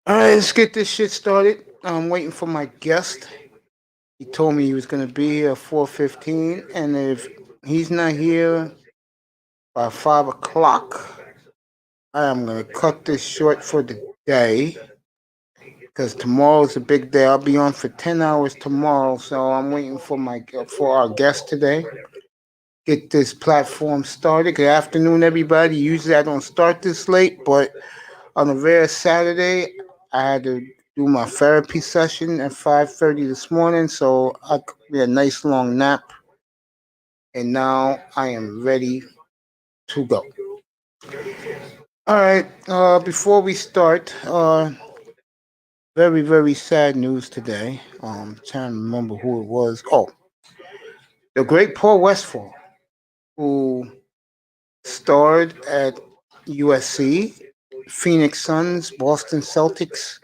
All right, let's get this shit started. I'm waiting for my guest. He told me he was gonna be here at 4:15, and if he's not here by 5 o'clock, I am gonna cut this short for the day because tomorrow's a big day. I'll be on for 10 hours tomorrow, so I'm waiting for our guest today. Get this platform started. Good afternoon, everybody. Usually I don't start this late, but on a rare Saturday, I had to do my therapy session at 5:30 this morning, so I took me a nice long nap, and now I am ready to go. All right. Before we start, very very sad news today. Trying to remember who it was. Oh, the great Paul Westphal, who starred at USC, Phoenix Suns, Boston Celtics,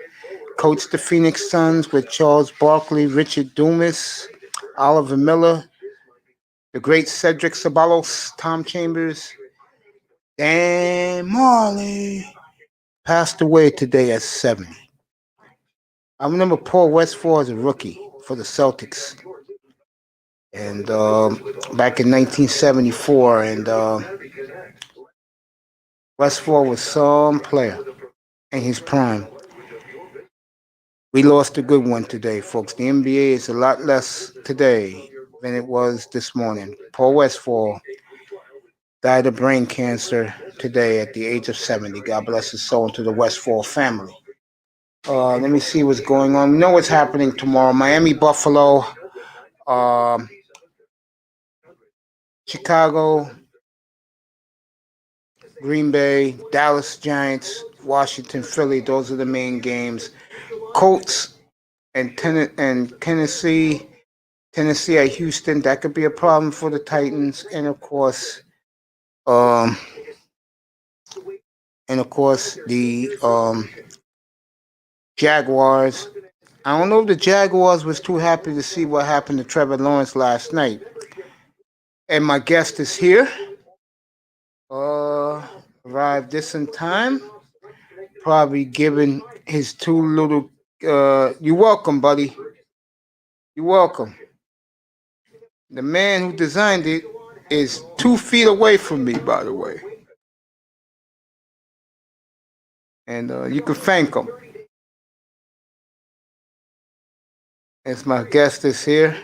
coached the Phoenix Suns with Charles Barkley, Richard Dumas, Oliver Miller, the great Cedric Ceballos, Tom Chambers, Dan Marley, passed away today at 70. I remember Paul Westphal as a rookie for the Celtics, and back in 1974, and Westphal was some player in his prime. We lost a good one today, folks. The NBA is a lot less today than it was this morning. Paul Westphal died of brain cancer today at the age of 70. God bless his soul to the Westphal family. Let me see what's going on. We know what's happening tomorrow. Miami, Buffalo, um, Chicago, Green Bay, Dallas Giants, Washington, Philly. Those are the main games. Colts and Tennessee at Houston. That could be a problem for the Titans, um, and of course the Jaguars. I don't know if the Jaguars was too happy to see what happened to Trevor Lawrence last night. And my guest is here. Uh, Arrived this in time. Probably giving his two little. You're welcome, buddy. You're welcome. The man who designed it is 2 feet away from me, by the way, and you can thank him. As my guest is here.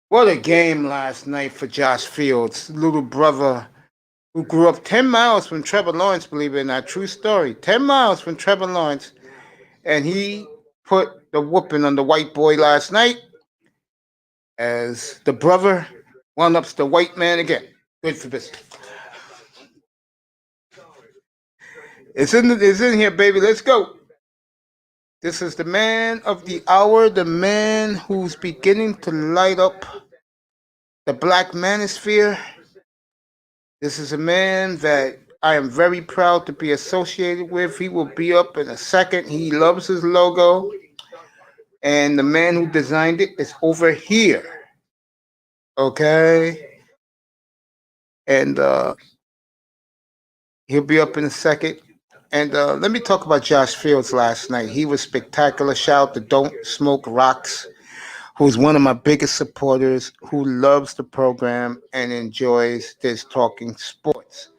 What a game last night for Josh Fields, little brother who grew up 10 miles from Trevor Lawrence, believe it or not, true story. 10 miles from Trevor Lawrence, and he put the whooping on the white boy last night as the brother one ups the white man again. Good for business. It's in here, baby. Let's go. This is the man of the hour, the man who's beginning to light up the black manosphere. This is a man that I am very proud to be associated with. He will be up in a second. He loves his logo. And the man who designed it is over here. Okay? And he'll be up in a second. And let me talk about Josh Fields last night. He was spectacular. Shout out to Don't Smoke Rocks, who's one of my biggest supporters, who loves the program and enjoys this talking sports.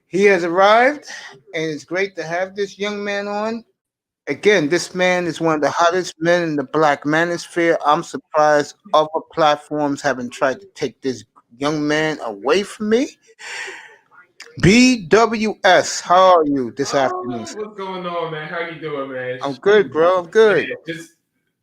He has arrived, and it's great to have this young man on. Again, this man is one of the hottest men in the black manosphere. I'm surprised other platforms haven't tried to take this young man away from me. B.W.S, how are you this afternoon, Oh, sir? what's going on, man? How you doing, man? I'm good, bro. I'm Man, good. just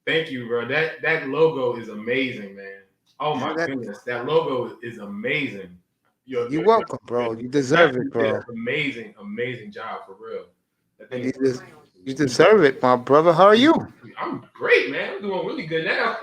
thank you, bro. That logo is amazing, man. Oh Yeah, my goodness, that logo is amazing. you're welcome, bro. You The deserve captain it, did bro. an amazing job for real. That thing And is you deserve it, my brother. How are you? I'm great, man. I'm doing really good now.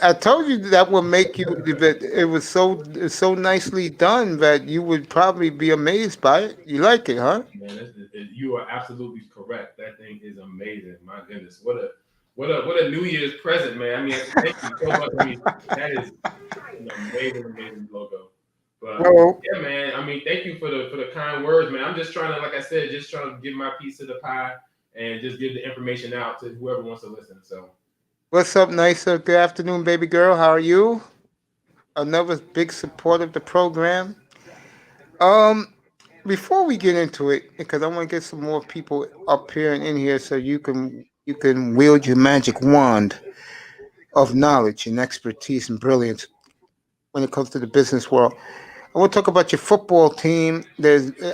I told you that would make you. That it was so nicely done that you would probably be amazed by it. You like it, huh? Man, you are absolutely correct. That thing is amazing. My goodness, what a New Year's present, man. I mean, thank you so much. I mean, that is an amazing logo. But Well, yeah, man. I mean, thank you for the kind words, man. I'm just trying to, like I said, just trying to give my piece of the pie and just give the information out to whoever wants to listen. So What's up, Nicer? Good afternoon, baby girl. How are you? Another big support of the program. Um, Before we get into it, because I want to get some more people up here and in here, so you can wield your magic wand of knowledge and expertise and brilliance when it comes to the business world. I want to talk about your football team.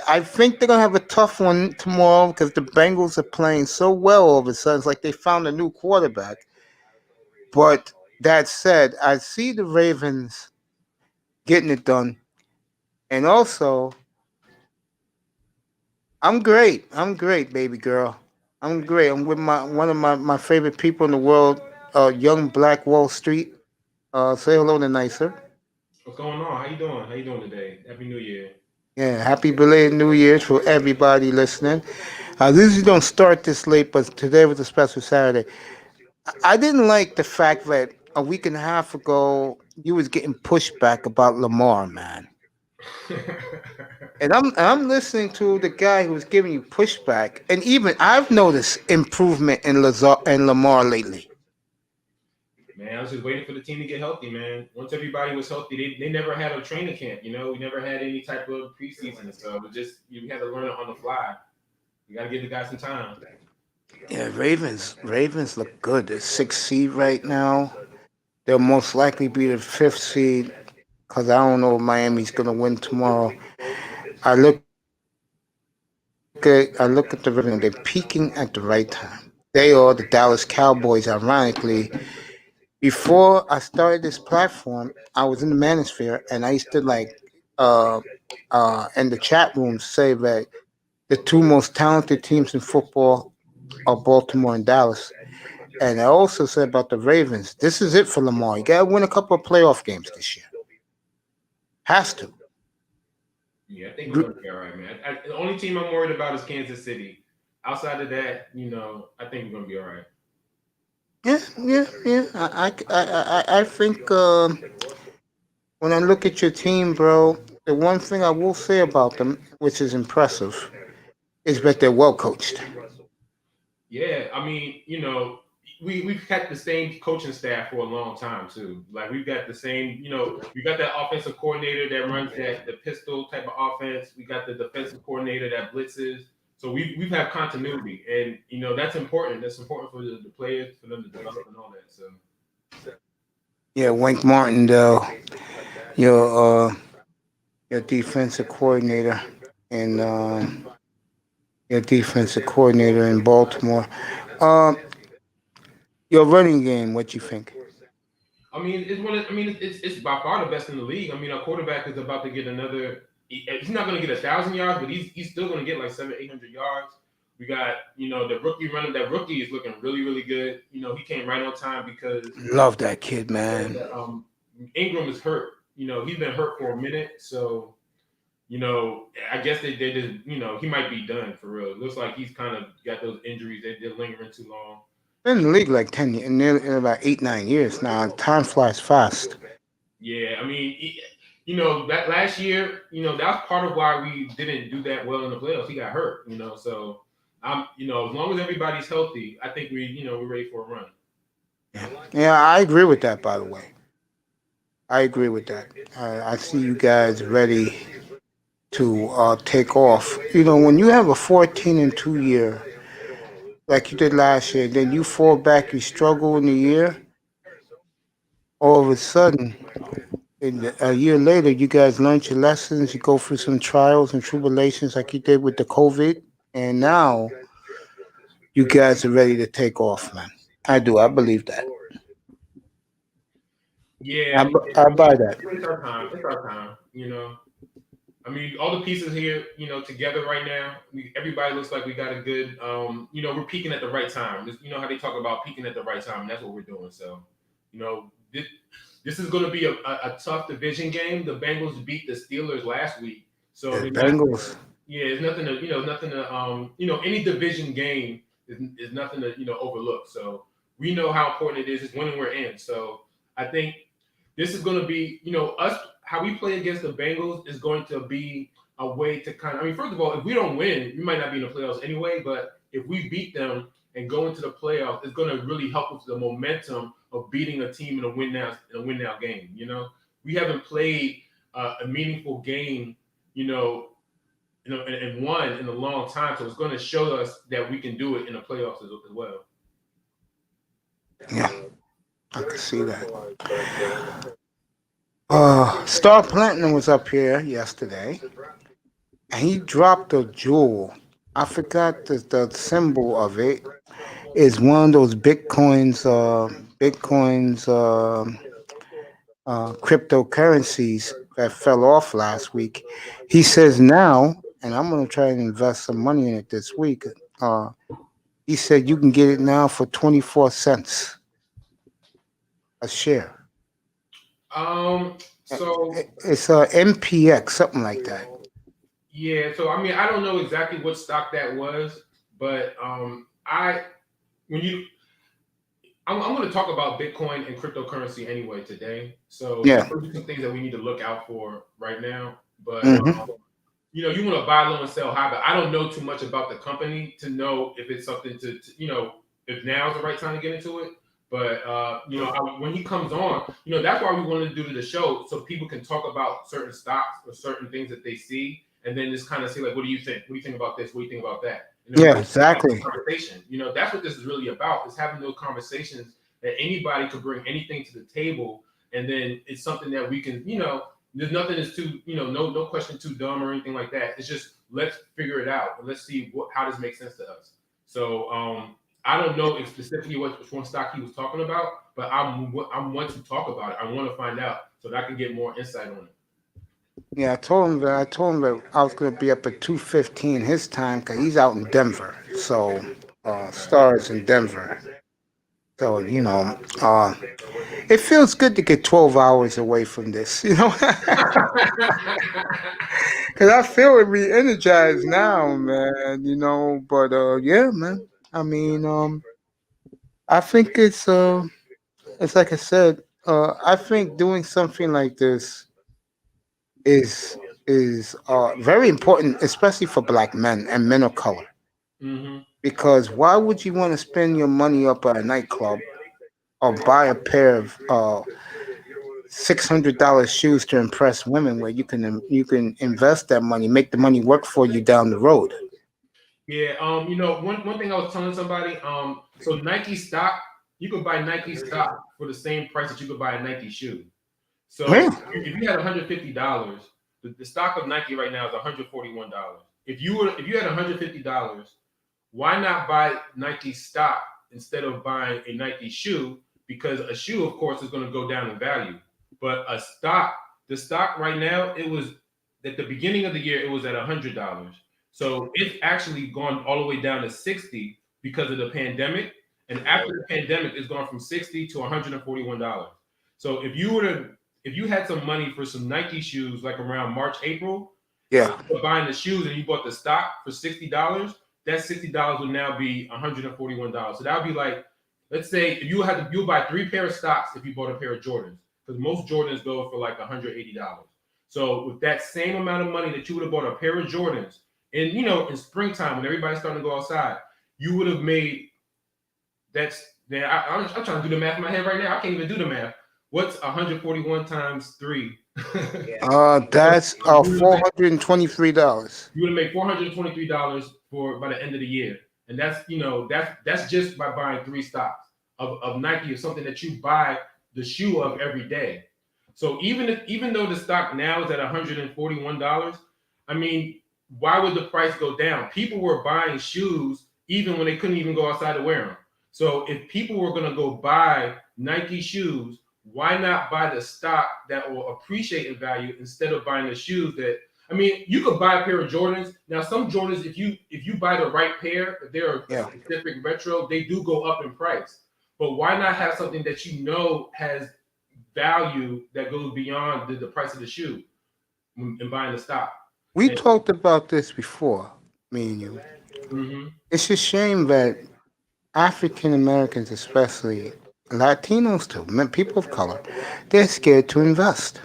I think they're gonna have a tough one tomorrow because the Bengals are playing so well all of a sudden. It's like they found a new quarterback. But that said, I see the Ravens getting it done, and also I'm great. I'm great, baby girl. I'm great. I'm with one of my favorite people in the world, young Black Wall Street. Say hello to Nicer. what's going on? How you doing? How you doing today? Happy New Year. Yeah, happy belated New Year's for everybody listening. I usually don't start this late, but today was a special Saturday. I didn't like the fact that a week and a half ago you was getting pushback about Lamar, man. And I'm listening to the guy who's giving you pushback, and even I've noticed improvement in Lazar and Lamar lately. Man, I was just waiting for the team to get healthy, man. Once everybody was healthy, they never had a training camp. We never had any type of preseason, so it was just we had to learn it on the fly. You got to give the guys some time. Yeah, Ravens look good. They're sixth seed right now. They'll most likely be the fifth seed because I don't know if Miami's gonna win tomorrow. I look at the Ravens. They're peaking at the right time. They are the Dallas Cowboys. Ironically, before I started this platform, I was in the manosphere, and I used to uh, in the chat room say that the two most talented teams in football are Baltimore and Dallas. And I also said about the Ravens, this is it for Lamar. You got to win a couple of playoff games this year. Has to. Yeah, I think we're gonna be all right, man. The only team I'm worried about is Kansas City. Outside of that, I think we're gonna be all right. Yeah, yeah, yeah. I think when I look at your team, bro, the one thing I will say about them, which is impressive, is that they're well coached. Yeah, I mean, we've had the same coaching staff for a long time too. Like we've got the same, we got that offensive coordinator that runs the pistol type of offense. We got the defensive coordinator that blitzes. So we've had continuity, and that's important. That's important for the players for them to develop and all that. So Yeah, Wink Martindale, your your defensive coordinator, and your defensive coordinator in Baltimore. Um, your running game, what you think? I mean, it's by far the best in the league. I mean, our quarterback is about to get another. He's not going to get 1,000 yards, but he's still going to get like 700, 800 yards. We got the rookie running. That rookie is looking really really good. He came right on time because Love that kid, man. Ingram is hurt. He's been hurt for a minute, so I guess they just he might be done for real. It looks like he's kind of got those injuries that they're lingering too long. Been in the league like 10, nearly about 8, 9 years now. Time flies fast. Yeah, I mean, that last year, that's part of why we didn't do that well in the playoffs. He got hurt, so as long as everybody's healthy, I think we're ready for a run. Yeah, I agree with that. By the way, I agree with that. I see you guys ready to take off. When you have a 14-2 year like you did last year, then you fall back, you struggle in the year. All of a sudden, a year later, you guys learned your lessons. You go through some trials and tribulations like you did with the COVID, and now you guys are ready to take off, man. I do. I believe that. I, Yeah, I buy that. it's our time. It's our time. I mean, all the pieces here, together right now. Everybody looks like we got a good. We're peaking at the right time. You know how they talk about peaking at the right time, and that's what we're doing. So, this is going to be a tough division game. The Bengals beat the Steelers last week, so The they're not. Bengals. Yeah, it's nothing to any division game is nothing to overlook. So we know how important it is when we're in. So I think this is going to be us how we play against the Bengals is going to be a way to kind of, I mean, first of all, if we don't win, we might not be in the playoffs anyway, but if we beat them and go into the playoffs, it's going to really help with the momentum of beating a team in a win now game. We haven't played a meaningful game, and won in a long time. So it's going to show us that we can do it in the playoffs as well. Yeah, I can see that. Star Platinum was up here yesterday, and he dropped a jewel. I forgot the symbol of it. Is one of those Bitcoins, cryptocurrencies that fell off last week. He says now, and I'm going to try and invest some money in it this week. Uh, he said you can get it now for 24 cents a share. So It's a MPX, something like that. yeah, so I mean, I don't know exactly what stock that was, but I when you I'm going to talk about Bitcoin and cryptocurrency anyway today. So Yeah. those are some things that we need to look out for right now. But Hmm. you want to buy low and sell high, but I don't know too much about the company to know if it's something if now's the right time to get into it. But when he comes on, that's why we wanted to do the show so people can talk about certain stocks or certain things that they see, and then just kind of say like, what do you think? What do you think about this? What do you think about that? And then Yeah, we have exactly. a conversation. That's what this is really about: is having those conversations that anybody could bring anything to the table, and then it's something that we can, there's nothing that's too, no question too dumb or anything like that. It's just let's figure it out and let's see how this makes sense to us. So I don't know specifically which one stock he was talking about, but I want to talk about it. I want to find out so that I can get more insight on it. Yeah, I told him that I was going to be up at 2:15 his time because he's out in Denver. So, Stars in Denver. So, it feels good to get 12 hours away from this, Because I feel re-energized now, man, But, yeah, man. I mean, I think it's like I said, I think doing something like this is very important, especially for black men and men of color. Hmm. Because why would you want to spend your money up at a nightclub or buy a pair of $600 shoes to impress women, where you can invest that money, make the money work for you down the road? Yeah, one thing I was telling somebody, so Nike stock, you could buy Nike stock for the same price that you could buy a Nike shoe. So Yeah, if you had $150, the stock of Nike right now is $141. If you had $150, why not buy Nike stock instead of buying a Nike shoe? Because a shoe, of course, is going to go down in value. But the stock right now, it was at the beginning of the year, it was at $100. So it's actually gone all the way down to 60 because of the pandemic. And after the pandemic, it's gone from 60 to $141. So if you had some money for some Nike shoes like around March, April, yeah. for buying the shoes and you bought the stock for $60, that $60 would now be $141. So that would be like, let's say if you'll buy 3 pair of stocks if you bought a pair of Jordans, because most Jordans go for like $180. So with that same amount of money that you would have bought a pair of Jordans, and in springtime when everybody's starting to go outside, you would have made I'm trying to do the math in my head right now. I can't even do the math. What's 141 times 3? That's $423. You would have made $423 for by the end of the year, and that's just by buying 3 stocks of Nike or something that you buy the shoe of every day. So even though the stock now is at $141, I mean, why would the price go down? People were buying shoes even when they couldn't even go outside to wear them. So if people were going to go buy Nike shoes, why not buy the stock that will appreciate in value instead of buying the shoes that, I mean, you could buy a pair of Jordans. Now, some Jordans, if you buy the right pair, if they're a Yeah. specific retro, they do go up in price. But why not have something that has value that goes beyond the price of the shoe in buying the stock? We And, talked about this before, me and you. mm-hmm. It's a shame that African Americans, especially Latinos too, people of color, they're scared to invest.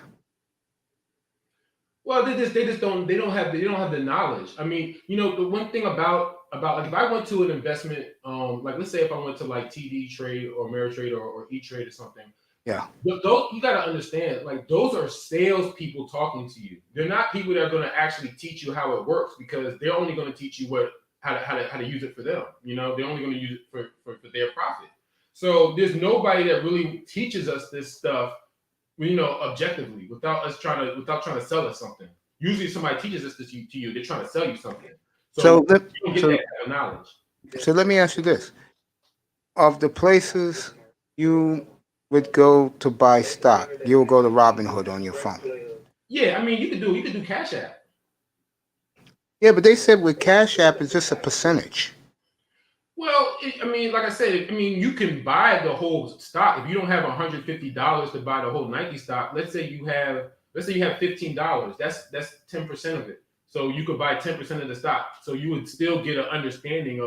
Well, they just don't have the knowledge. I mean, the one thing about like if I went to an investment, like let's say if I went to like TD Trade or Ameritrade or E Trade or something, Yeah. those you got to understand, like those are salespeople talking to you. They're not people that are going to actually teach you how it works because they're only going to teach you how to use it for them. They're only going to use it for their profit. So there's nobody that really teaches us this stuff, objectively without trying to sell us something. Usually, somebody teaches this to you, they're trying to sell you something. So So let you don't get that so type of knowledge. so let me ask you this: of the places you would go to buy stock, you'll go to Robinhood on your phone. Yeah, I mean, you could do Cash App. Yeah, but they said with Cash App, it's just a percentage. Well, I mean, like I said, I mean, you can buy the whole stock if you don't have $150 to buy the whole Nike stock. Let's say you have $15. That's 10% of it. So you could buy 10% of the stock. So you would still get an understanding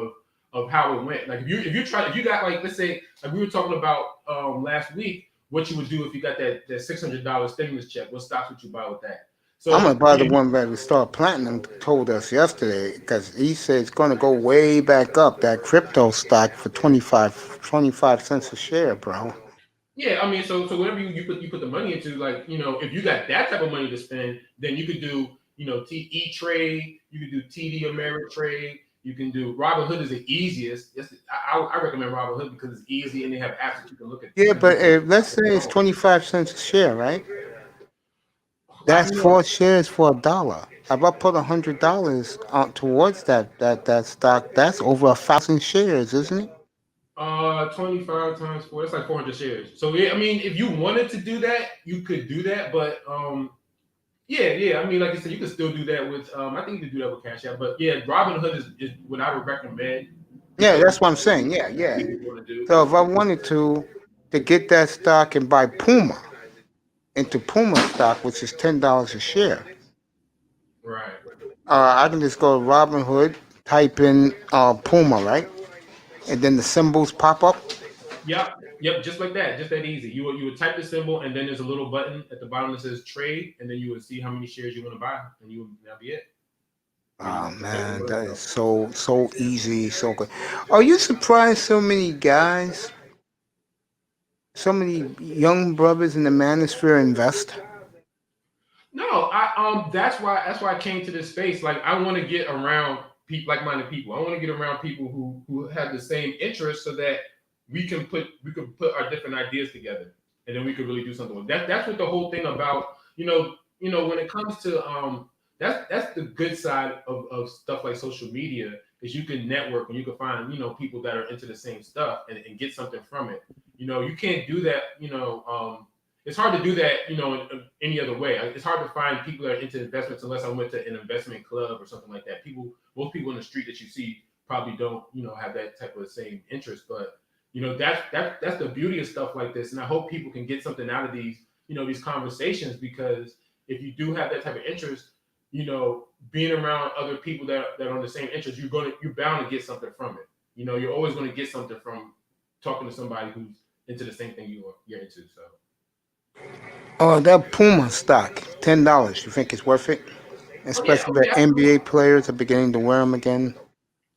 of how it went. Like if you got like let's say like we were talking about last week, what you would do if you got that $600 stimulus check. What stocks would you buy with that? I'm gonna So buy the one that we Star Platinum told us yesterday because he said it's gonna go way back up. That crypto stock for 25 cents a share, bro. yeah, I mean, so whatever you put the money into, like if you got that type of money to spend, then you could do E Trade, you could do TD Ameritrade, you can do Robinhood is the easiest. I recommend Robinhood because it's easy and they have apps that you can look at. Yeah, but let's say it's Oh, 25 cents a share, right? like That's 4 shares for $1. If I put $100 towards that stock, that's over 1,000 shares, isn't it? 25 times 4, that's like 400 shares. So yeah, I mean, if you wanted to do that, you could do that, but yeah. I mean, like I said, you could still do that with. I think you could do that with Cash App, but yeah, Robinhood is what I would recommend Yeah, because that's what I'm saying. Yeah, yeah. people want to do. So if I wanted to get that stock and buy Puma into Puma stock, which is $10 a share, Right. I can just go to Robinhood, type in Puma, right, and then the symbols pop up. Yep. Yep. Just like that. Just that easy. You would type the symbol, and then there's a little button at the bottom that says trade, and then you would see how many shares you want to buy, and you would that'd be it. And you Oh can start man, doing that is stuff. so easy, so good. Are you surprised so many guys, so many young brothers in the manosphere invest? No, that's why I came to this space. Like I want to get around people like-minded people. I want to get around people who have the same interests so that we can put our different ideas together and then we could really do something with that. That's what the whole thing about, when it comes to that's the good side of stuff like social media is you can network and you can find, people that are into the same stuff and get something from it. You can't do that, it's hard to do that, in any other way. It's hard to find people that are into investments unless I went to an investment club or something like that. Most people in the street that you see probably don't, have that type of same interest. But that's the beauty of stuff like this. And I hope people can get something out of these conversations because if you do have that type of interest, being around other people that are on the same interest, you're bound to get something from it. You're always going to get something from talking to somebody who's into the same thing you're into. So. Oh, that Puma stock, $10. You think it's worth it? Especially Oh the yeah, NBA players are beginning to wear them again.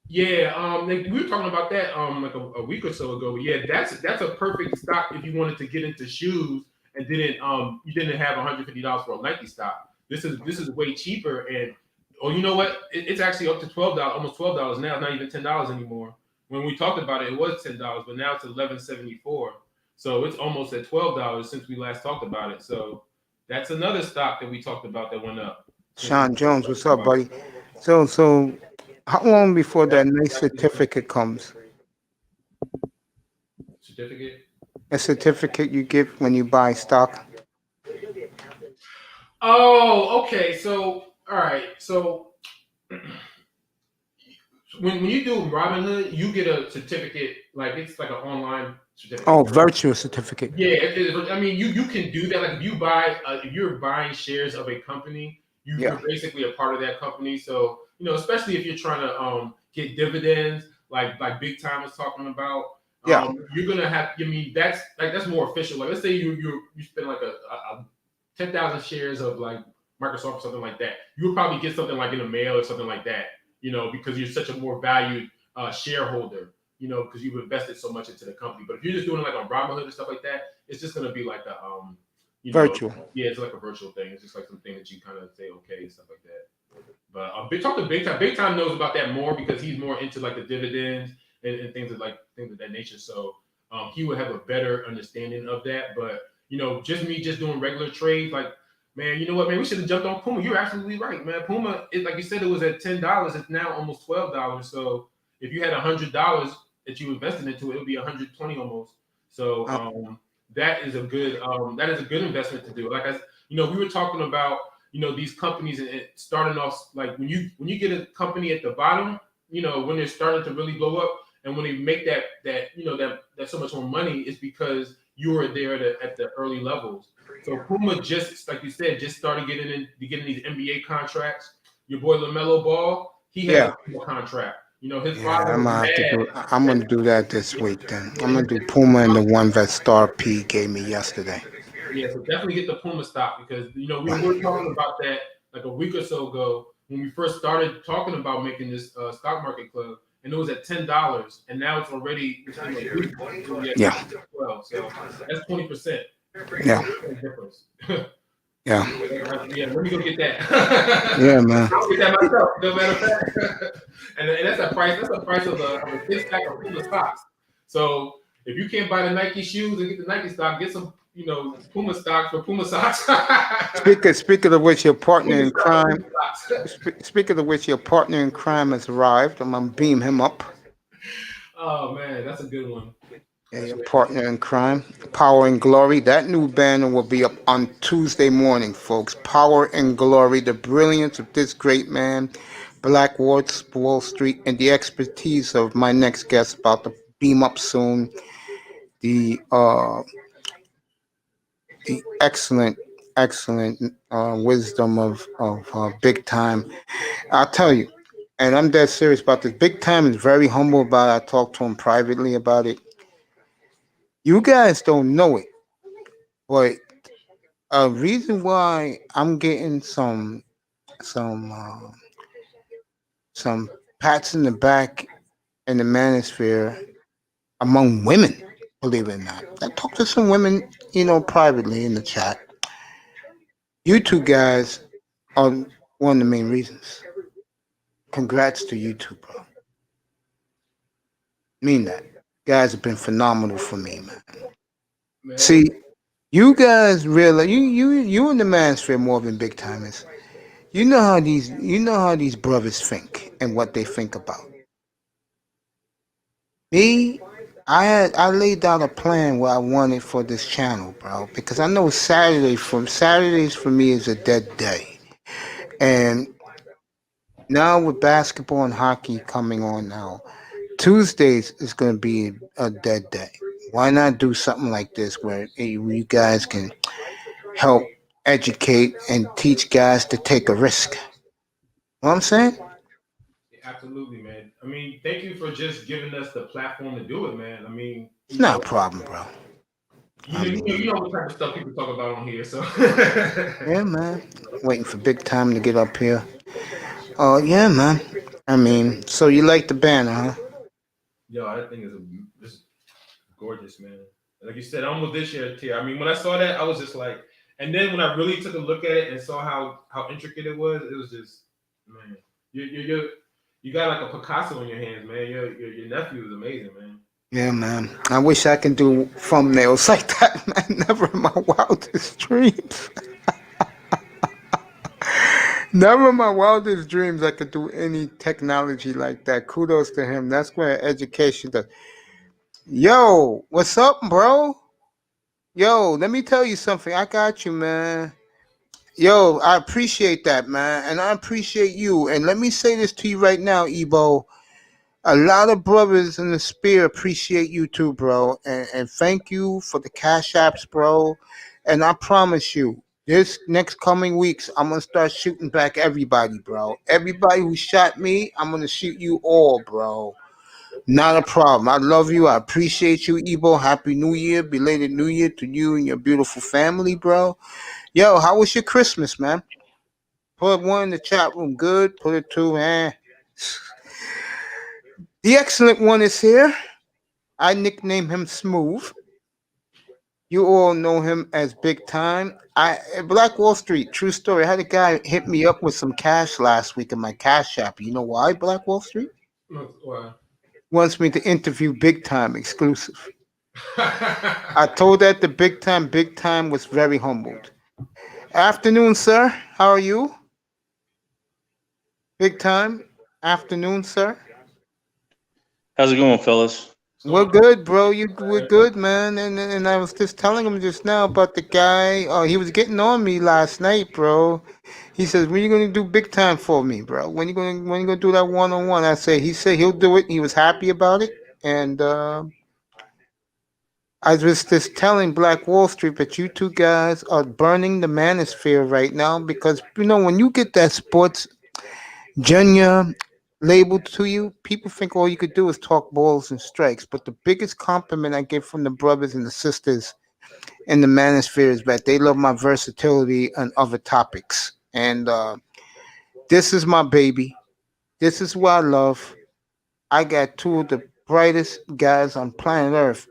yeah. We were talking about that like a week or so ago. But yeah, that's a perfect stock if you wanted to get into shoes and didn't you didn't have $150 for a Nike stock. This is way cheaper and you know what? It's actually up to $12, almost $12 now. It's not even $10 anymore. When we talked about it, it was $10, but now it's 11.74. So it's almost at $12 since we last talked about it. So that's another stock that we talked about that went up since we Sean Jones, talked what's up, about it. buddy? So how long before that nice certificate comes? Certificate. A certificate you get when you buy stock? Oh, okay. So, all right. So, when you do Robinhood, you get a certificate, like it's like an online certificate. Oh, virtual certificate. Yeah, I mean, you can do that. Like if you're buying shares of a company, Yeah, you're basically a part of that company. So especially if you're trying to get dividends, like Big Time was talking about, yeah. you're gonna have. I mean, that's more official. Like let's say you spend like a 10,000 shares of like Microsoft or something like that, you would probably get something like in the mail or something like that, because you're such a more valued shareholder, because you've invested so much into the company. But if you're just doing it like on Robinhood and stuff like that, it's just gonna be like a Virtual. yeah, it's like a virtual thing. It's just like something that you kind of say okay and stuff like that. But talk to Big Time. Big Time knows about that more because he's more into like the dividends and things of that nature. So he would have a better understanding of that. But just me just doing regular trades, like man, you know what, man, we should have jumped on Puma. You're absolutely right, man. Puma, like you said, it was at $10. It's now almost $12. So if you had $100 that you invested into it, it would be 120 almost. So that is a good investment to do. Like we were talking about these companies and starting off like when you get a company at the bottom, when they're starting to really blow up, and when they make that so much more money, is because you were there at the early levels. So Puma just like you said, just started getting these NBA contracts. Your boy LaMelo Ball, he has a Puma contract. His father was mad. I'm gonna do that this week. Then I'm gonna do Puma and the one that Star P gave me yesterday. Yeah, so definitely get the Puma stock because we were talking about that like a week or so ago when we first started talking about making this stock market club, and it was at $10, and now it's already Yeah. 12. So that's 20%. Yeah. Difference. Yeah. Yeah, let me go get that. Yeah, man. I'll get that myself. No matter of fact. and that's a price. That's the price of a 6-pack of Puma stocks. So if you can't buy the Nike shoes and get the Nike stock, get some Puma stocks for Puma socks. Speaking of which, your partner in crime. Speaking of which, your partner in crime has arrived. I'm gonna beam him up. Oh man, that's a good one. Yeah, your partner in crime, Power and Glory. That new banner will be up on Tuesday morning, folks. Power and Glory, the brilliance of this great man, Black Wall Street, and the expertise of my next guest about to beam up soon. The excellent wisdom of Big Time. I'll tell you, and I'm dead serious about this. Big Time is very humble about it. I talked to him privately about it. You guys don't know it, but a reason why I'm getting some some pats in the back in the manosphere among women, believe it or not. I talked to some women, privately in the chat. You two guys are one of the main reasons. Congrats to you two, bro. Mean that. Guys have been phenomenal for me, man. See, you guys realize you in the manosphere more than Big Timers. You know how these brothers think and what they think about. Me, I laid out a plan what I wanted for this channel, bro, because I know Saturdays for me is a dead day. And now with basketball and hockey coming on now, Tuesdays is going to be a dead day. Why not do something like this where you guys can help educate and teach guys to take a risk? You know what I'm saying? Absolutely, man. I mean, thank you for just giving us the platform to do it, man. I mean, it's not a problem, bro. You know what type of stuff people talk about on here, so yeah, man. Waiting for Big Time to get up here. Oh, yeah, man. I mean, so you like the banner, huh? Yo, that thing is just gorgeous, man. Like you said, almost this year tear. I mean, when I saw that, I was just like, and then when I really took a look at it and saw how intricate it was just, man, you got like a Picasso in your hands, man. Your nephew is amazing, man. Yeah, man. I wish I could do thumbnails like that, man. Never in my wildest dreams. Never in my wildest dreams I could do any technology like that. Kudos to him. That's where education does. Yo, what's up, bro? Yo, let me tell you something. I got you, man. Yo, I appreciate that, man. And I appreciate you. And let me say this to you right now, Ebo. A lot of brothers in the spear appreciate you too, bro. And thank you for the cash apps, bro. And I promise you, this next coming weeks, I'm going to start shooting back everybody, bro. Everybody who shot me, I'm going to shoot you all, bro. Not a problem. I love you. I appreciate you, Ebo. Happy New Year. Belated New Year to you and your beautiful family, bro. Yo, how was your Christmas, man? Put one in the chat room, good. Put it two, The excellent one is here. I nickname him Smooth. You all know him as Big Time. Black Wall Street, true story. I had a guy hit me up with some cash last week in my Cash App. You know why, Black Wall Street? Wow. Wants me to interview Big Time exclusive. I told that the Big Time. Big Time was very humbled. Afternoon, sir. How are you? Big Time. Afternoon, sir. How's it going, fellas? We're good, bro. We're good, man. And I was just telling him just now about the guy. He was getting on me last night, bro. He says, "When you gonna do Big Time for me, bro? When you gonna do that 1-on-1?" I say, he said he'll do it. He was happy about it, and I was just telling Black Wall Street that you two guys are burning the manosphere right now because when you get that sports genre labeled to you, people think all you could do is talk balls and strikes. But the biggest compliment I get from the brothers and the sisters in the manosphere is that they love my versatility on other topics. And this is my baby. This is what I love. I got two of the brightest guys on planet Earth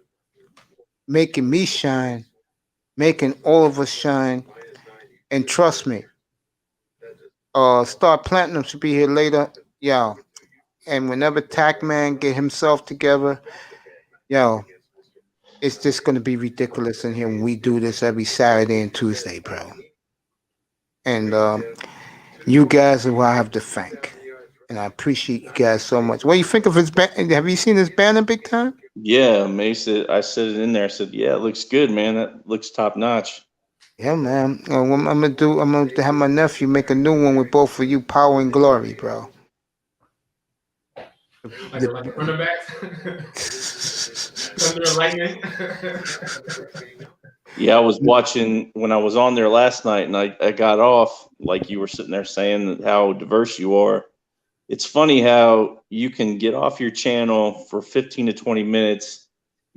making me shine, making all of us shine. And trust me, Star Platinum should be here later. Yo. And whenever Tackman get himself together, yo, it's just gonna be ridiculous in here when we do this every Saturday and Tuesday, bro. And you guys are who I have to thank. And I appreciate you guys so much. What do you think of his band? Have you seen his banner Big Time? Yeah, Mace. I said it in there. I said, yeah, it looks good, man. That looks top notch. Yeah, man. I'm gonna have my nephew make a new one with both of you, Power and Glory, bro. Like a running back. Thunder and lightning. Yeah, I was watching when I was on there last night, and I got off like you were sitting there saying how diverse you are. It's funny how you can get off your channel for 15 to 20 minutes,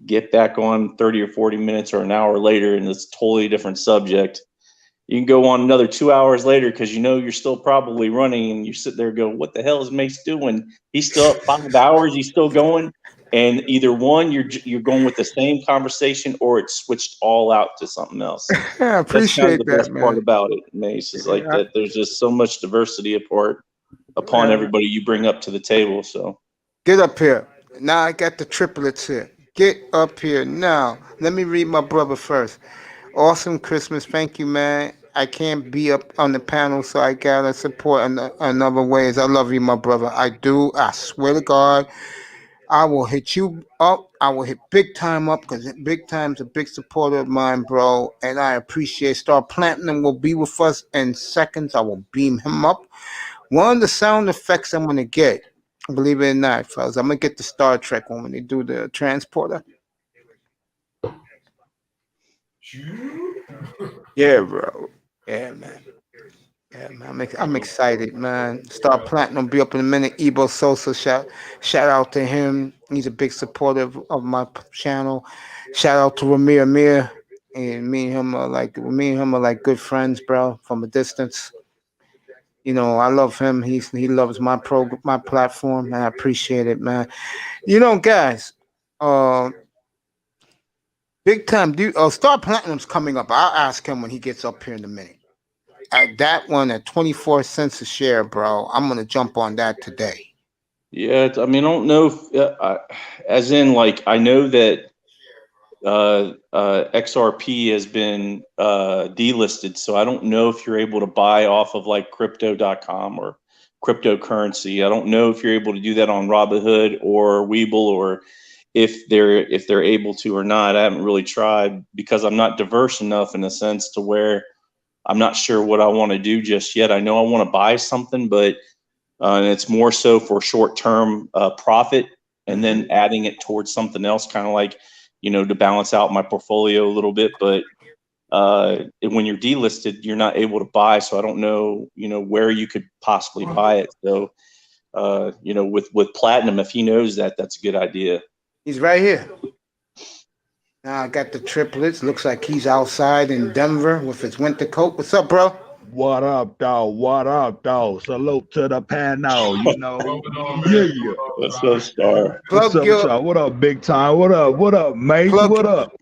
get back on 30 or 40 minutes or an hour later, and it's a totally different subject. You can go on another 2 hours later because you're still probably running, and you sit there and go, what the hell is Mace doing? He's still up 5 hours, he's still going. And either one, you're going with the same conversation, or it's switched all out to something else. I That's kind of appreciate the that, best man. part about it, Mace, is like that there's just so much diversity upon everybody you bring up to the table. So get up here. Now I got the triplets here. Get up here now. Let me read my brother first. Awesome Christmas. Thank you, man. I can't be up on the panel, so I gotta support another ways. I love you, my brother. I do. I swear to God, I will hit you up. I will hit Big Time up because Big Time's a big supporter of mine, bro. And I appreciate Star Platinum will be with us in seconds. I will beam him up. One of the sound effects I'm gonna get, believe it or not, fellas, I'm gonna get the Star Trek one when they do the transporter. Yeah, bro. Yeah, man. Yeah, man. I'm excited, man. Star Platinum be up in a minute. Ebo Sosa, shout out to him. He's a big supporter of my channel. Shout out to Ramir Amir. And me and him are like good friends, bro, from a distance. I love him. He loves my platform, and I appreciate it, man. Guys, uh, Big Time. Star Platinum's coming up. I'll ask him when he gets up here in a minute. At that one at 24 cents a share, bro. I'm gonna jump on that today. yeah, I mean, I don't know if, as in, like, I know that XRP has been delisted, so I don't know if you're able to buy off of like crypto.com or cryptocurrency. I don't know if you're able to do that on Robinhood or Webull, or if they're able to or not. I haven't really tried because I'm not diverse enough in a sense to where I'm not sure what I want to do just yet. I know I want to buy something, but and it's more so for short-term profit, and then adding it towards something else, kind of like, to balance out my portfolio a little bit. But when you're delisted, you're not able to buy. So I don't know, where you could possibly buy it. So, with Platinum, if he knows that, that's a good idea. He's right here. Now I got the triplets. Looks like he's outside in Denver with his winter coat. What's up, bro? What up, dog? What up, dog? Salute to the panel. You know, Going on, yeah, man? yeah. Let's go, Star. What's Plug up, your y'all? What up, big time? What up? What up, mates? plug. What up?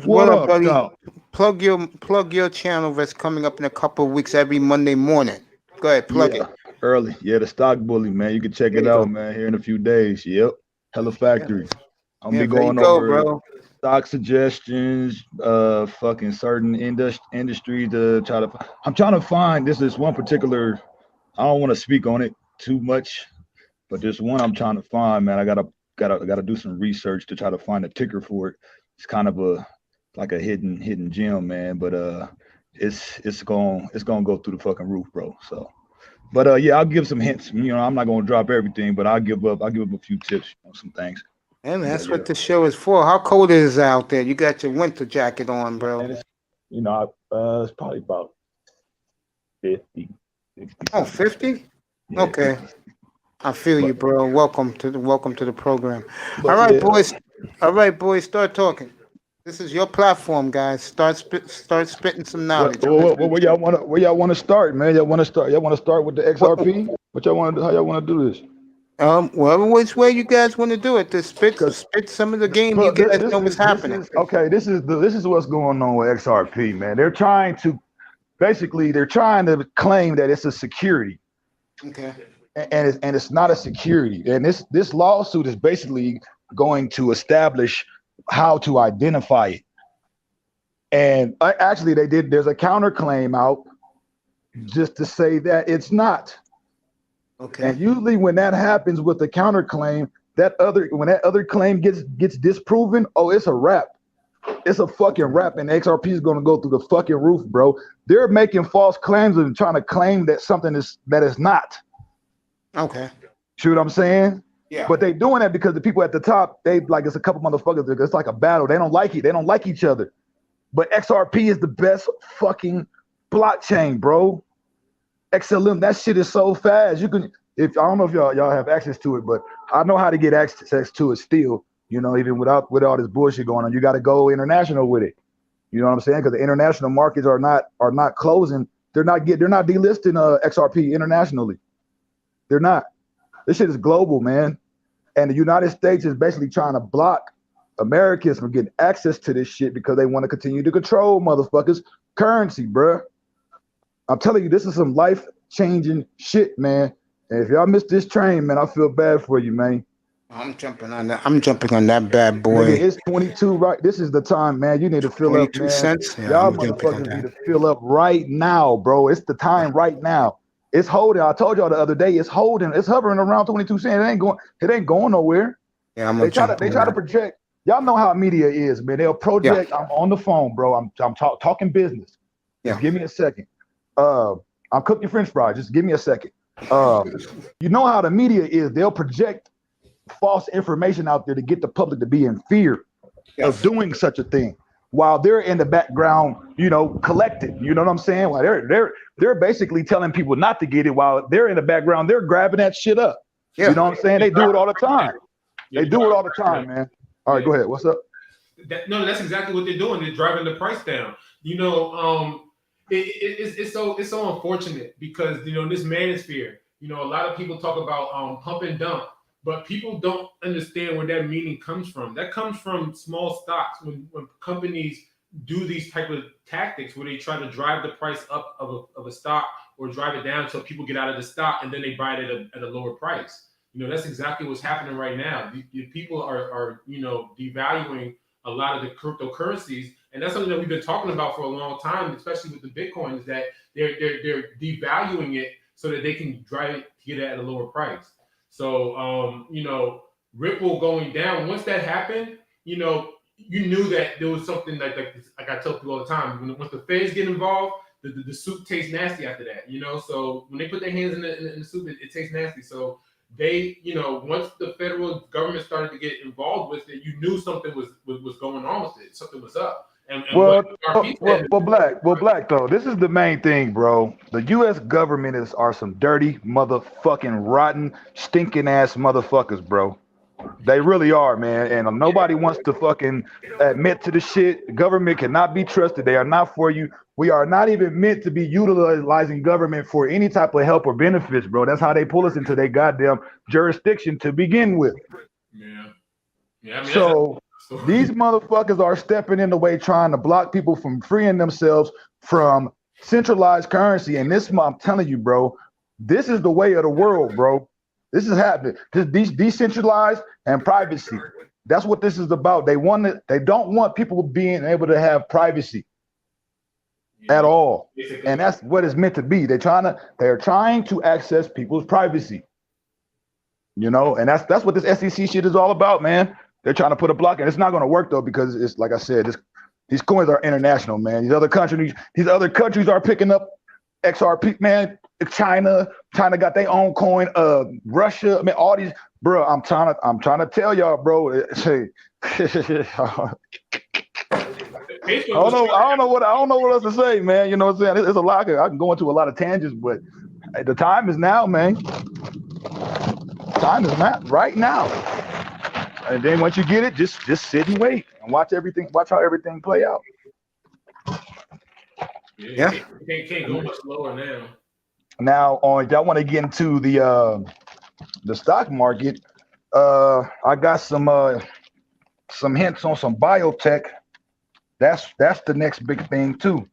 What up, up, buddy? dog? Plug your channel that's coming up in a couple of weeks every Monday morning. Go ahead, plug Yeah, it. early. Yeah, the stock bully, man. You can check There it you go. out, man. Here in a few days. Yep. Hella Factory. I'm gonna Yeah, be there you going go, over bro. stock suggestions, fucking certain industries to try to. I'm trying to find this one particular. I don't want to speak on it too much, but this one I'm trying to find, man. I gotta do some research to try to find a ticker for it. It's kind of like a hidden gem, man. But it's gonna go through the fucking roof, bro. So, but yeah, I'll give some hints. You know, I'm not gonna drop everything, but I'll give up a few tips on some things. And But that's yeah, what the show is for. How cold is it out there? You got your winter jacket on, bro. and it's it's probably about 50, 60 Oh, something. 50? Yeah, Okay. 50. I feel you, But bro. Welcome to the program. All but right, yeah, boys. All right, boys. Start talking. This is your platform, guys. Start spitting some knowledge. where y'all wanna start, man? Y'all wanna start with the What, XRP? What y'all wanna do? How y'all wanna do this? whatever which way you guys want to do it. Just Because spit some of the game you well, guys know what's happening. this is what's going on with XRP, man. They're trying to claim that it's a security, Okay. and it's not a security. And this lawsuit is basically going to establish how to identify it. And actually, there's a counterclaim out just to say that it's not. Okay. And usually when that happens with the counterclaim, when that other claim gets disproven, oh, it's a wrap. It's a fucking wrap, and XRP is gonna go through the fucking roof, bro. They're making false claims and trying to claim that something that is not. Okay. See what I'm saying? Yeah. But they doing that because the people at the top, it's a couple motherfuckers. It's like a battle. They don't like it. They don't like each other. But XRP is the best fucking blockchain, bro. XLM, that shit is so fast. I don't know if y'all have access to it, but I know how to get access to it still. You know, even with all this bullshit going on, you got to go international with it. You know what I'm saying? Because the international markets are not closing. They're not delisting XRP internationally. They're not. This shit is global, man. And the United States is basically trying to block Americans from getting access to this shit because they want to continue to control motherfuckers' currency, bruh. I'm telling you, this is some life-changing shit, man. And if y'all missed this train, man, I feel bad for you, man. I'm jumping on that. I'm jumping on that bad boy. Nigga, it's 22, right? This is the time, man. You need to fill up, 22 man. cents. Yeah, Y'all I'm jumping on motherfuckers need that. to fill up right now, bro. It's the time right now. It's holding. I told y'all the other day, it's holding. It's hovering around 22 cents. It ain't going nowhere. Yeah, I'm They gonna try jump to on project. Y'all know how media is, man. They'll that. Yeah. project. I'm on the phone, bro. I'm talking business. Just Yeah. give me a second. I'm cooking French fries. Just give me a second. You know how the media is. They'll project false information out there to get the public to be in fear of doing such a thing, while they're in the background, collecting. You know what I'm saying? While they're basically telling people not to get it, while they're in the background, they're grabbing that shit up. Yeah. You know what I'm saying? They do it all the time. They do it all the time, man. All right, go ahead. What's up? That's exactly what they're doing. They're driving the price down. It's so unfortunate because in this manosphere, a lot of people talk about pump and dump, but people don't understand where that meaning comes from. That comes from small stocks when companies do these type of tactics where they try to drive the price up of a stock or drive it down so people get out of the stock and then they buy it at a lower price. That's exactly what's happening right now. The people are devaluing a lot of the cryptocurrencies, and that's something that we've been talking about for a long time, especially with the Bitcoin, is that they're devaluing it so that they can drive it to get it at a lower price. So Ripple going down. Once that happened, you knew that there was something like I tell people all the time. Once the feds get involved, the soup tastes nasty after that. So when they put their hands in the soup, it tastes nasty. So they, once the federal government started to get involved with it, you knew something was going on with it. Something was up. Black though. This is the main thing, bro. The U.S. government are some dirty motherfucking rotten, stinking ass motherfuckers, bro. They really are, man. And nobody wants to fucking admit to the shit. The government cannot be trusted. They are not for you. We are not even meant to be utilizing government for any type of help or benefits, bro. That's how they pull us into their goddamn jurisdiction to begin with. Yeah. Yeah. I mean, So these motherfuckers are stepping in the way, trying to block people from freeing themselves from centralized currency. And this, I'm telling you, bro, this is the way of the world, bro. This is happening. These decentralized and privacy. That's what this is about. They don't want people being able to have privacy at all. And that's what it's meant to be. They're trying to access people's privacy. You know, and that's what this SEC shit is all about, man. They're trying to put a block in. It's not going to work though, because it's like I said, these coins are international, man. These other countries are picking up XRP, man. China got their own coin. Russia, I mean, all these, bro. I'm trying to tell y'all, bro. Hey, I don't know what else to say, man. You know what I'm saying? It's a lot. I can go into a lot of tangents, but the time is now, man. Time is not right now. And then once you get it, just sit and wait and watch how everything play out. Yeah. Can't go much lower now. Now, if y'all want to get into the stock market, I got some hints on some biotech. That's the next big thing too.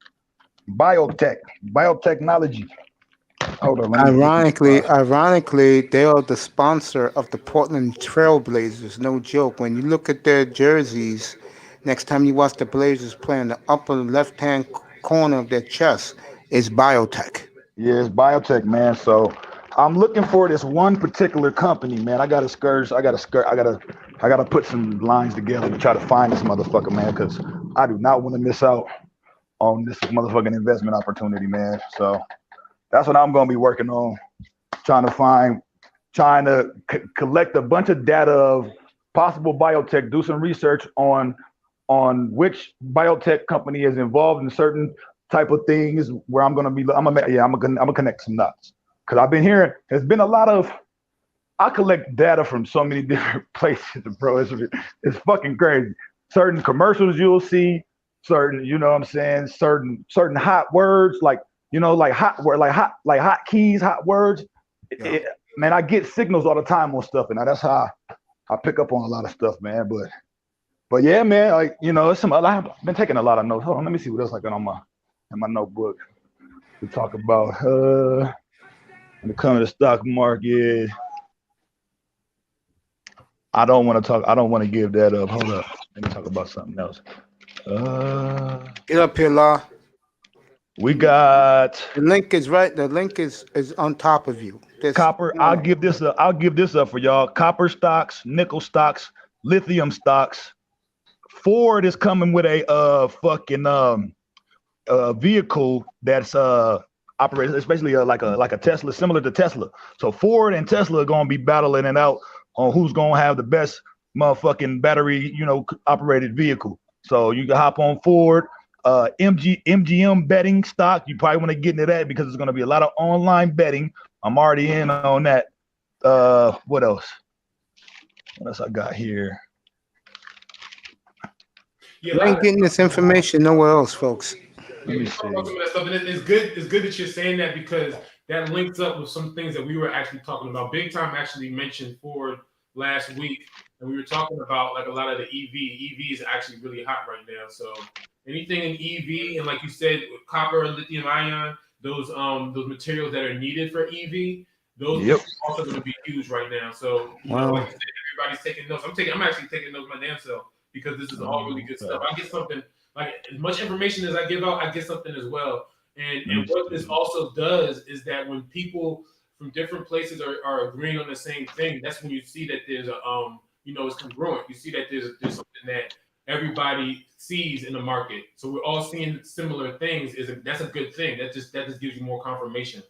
Biotechnology. Hold on. Ironically, they are the sponsor of the Portland Trailblazers. No joke. When you look at their jerseys, next time you watch the Blazers play, in the upper left-hand corner of their chest is biotech. Yeah, it's biotech, man. So I'm looking for this one particular company, man. I gotta put some lines together to try to find this motherfucker, man, because I do not want to miss out on this motherfucking investment opportunity, man. So that's what I'm gonna be working on, trying to collect a bunch of data of possible biotech, do some research on which biotech company is involved in certain type of things where I'm gonna connect some dots, because I've been hearing there's been a lot of, I collect data from so many different places, bro. It's fucking crazy. Certain commercials you'll see, certain, you know what I'm saying, certain hot words, like, you know, like hot keys, hot words. Yeah. Man, I get signals all the time on stuff, and that's how I pick up on a lot of stuff, man. But yeah, man, like, you know, I've been taking a lot of notes. Hold on, let me see what else I got in my notebook to talk about. When it comes to the stock market, I don't want to give that up. Hold up, let me talk about something else. Get up here, La. We got The link is right. The link is on top of you. copper. I'll give this up for y'all. Copper stocks, nickel stocks, lithium stocks. Ford is coming with a vehicle that's operates, especially like a Tesla, similar to Tesla. So Ford and Tesla are gonna be battling it out on who's gonna have the best motherfucking battery, you know, operated vehicle. So you can hop on Ford. MGM betting stock, you probably want to get into that because there's going to be a lot of online betting. I'm already in on that. What else I got here? You ain't getting this information nowhere else, folks. Let me see. Some of that stuff. And it's good that you're saying that, because that links up with some things that we were actually talking about. Big Time actually mentioned Ford last week, and we were talking about like a lot of the EV is actually really hot right now. So anything in EV, and like you said, with copper and lithium ion, those materials that are needed for EV, those are also going to be huge right now. So you know, like you said, everybody's taking notes. I'm actually taking notes my damn self, because this is all really good stuff. I get something, like as much information as I give out, I get something as well. And what this also does is that when people from different places are agreeing on the same thing, that's when you see that there's a it's congruent. You see that there's something that everybody sees in the market. So we're all seeing similar things. That's a good thing. That just gives you more confirmation.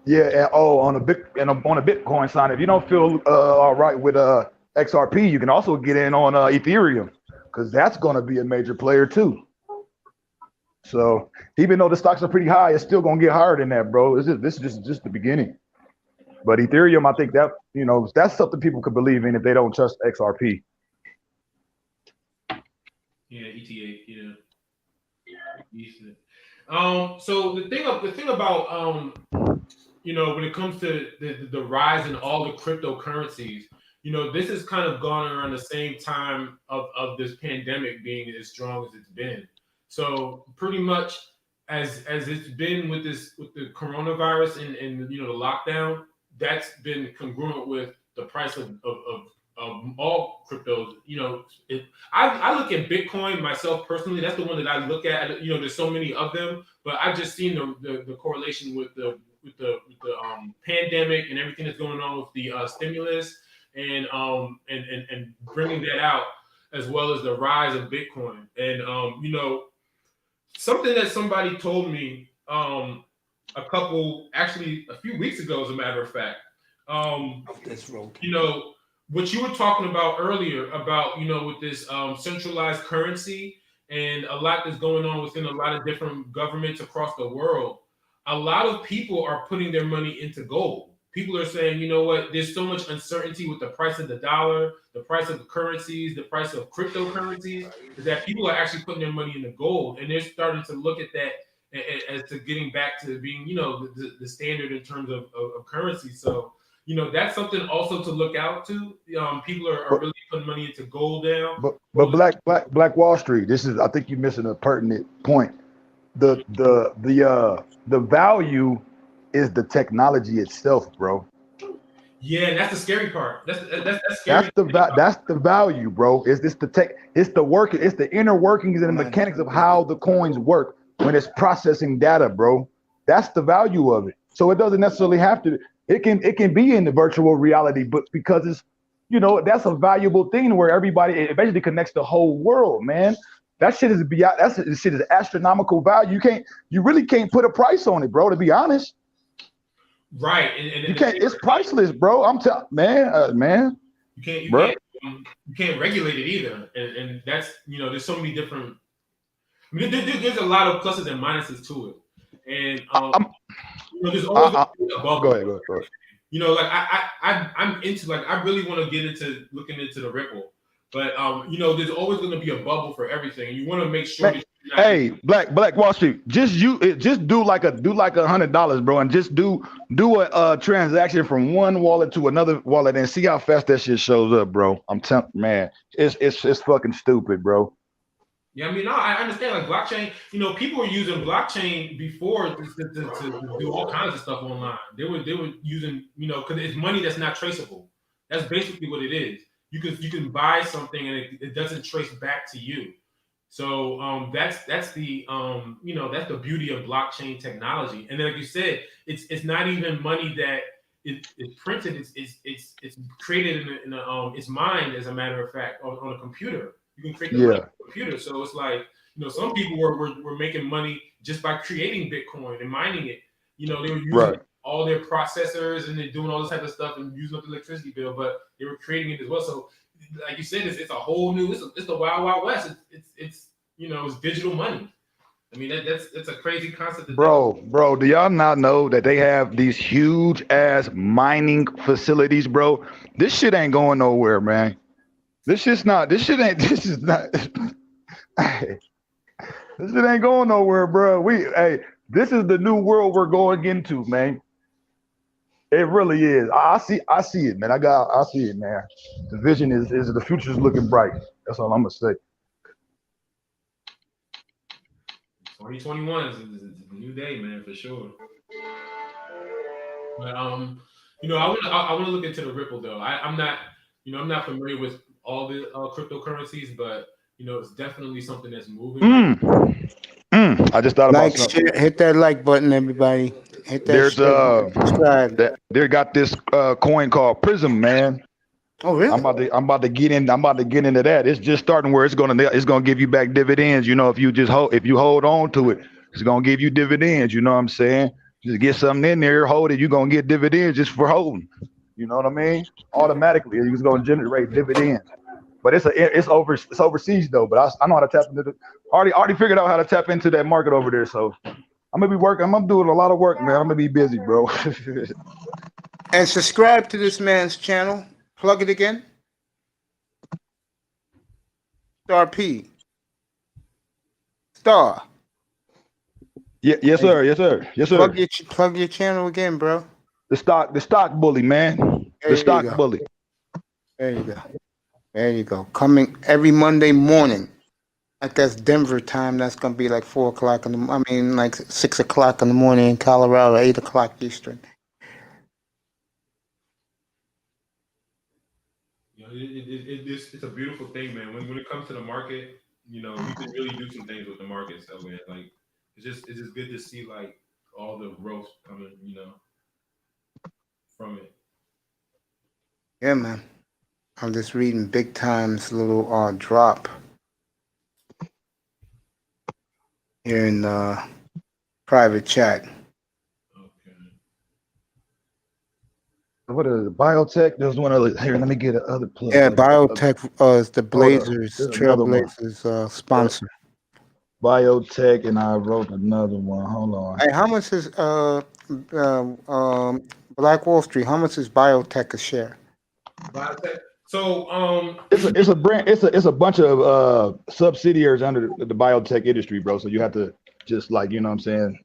Yeah, and on a Bitcoin side, if you don't feel all right with XRP, you can also get in on Ethereum, because that's going to be a major player too. So even though the stocks are pretty high, it's still going to get higher than that, bro. This is just the beginning. But Ethereum, I think that, that's something people could believe in if they don't trust XRP. Yeah, ETA. Yeah. So the thing about when it comes to the rise in all the cryptocurrencies, this has kind of gone around the same time of this pandemic being as strong as it's been. So pretty much as it's been with the coronavirus and the lockdown, that's been congruent with the price of all cryptos. I look at Bitcoin myself personally. That's the one that I look at. There's so many of them, but I've just seen the correlation with the pandemic and everything that's going on with the stimulus and bringing that out, as well as the rise of Bitcoin. And something that somebody told me a few weeks ago, as a matter of fact. What you were talking about earlier about, with this centralized currency and a lot that's going on within a lot of different governments across the world, a lot of people are putting their money into gold. People are saying, you know what, there's so much uncertainty with the price of the dollar, the price of the currencies, the price of cryptocurrencies, that people are actually putting their money into gold. And they're starting to look at that as to getting back to being, the standard in terms of currency. So, that's something also to look out to. People are really putting money into gold now. But Black Wall Street, I think you're missing a pertinent point. The value is the technology itself, bro. Yeah, that's the scary part. That's scary. That's the value, bro. It's the inner workings and the mechanics of how the coins work when it's processing data, bro. That's the value of it. So it doesn't necessarily have to. It can be in the virtual reality, but because it's that's a valuable thing where everybody, it basically connects the whole world, man. That shit is astronomical value. You really can't put a price on it, bro, to be honest. Right. And you can't, it's priceless, bro. I'm telling man. You can't regulate it either. And that's, there's so many different, there's a lot of pluses and minuses to it. And there's always a bubble. Go ahead. I'm into, I really want to get into looking into the Ripple, but there's always going to be a bubble for everything, and you want to make sure. Hey, Black Wall Street, just do like $100, bro, and just do a transaction from one wallet to another wallet and see how fast that shit shows up, bro. I'm telling, man, it's fucking stupid, bro. Yeah, I understand, blockchain, people were using blockchain before to do all kinds of stuff online. They were using, because it's money that's not traceable. That's basically what it is. You can buy something and it doesn't trace back to you. So that's the that's the beauty of blockchain technology. And then, like you said, it's not even money that is printed. It's created in its mind, as a matter of fact, on a computer. You can create the computer. So it's like, some people were making money just by creating Bitcoin and mining it. They were using all their processors and they're doing all this type of stuff and using up the electricity bill, but they were creating it as well. So like you said, it's a whole new, it's the wild, wild west. It's digital money. That's a crazy concept. Bro, do y'all not know that they have these huge ass mining facilities, bro? This shit ain't going nowhere, man. This shit ain't going nowhere, bro. This is the new world we're going into, man. It really is. I see it, man. I see it, man. The vision is the future's looking bright. That's all I'm gonna say. 2021 is a new day, man, for sure. But I want to look into the Ripple though. I'm not familiar with all the cryptocurrencies, but it's definitely something that's moving. I just thought about something. Hit that like button, everybody. Hit that. Subscribe. They got this coin called Prism, man. Oh really? I'm about to get into that. It's just starting where it's gonna give you back dividends. If you hold on to it, it's gonna give you dividends. You know what I'm saying? Just get something in there, hold it. You're gonna get dividends just for holding. You know what I mean? Automatically, it's gonna generate dividends. But it's overseas though. But I know how to tap into already figured out how to tap into that market over there. So I'm gonna be working. I'm doing a lot of work, man. I'm gonna be busy, bro. And subscribe to this man's channel. Plug it again. Star P. Star. Yeah, yes, sir. Yes, sir. Yes, sir. Plug your channel again, bro. The stock bully, man. There The you stock go. bully. There you go. There you go. Coming every Monday morning. Like that's Denver time. That's gonna be like 4 o'clock in the. I mean, like 6 o'clock in the morning in Colorado, 8 o'clock Eastern. You know, it's a beautiful thing, man. When it comes to the market, you know, you can really do some things with the market. So, man, like it's just good to see like all the growth coming, you know, from it. Yeah, man. I'm just reading Big Time's little drop here in private chat. Okay. What is it? Biotech? There's one other here. Let me get another plug. Yeah, Biotech is the Blazers, There's another one. Trailblazers sponsor. Biotech, and I wrote another one. Hold on. Hey, how much is Black Wall Street? How much is Biotech a share? Biotech. So It's a brand. It's a bunch of subsidiaries under the biotech industry, bro. So you have to just like, you know what I'm saying,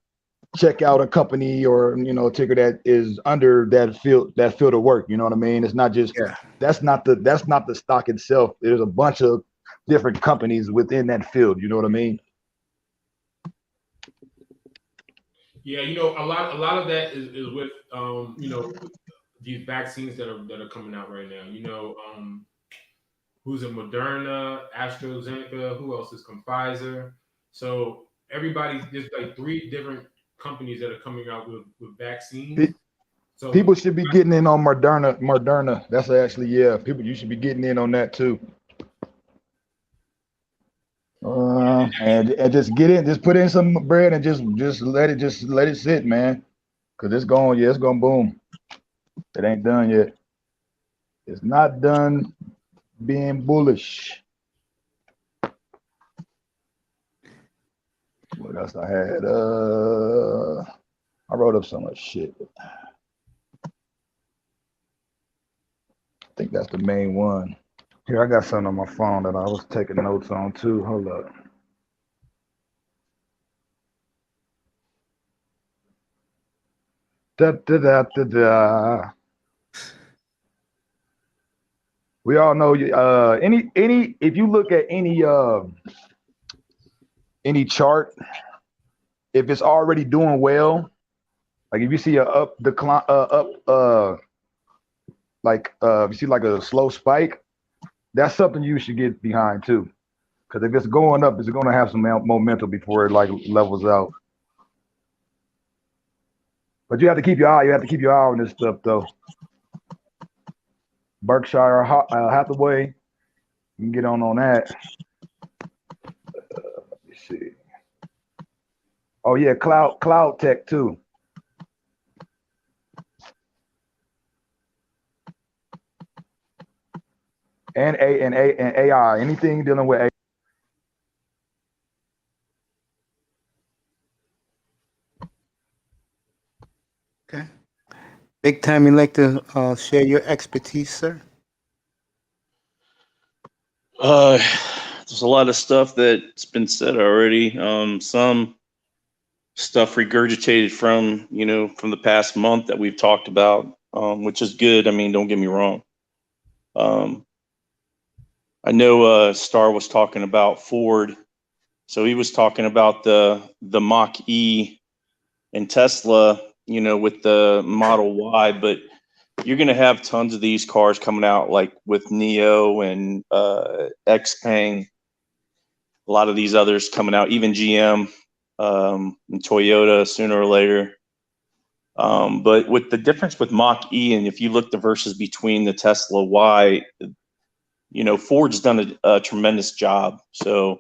check out a company or, you know, a ticker that is under that field of work. You know what I mean? It's not just that's not the stock itself. There's a bunch of different companies within that field. You know what I mean? yeah, you know, a lot of that is with you know, these vaccines that are coming out right now. You know, who's it? Moderna, AstraZeneca. Who else is Pfizer? So there's like 3 different companies that are coming out with vaccines. So people should be getting in on Moderna. That's actually, you should be getting in on that too. And just get in, just put in some bread and just let it sit, man. Cause it's going boom. It ain't done yet. It's not done being bullish. What else I had? I wrote up so much shit. I think that's the main one. Here, I got something on my phone that I was taking notes on too. Hold up. We all know if you look at any chart, if it's already doing well, like if you see a if you see like a slow spike, that's something you should get behind too. Because if it's going up, it's going to have some momentum before it like levels out. But you have to keep your eye on this stuff though. Berkshire Hathaway, you can get on that. Let me see. Oh yeah, cloud tech too. And AI, anything dealing with AI. Okay. Big Time, you'd like to share your expertise, sir? There's a lot of stuff that's been said already. Some stuff regurgitated from the past month that we've talked about, which is good. I mean, don't get me wrong. I know Star was talking about Ford, so he was talking about the Mach-E and Tesla, with the Model Y, but you're going to have tons of these cars coming out, like with Neo and Xpeng, a lot of these others coming out, even GM and Toyota sooner or later. But with the difference with Mach-E, and if you look the versus between the Tesla Y, Ford's done a tremendous job. So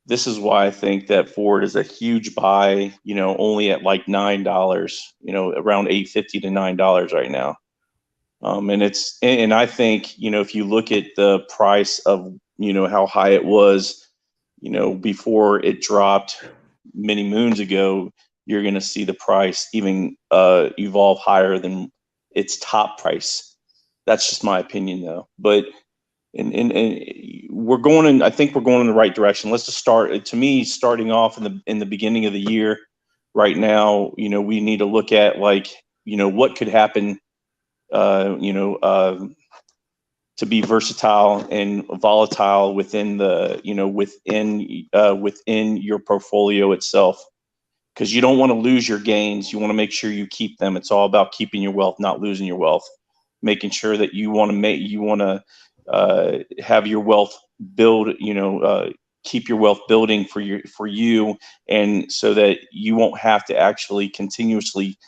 this is why I think that Ford is a huge buy, only at like $9, around $8.50 to $9 right now. And I think, if you look at the price of, how high it was, before it dropped many moons ago, you're going to see the price even evolve higher than its top price. That's just my opinion, though. But and we're going in. I think we're going in the right direction. Let's just start. To me, starting off in the beginning of the year, right now, we need to look at what could happen. To be versatile and volatile within within your portfolio itself, because you don't want to lose your gains. You want to make sure you keep them. It's all about keeping your wealth, not losing your wealth. Making sure that you want to have your wealth build. Keep your wealth building for you, and so that you won't have to actually continuously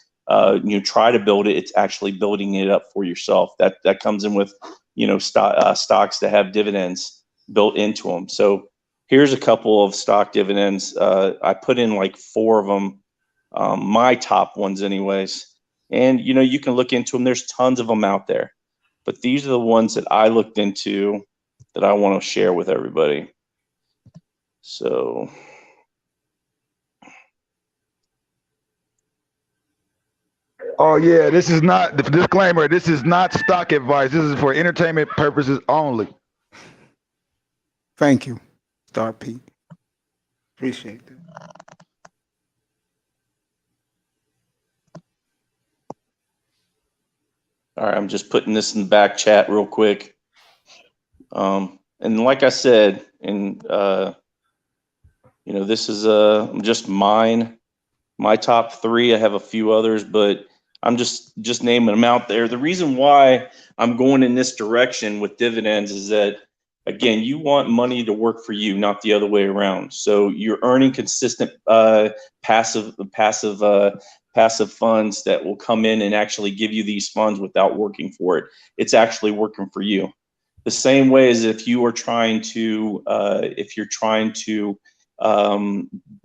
try to build it. It's actually building it up for yourself. That comes in with stocks that have dividends built into them. So here's a couple of stock dividends. I put in like 4 of them, my top ones anyways. And you can look into them. There's tons of them out there, but these are the ones that I looked into that I want to share with everybody. So Oh yeah, this is not the disclaimer. This is not stock advice. This is for entertainment purposes only. Thank you, Star Pete. Appreciate that. all right, I'm just putting this in the back chat real quick. And like I said, and this is just my top 3. I have a few others, but I'm just naming them out there. The reason why I'm going in this direction with dividends is that, again, you want money to work for you, not the other way around. So you're earning consistent passive funds that will come in and actually give you these funds without working for it. It's actually working for you. The same way as if you are trying to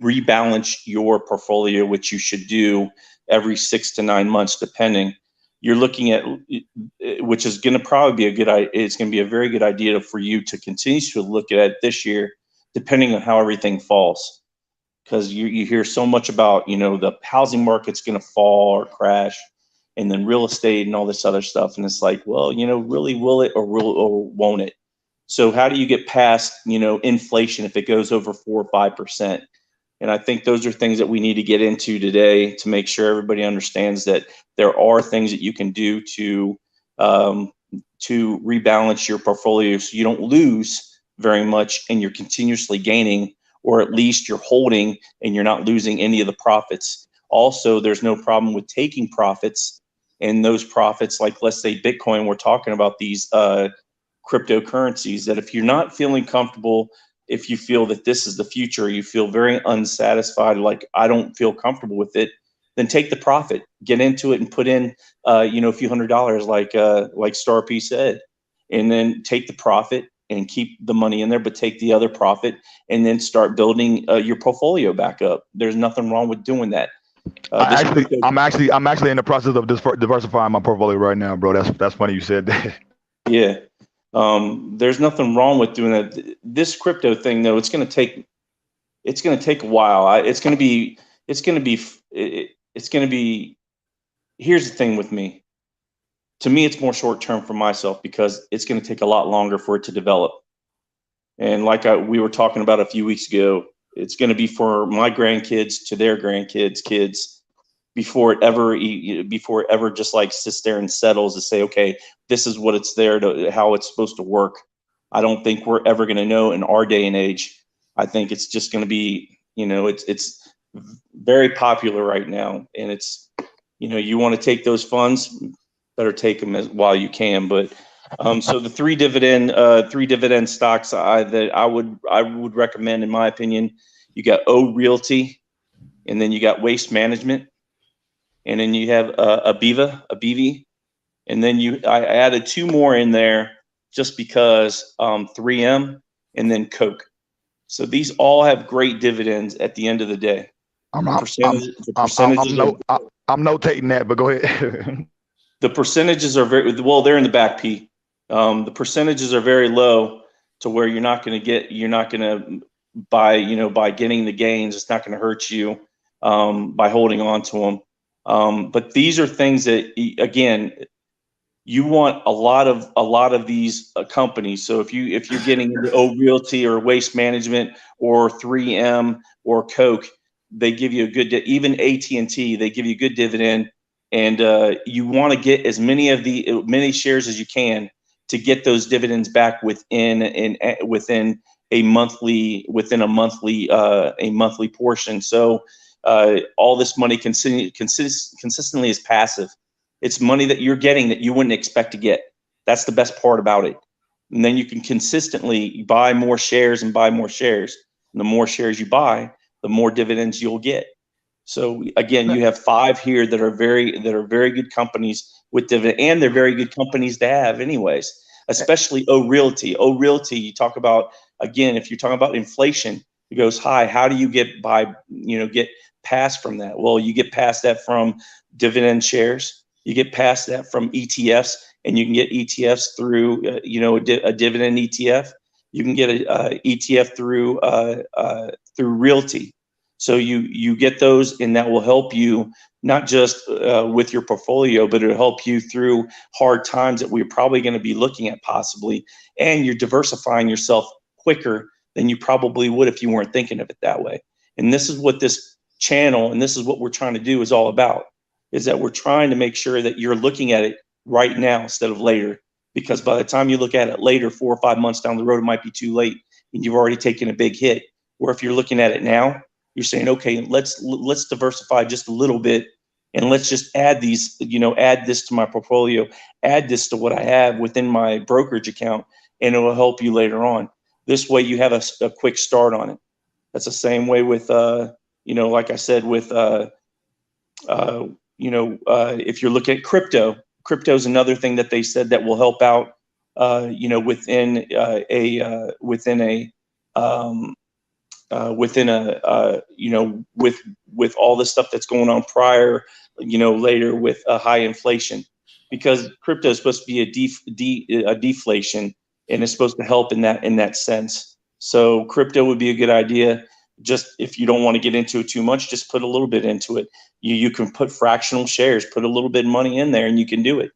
rebalance your portfolio, which you should do every 6 to 9 months, depending. You're looking at, which is going to probably be it's going to be a very good idea for you to continue to look at this year, depending on how everything falls. Because you hear so much about, the housing market's going to fall or crash, and then real estate and all this other stuff. And it's like, well, really, will it or won't it? So how do you get past, inflation if it goes over 4 or 5%? And I think those are things that we need to get into today to make sure everybody understands that there are things that you can do to rebalance your portfolio so you don't lose very much and you're continuously gaining, or at least you're holding and you're not losing any of the profits. Also, there's no problem with taking profits, and those profits, like let's say Bitcoin, we're talking about these cryptocurrencies, that if you're not feeling comfortable, if you feel that this is the future, you feel very unsatisfied, like I don't feel comfortable with it, then take the profit, get into it and put in, a few $100s like Star P said, and then take the profit and keep the money in there, but take the other profit and then start building your portfolio back up. There's nothing wrong with doing that. I'm actually in the process of diversifying my portfolio right now, bro. That's funny you said that. Yeah. There's nothing wrong with doing that. This crypto thing, though, it's going to take a while. Here's the thing with me. To me, it's more short term for myself because it's going to take a lot longer for it to develop. And like we were talking about a few weeks ago, it's going to be for my grandkids to their grandkids' kids before it ever just like sits there and settles to say, okay, this is what it's there to, how it's supposed to work. I don't think we're ever going to know in our day and age. I think it's just going to be, it's very popular right now, and it's, you want to take those funds, better take them while you can. But so the three dividend stocks that I would recommend, in my opinion, you got O Realty, and then you got Waste Management, and then you have Aviva, and then I added 2 more in there just because 3M, and then Coke. So these all have great dividends at the end of the day. I'm notating that, but go ahead. The percentages are they're in the back P. The percentages are very low to where you're not going to by getting the gains, it's not going to hurt you by holding on to them. But these are things that, again, you want a lot of these companies. So if you're getting into Realty or Waste Management or 3M or Coke, they give you a good even AT&T, they give you a good dividend, and you want to get as many shares as you can to get those dividends back within a monthly portion. So all this money consistently is passive. It's money that you're getting that you wouldn't expect to get. That's the best part about it. And then you can consistently buy more shares and buy more shares. And the more shares you buy, the more dividends you'll get. So again, you have 5 here that are very good companies with dividend, and they're very good companies to have anyways, especially Realty. Realty, you talk about, again, if you're talking about inflation, it goes high. How do you get past from that? Well, you get past that from dividend shares. You get past that from ETFs, and you can get ETFs through, a dividend ETF. You can get a ETF through Realty. So you get those, and that will help you not just with your portfolio, but it'll help you through hard times that we're probably going to be looking at possibly. And you're diversifying yourself quicker than you probably would if you weren't thinking of it that way. And this is what this channel, and this is what we're trying to do, is all about. Is that we're trying to make sure that you're looking at it right now instead of later, because by the time you look at it later, 4 or 5 months down the road, it might be too late and you've already taken a big hit. Where if you're looking at it now, you're saying, okay, let's diversify just a little bit, and let's just add these, add this to my portfolio, add this to what I have within my brokerage account, and it will help you later on. This way you have a quick start on it. That's the same way with, like I said, with, if you're looking at crypto is another thing that they said that will help out, with all the stuff that's going on prior, later with high inflation, because crypto is supposed to be a deflation, and it's supposed to help in that sense. So crypto would be a good idea. Just if you don't want to get into it too much, just put a little bit into it. You can put fractional shares, put a little bit of money in there, and you can do it.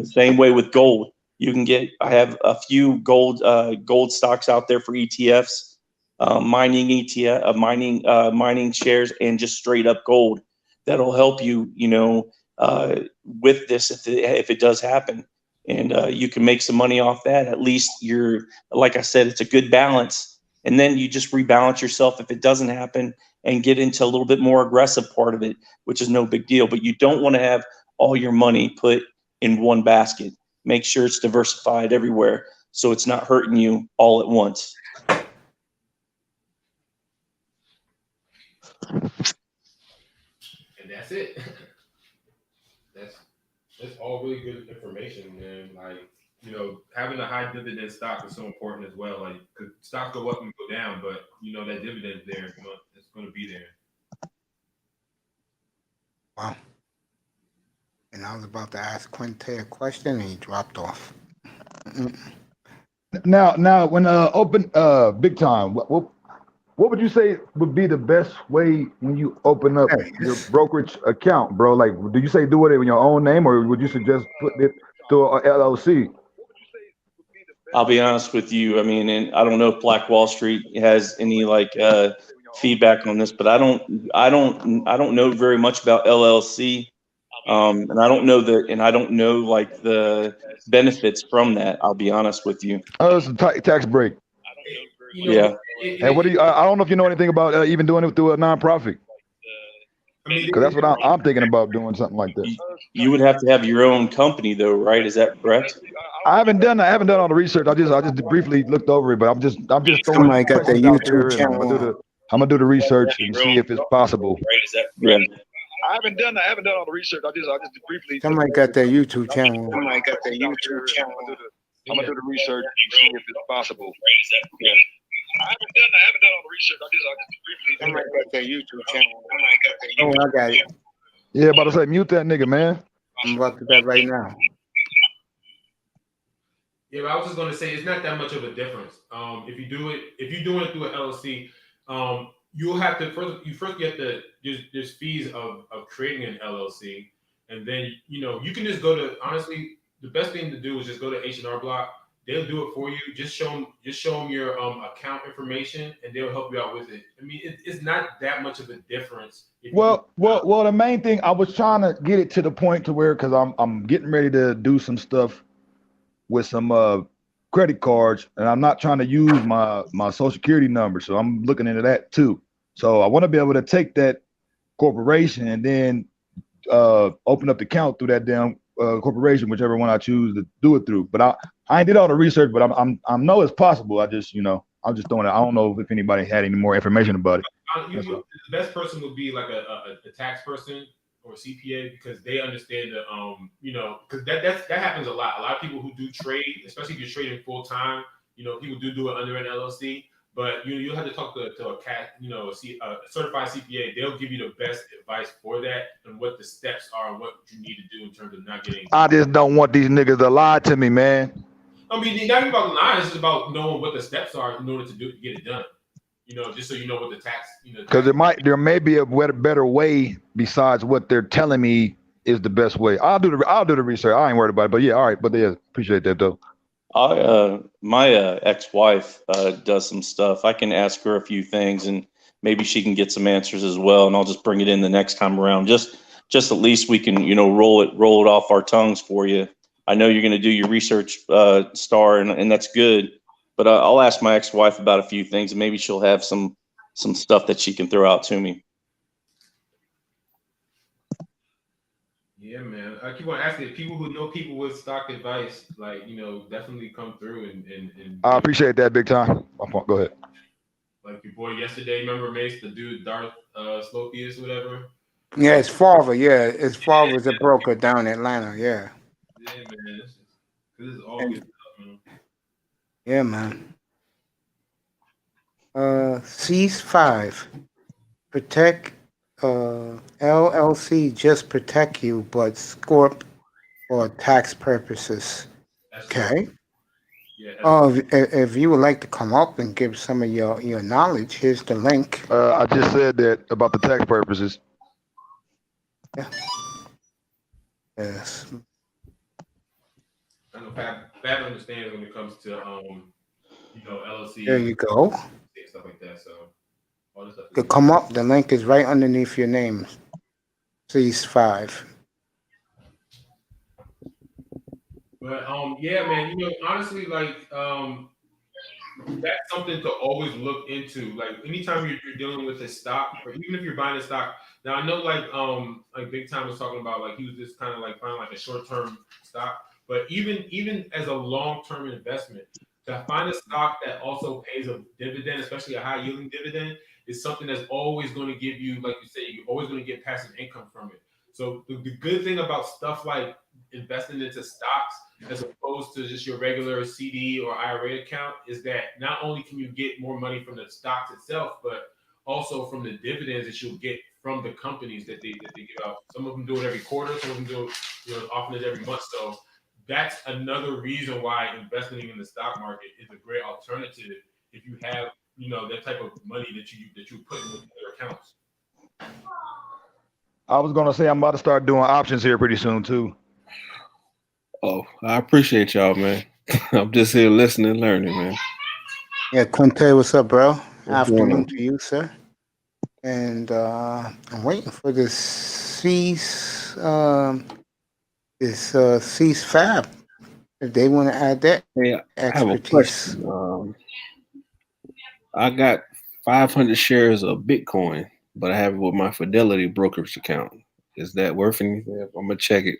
Same way with gold. I have a few gold stocks out there for ETFs, mining shares, and just straight up gold. That'll help you, with this if it does happen, and you can make some money off that. At least like I said, it's a good balance. And then you just rebalance yourself if it doesn't happen, and get into a little bit more aggressive part of it, which is no big deal. But you don't want to have all your money put in one basket. Make sure it's diversified everywhere, so it's not hurting you all at once. And that's it. That's all really good information, man. Like, having a high dividend stock is so important as well. Like, cause stocks go up and go down, but that dividend's there. It's going to be there. Wow. And I was about to ask Quinte a question, and he dropped off. Now, when open big time, what would you say would be the best way when you open up your brokerage account, bro? Like, do you say do it in your own name, or would you suggest putting it through a LLC? I'll be honest with you. I mean, and I don't know if Black Wall Street has any feedback on this, but I don't know very much about LLC, and I don't know the benefits from that. I'll be honest with you. Oh, it's a tax break. Yeah. Hey, what do you? I don't know if you know anything about even doing it through a nonprofit. Because that's what I'm thinking about, doing something like that. You would have to have your own company, though, right? Is that correct? I haven't done all the research. I just briefly looked over it, but I'm just throwing Somebody got the questions out there, YouTube and I'm gonna do the research and see if it's possible. Yeah. I haven't done all the research. I just briefly. Somebody got their YouTube channel. I'm gonna do the research and see if it's possible. Yeah. I haven't done all the research. I just briefly. Somebody got their YouTube channel. Oh, I got it. Yeah, about to say mute that nigga, man. I'm about to do that right now. Yeah, but I was just going to say it's not that much of a difference. If you're doing it through an LLC, you'll have to first get there's fees of creating an LLC, and then you can just go to, honestly, the best thing to do is just go to H&R Block. They'll do it for you. Just show them your account information, and they'll help you out with it. I mean, it's not that much of a difference. Well, the main thing I was trying to get it to the point to where, because I'm getting ready to do some stuff with some credit cards, and I'm not trying to use my social security number, so I'm looking into that too. So I want to be able to take that corporation and then open up the account through that damn corporation, whichever one I choose to do it through. But I did all the research, but I know it's possible. I just I'm just throwing it. I don't know if anybody had any more information about it. The best person would be like a tax person or a CPA, because they understand the because that happens a lot. A lot of people who do trade, especially if you're trading full time, people do it under an LLC. But you'll have to talk to a certified CPA. They'll give you the best advice for that and what the steps are and what you need to do in terms of not getting. I just don't want these niggas to lie to me, man. I mean, not even about lying. It's just about knowing what the steps are in order to get it done. Just so you know what the tax. Because there may be a better way besides what they're telling me is the best way. I'll do the research. I ain't worried about it. But yeah, all right. But yeah, appreciate that though. My ex-wife does some stuff. I can ask her a few things, and maybe she can get some answers as well. And I'll just bring it in the next time around. Just at least we can roll it off our tongues for you. I know you're going to do your research, Star, and that's good. But I'll ask my ex-wife about a few things, and maybe she'll have some stuff that she can throw out to me. Yeah, man. I keep on asking people who know people with stock advice, definitely come through and I appreciate that big time. Go ahead. Like your boy yesterday, remember Mace, the dude Darth Slopius or whatever? Yeah, his father. Yeah, his father was a broker down in Atlanta. Yeah. Yeah, man. This is all good stuff, man. Yeah, man. C5. Protect LLC just protect you, but Scorp for tax purposes. Okay. Yeah. If you would like to come up and give some of your knowledge, here's the link. I just said that about the tax purposes. Yeah. Yes. I know Fab understands when it comes to LLC. There you go. Stuff like that. So all this stuff. To come up, the link is right underneath your name. C5. But yeah, man, honestly, that's something to always look into. Like anytime you're dealing with a stock, or even if you're buying a stock. Now I know like Big Time was talking about, like he was just kind of like finding like a short-term stock, but even as a long-term investment, to find a stock that also pays a dividend, especially a high-yielding dividend, is something that's always going to give you, like you say, you're always going to get passive income from it. So the good thing about stuff like investing into stocks, as opposed to just your regular CD or IRA account, is that not only can you get more money from the stocks itself, but also from the dividends that you'll get from the companies that they give out. Some of them do it every quarter, some of them do it as often as every month. So that's another reason why investing in the stock market is a great alternative if you have that type of money that you put in your accounts. I was gonna say I'm about to start doing options here pretty soon too. Oh, I appreciate y'all, man. I'm just here listening and learning, man. Yeah, Quinte, what's up, bro? Afternoon to you, sir. And I'm waiting for this C5. If they want to add that Hey, expertise. I have a question. I got 500 shares of Bitcoin, but I have it with my Fidelity brokerage account. Is that worth anything? I'm gonna check it.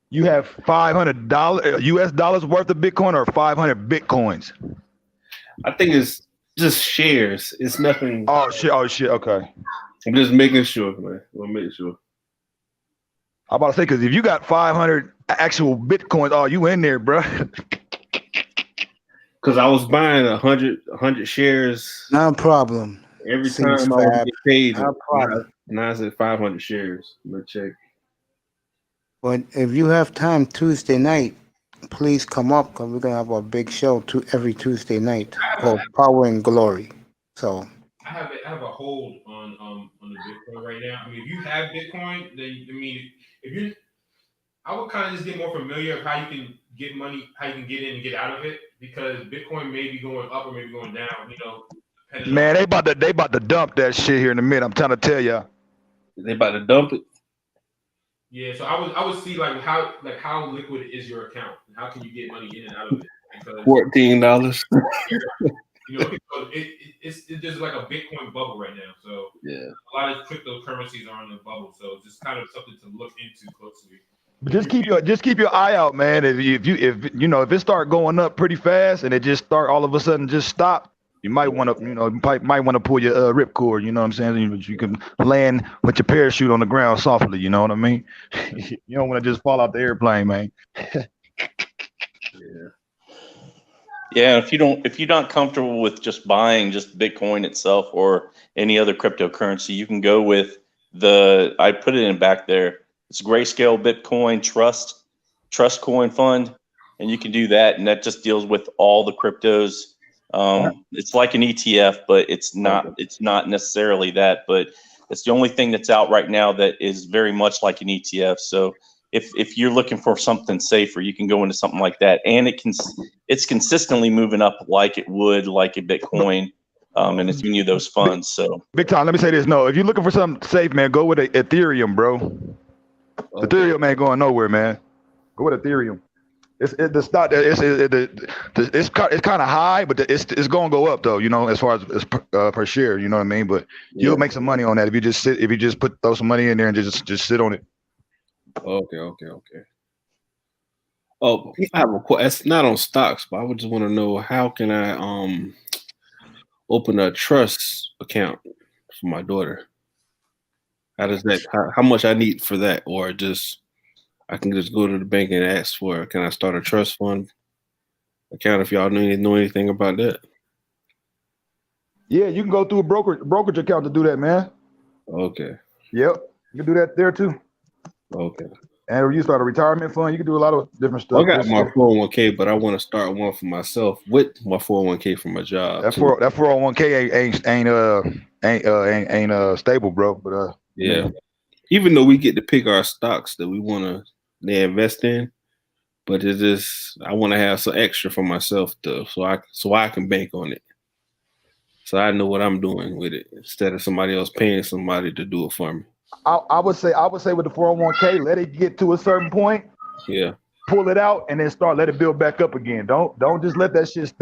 You have $500 US dollars worth of Bitcoin or 500 Bitcoins? I think it's just shares. It's nothing. Oh shit! Okay. I'm just making sure, man. We'll make sure. I'm about to say, because if you got 500 actual Bitcoins, oh, you in there, bro? Because I was buying 100 shares. No problem. Every time I would get paid. No problem. Now it's at 500 shares. Let's check. But if you have time Tuesday night, please come up, because we're gonna have a big show every Tuesday night called Power and Glory. So I have a hold on the Bitcoin right now. I mean, if you have Bitcoin, then if you, I would kind of just get more familiar of how you can get money, how you can get in and get out of it, because Bitcoin may be going up or maybe going down. You know, depending Man, on. they about to dump that shit here in a minute. I'm trying to tell y'all. They about to dump it. Yeah, so I would see like how liquid is your account and how can you get money in and out of it, because $14. you know it's just like a Bitcoin bubble right now. So Yeah. a lot of cryptocurrencies are in the bubble, so it's just kind of something to look into closely. But just keep your eye out, man. If if it start going up pretty fast and it just start all of a sudden just stop, you might want to might want to pull your ripcord. You know what I'm saying? You can land with your parachute on the ground softly. You know what I mean? You don't want to just fall out the airplane, man. Yeah, if you're not comfortable with just buying just Bitcoin itself or any other cryptocurrency, you can go with I put it in back there. It's Grayscale Bitcoin Trust Coin Fund, and you can do that, and that just deals with all the cryptos. It's like an ETF, but it's not necessarily that, but it's the only thing that's out right now that is very much like an ETF. So if you're looking for something safer, you can go into something like that, and it's consistently moving up like it would like a Bitcoin, and it's giving you those funds. So Big time. Let me say this. No, if you're looking for something safe, man, go with Ethereum, bro. Okay. Ethereum ain't going nowhere, man. Go with Ethereum. It's kind of high, but it's gonna go up though. You know, as far as per share. You know what I mean? But you'll make some money on that if you just throw some money in there and just sit on it. Okay. Oh, I have a question. It's not on stocks, but I would just want to know how can I open a trust account for my daughter? How does that? How much I need for that, or just I can just go to the bank and ask for? Can I start a trust fund account? If y'all know anything about that? Yeah, you can go through a brokerage account to do that, man. Okay. Yep, you can do that there too. Okay. And if you start a retirement fund, you can do a lot of different stuff. I got my 401k, but I want to start one for myself with my 401k from my job. That 401k ain't stable, bro. But yeah. Even though we get to pick our stocks that we want to invest in, but it's just I want to have some extra for myself though, so I can bank on it, so I know what I'm doing with it instead of somebody else paying somebody to do it for me. I would say with the 401k, let it get to a certain point. Yeah. Pull it out and then let it build back up again. Don't just let that shit sit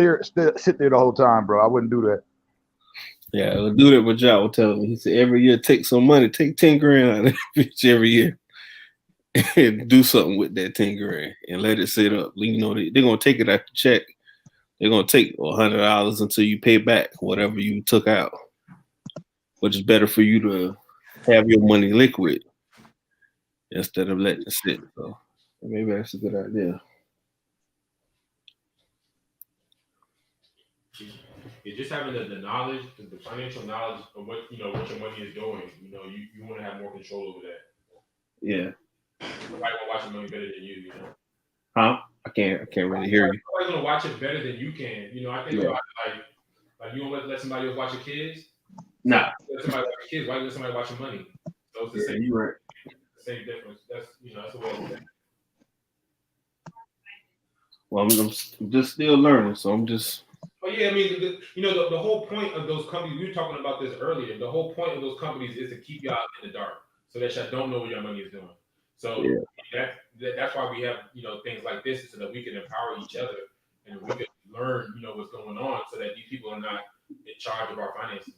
there the whole time, bro. I wouldn't do that. Yeah, I'll do that. What y'all will tell me. He said every year take some money, take 10 grand out of it every year, and do something with that 10 grand and let it sit up. You know they're gonna take it out the check. They're gonna take $100 until you pay back whatever you took out, which is better for you to have your money liquid instead of letting it sit. So maybe that's a good idea. Yeah, just having the knowledge, the financial knowledge of what your money is doing. You want to have more control over that. Yeah. Nobody will watch your money better than you. You know. Huh? I can't really hear you. Nobody's gonna watch it better than you can. I think about it like you don't let somebody else watch your kids. Nah. Let somebody watch your kids. Why you let somebody watch your money? So it's the same. You're right. The same difference. That's the way it's. Well, I'm just still learning, so I'm just. Oh yeah, I mean, the whole point of those companies. We were talking about this earlier. The whole point of those companies is to keep y'all in the dark, so that y'all don't know what your money is doing. So that's why we have things like this, so that we can empower each other and we can learn what's going on, so that these people are not in charge of our finances.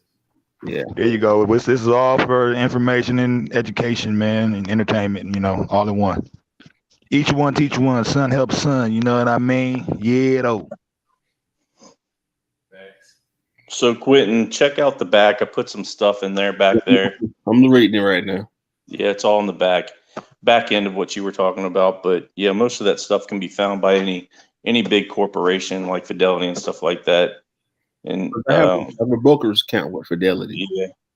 Yeah, there you go. This is all for information and education, man, and entertainment. All in one. Each one teach one. Son helps son. You know what I mean? Yeah, though. So Quentin, check out the back. I put some stuff in there back there. I'm reading it right now. Yeah, it's all in the back end of what you were talking about. But yeah, most of that stuff can be found by any big corporation like Fidelity and stuff like that. And I have a broker's account with Fidelity.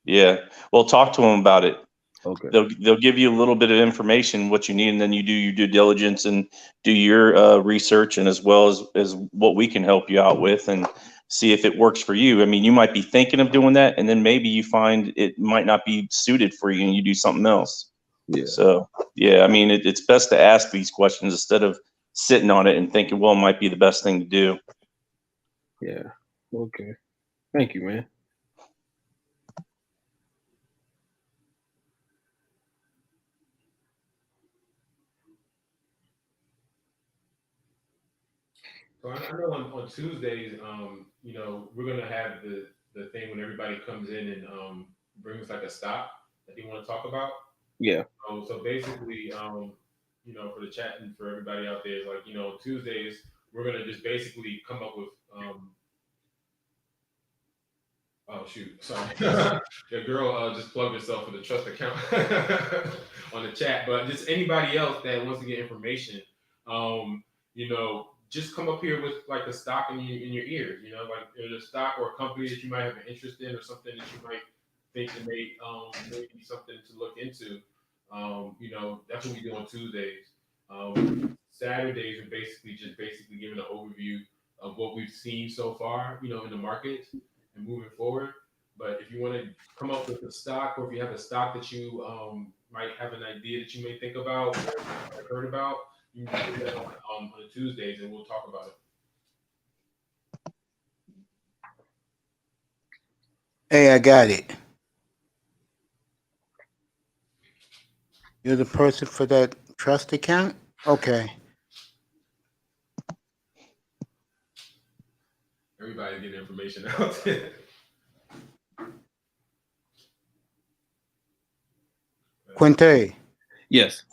Yeah. Well, talk to them about it. Okay. They'll give you a little bit of information, what you need, and then you do your due diligence and do your research, and as well as what we can help you out with, and see if it works for you. I mean, you might be thinking of doing that, and then maybe you find it might not be suited for you, and you do something else. Yeah. So yeah, I mean, it's best to ask these questions instead of sitting on it and thinking, well, it might be the best thing to do. Yeah. Okay. Thank you, man. So I know on Tuesdays, we're gonna have the thing when everybody comes in and brings like a stock that they want to talk about. Yeah. So basically, for the chat and for everybody out there, like Tuesdays we're gonna just basically come up with oh shoot, sorry, the girl just plugged herself for the trust account on the chat, but just anybody else that wants to get information, just come up here with like a stock in your ears, like there's a stock or a company that you might have an interest in or something that you might think that may be something to look into. That's what we do on Tuesdays. Saturdays are basically giving an overview of what we've seen so far, in the market and moving forward. But if you want to come up with a stock, or if you have a stock that you might have an idea that you may think about or heard about, you can do that on the Tuesdays, and we'll talk about it. Hey, I got it. You're the person for that trust account? Okay. Everybody getting information out there. Quinte, Yes.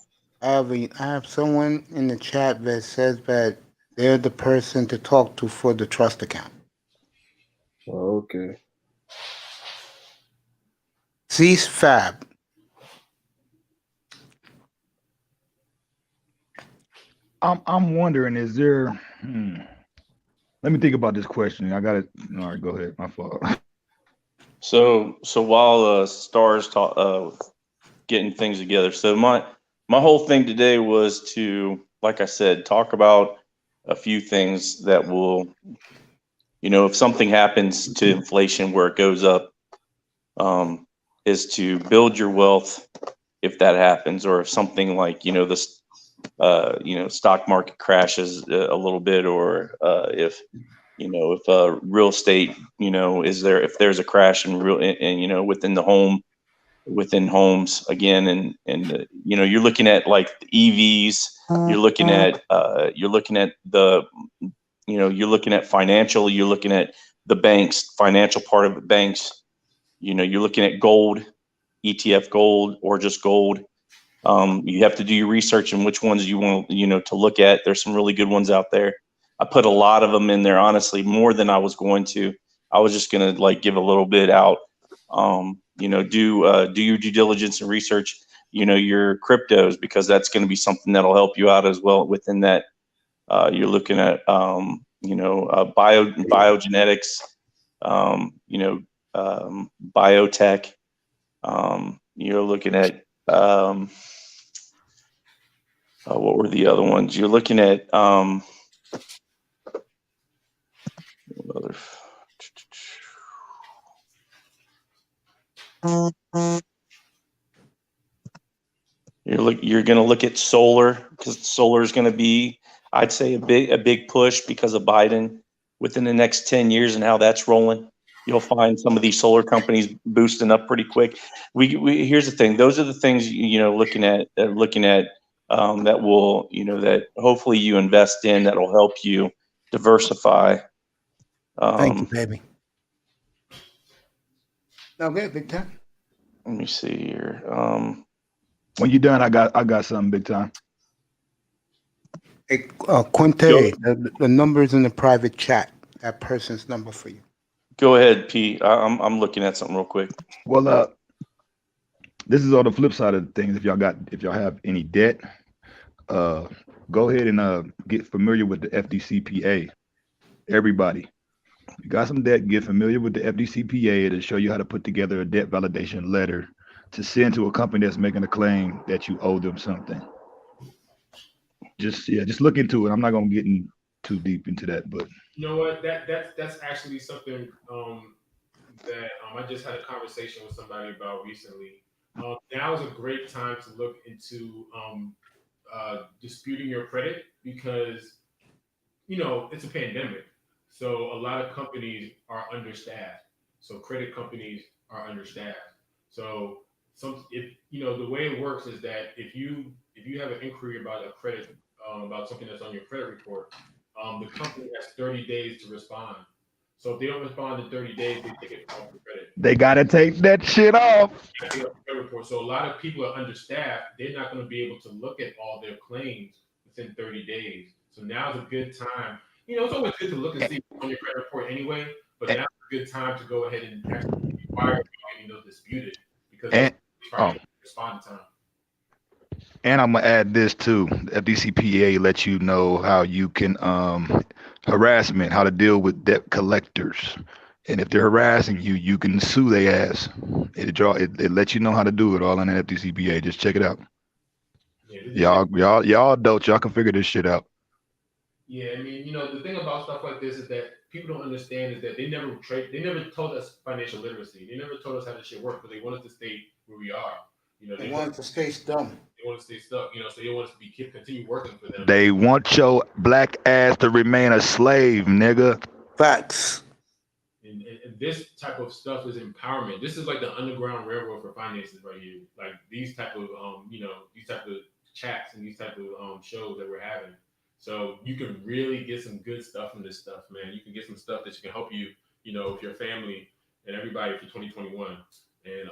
I have someone in the chat that says that they're the person to talk to for the trust account. Okay. Cease Fab. I'm wondering, is there? Let me think about this question. I got it. All right, go ahead. My fault. So while Stars getting things together, so my whole thing today was to, like I said, talk about a few things that will, if something happens to inflation where it goes up, is to build your wealth if that happens, or if something like this stock market crashes a little bit, or if real estate if there's a crash in real and within homes again, and you're looking at like the EVs, you're looking at you're looking at financial, you're looking at the banks, financial part of the banks, you're looking at gold, ETF gold, or just gold. You have to do your research on which ones you want to look at. There's some really good ones out there. I put a lot of them in there, honestly, more than I was going to. I was just gonna like give a little bit out. Do your due diligence and research, your cryptos, because that's going to be something that'll help you out as well. Within that, you're looking at biogenetics, biotech. You're looking at what were the other ones? You're looking at you're going to look at solar, because solar is going to be, I'd say, a big push because of Biden within the next 10 years and how that's rolling. You'll find some of these solar companies boosting up pretty quick. We here's the thing; those are the things looking at that will that hopefully you invest in, that will help you diversify. Thank you, baby. Okay, big time. Let me see here. When you're done, I got something big time. Hey, Quinte, the number's in the private chat. That person's number for you. Go ahead, P. I'm looking at something real quick. Well, this is on the flip side of things. If y'all have any debt, go ahead and get familiar with the FDCPA. Everybody, you got some debt, get familiar with the FDCPA. It'll show you how to put together a debt validation letter to send to a company that's making a claim that you owe them something. Just look into it. I'm not gonna get too deep into that, but you know what? That's actually something that I just had a conversation with somebody about recently. now is a great time to look into disputing your credit because it's a pandemic, so a lot of companies are understaffed. So credit companies are understaffed. So if the way it works is that if you have an inquiry about a credit about something that's on your credit report, the company has 30 days to respond. So if they don't respond in 30 days, they take it off your credit. They gotta take that shit off. Take up the credit report. So a lot of people are understaffed. They're not going to be able to look at all their claims within 30 days. So now's a good time. It's always good to look and see on your credit report anyway, but now's a good time to go ahead and actually inquire about getting those disputed because And try to respond in time. and I'm gonna add this too. FDCPA lets you know how you can harassment, how to deal with debt collectors. And if they're harassing you, you can sue their ass. It lets you know how to do it all in the FDCPA. Just check it out. Yeah, Y'all adults, y'all can figure this shit out. Yeah, I mean, the thing about stuff like this is that people don't understand is that they never told us financial literacy. They never told us how this shit works, but they want us to stay where we are. They want to stay dumb. They want to stay stuck. So they want us to continue working for them. They want your black ass to remain a slave, nigga. Facts. And this type of stuff is empowerment. This is like the Underground Railroad for finances right here. Like these type of these type of chats and these type of shows that we're having. So you can really get some good stuff from this stuff, man. You can get some stuff that can help you, with your family and everybody for 2021. And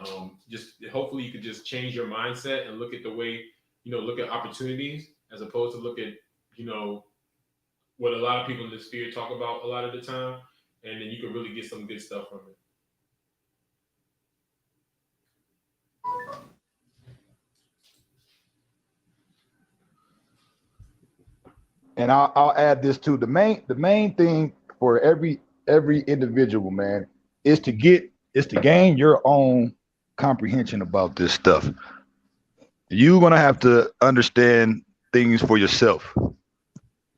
just hopefully you could just change your mindset and look at the way, look at opportunities as opposed to look at, what a lot of people in this sphere talk about a lot of the time. And then you can really get some good stuff from it. And I'll add this too. The main thing for every individual, man, is to gain your own comprehension about this stuff. You're gonna have to understand things for yourself.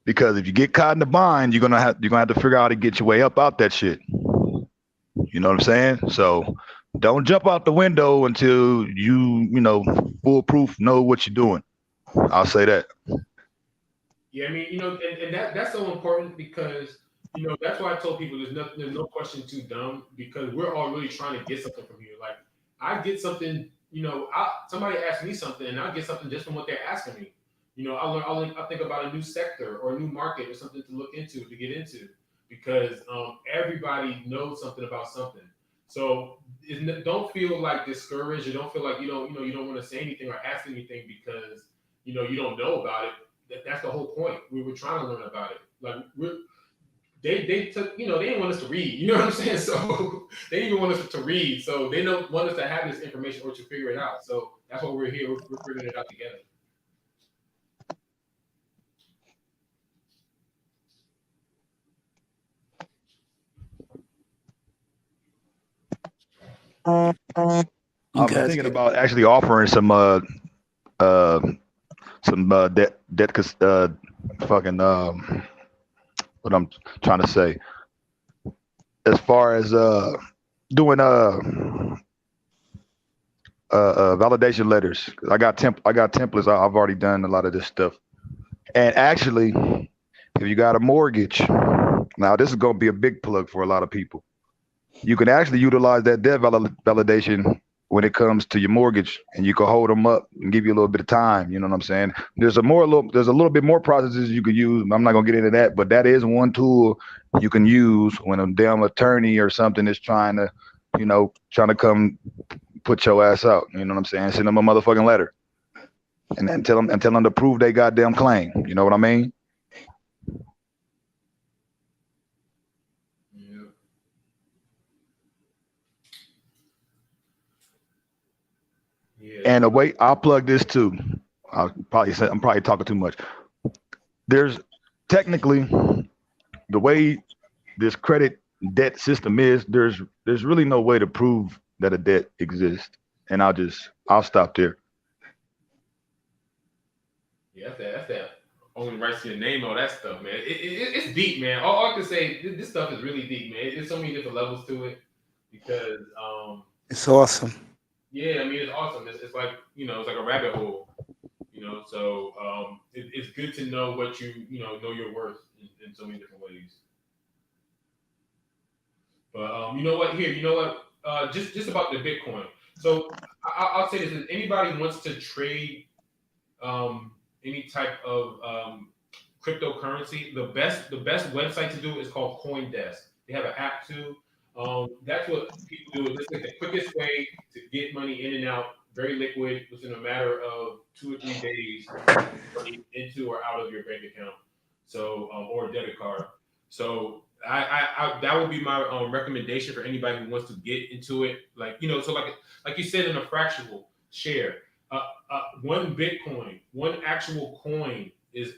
Because if you get caught in the bind, you're gonna have to figure out how to get your way up out that shit. You know what I'm saying? So don't jump out the window until you foolproof know what you're doing. I'll say that. Yeah, I mean, and that's so important because that's why I told people there's no question too dumb because we're all really trying to get something from here. Like I get something, somebody asks me something and I get something just from what they're asking me. I'll think about a new sector or a new market or something to look into to get into because everybody knows something about something. So don't feel like discouraged or don't feel like you don't want to say anything or ask anything because you don't know about it. That's the whole point. We were trying to learn about it. Like they took, they didn't want us to read. You know what I'm saying? So they didn't even want us to read. So they don't want us to have this information or to figure it out. So that's why we're here. We're figuring it out together. I'm thinking about actually offering some debt fucking what I'm trying to say as far as doing validation letters. I got templates. I've already done a lot of this stuff. And actually, if you got a mortgage, now this is going to be a big plug for a lot of people. You can actually utilize that debt validation when it comes to your mortgage, and you can hold them up and give you a little bit of time. You know what I'm saying? There's a little bit more processes you could use. I'm not gonna get into that, but that is one tool you can use when a damn attorney or something is trying to come put your ass out. You know what I'm saying? Send them a motherfucking letter, and then tell them to prove they goddamn claim. You know what I mean? Yeah. And the way I'll plug this too, I'm probably talking too much. There's technically the way this credit debt system is, there's really no way to prove that a debt exists. And I'll stop there. Yeah, that's that. Only writes your name, all that stuff, man. It's deep, man. All I can say, this stuff is really deep, man. There's so many different levels to it because it's awesome. Yeah, I mean it's awesome. It's like it's like a rabbit hole. So it's good to know what know your worth in so many different ways. But you know what? Here, you know what? Just about the Bitcoin. So I'll say this: if anybody wants to trade any type of cryptocurrency, the best website to do it is called CoinDesk. They have an app too. That's what people do. It's like the quickest way to get money in and out, very liquid, within a matter of 2 or 3 days, money into or out of your bank account. So or a debit card. So I that would be my recommendation for anybody who wants to get into it. So like you said in a fractional share, one Bitcoin, one actual coin is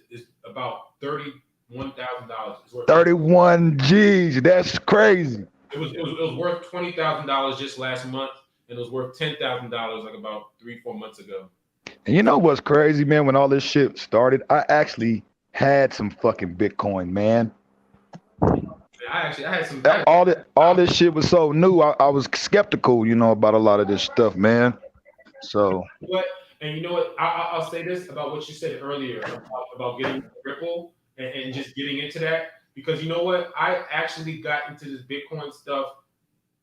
about $31,000. It's worth 31 G's. That's crazy. it was worth $20,000 just last month, and it was worth $10,000 like about 3-4 months ago. And you know what's crazy, man? When all this shit started, I actually had some fucking Bitcoin, man. I had some. All this shit was so new. I was skeptical, about a lot of this stuff, man. So. And you know what? I'll say this about what you said earlier about getting Ripple and just getting into that, because you know what? I actually got into this Bitcoin stuff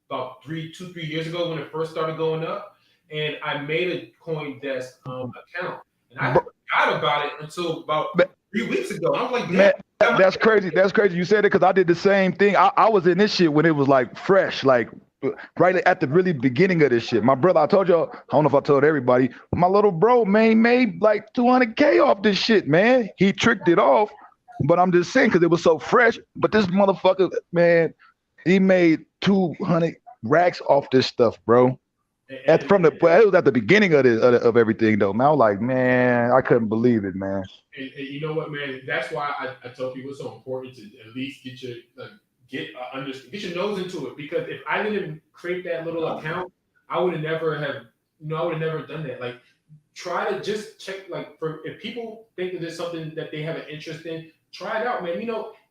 about 3 years ago when it first started going up, and I made a CoinDesk account, and I forgot about it until about 3 weeks ago. I was like, man, that's crazy. That's crazy. You said it because I did the same thing. I was in this shit when it was like fresh, like right at the really beginning of this shit. My brother, I told y'all, I don't know if I told everybody, my little bro, man, he made like 200K off this shit, man. He tricked it off, but I'm just saying because it was so fresh. But this motherfucker, man, he made 200 racks off this stuff, bro. It was at the beginning of everything though, man. I was like, man, I couldn't believe it, man. And you know what, man? That's why I tell people it's so important to at least get your get your nose into it, because if I didn't create that little account, I would have never done that. Like, try to just check, if people think that there's something that they have an interest in, try it out, man.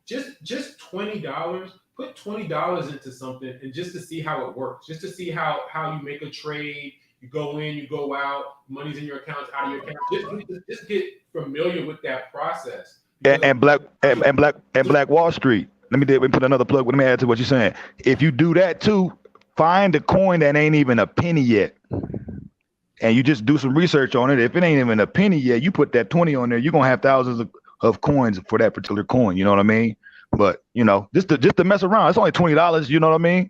Just $20, put $20 into something, and just to see how it works, just to see how you make a trade. You go in, you go out, money's in your accounts, out of your account. Just get familiar with that process. And Black Wall Street. Let me put another plug. Let me add to what you're saying. If you do that too, find a coin that ain't even a penny yet, and you just do some research on it. If it ain't even a penny yet, you put that 20 on there, you're gonna have thousands of coins for that particular coin. You know what I mean? But just to mess around, it's only $20. You know what I mean?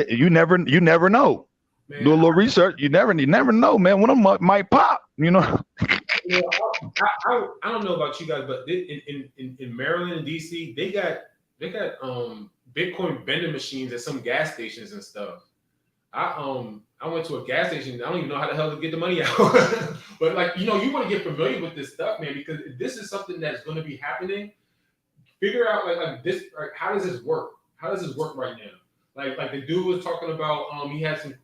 You never know. Man, do a little research. You never know, man. One of them might pop. I don't know about you guys, but in Maryland and DC, they got Bitcoin vending machines at some gas stations and stuff. I went to a gas station. I don't even know how the hell to get the money out. But you want to get familiar with this stuff, man, because if this is something that's going to be happening, figure out like this. How does this work? How does this work right now? Like the dude was talking about, he had some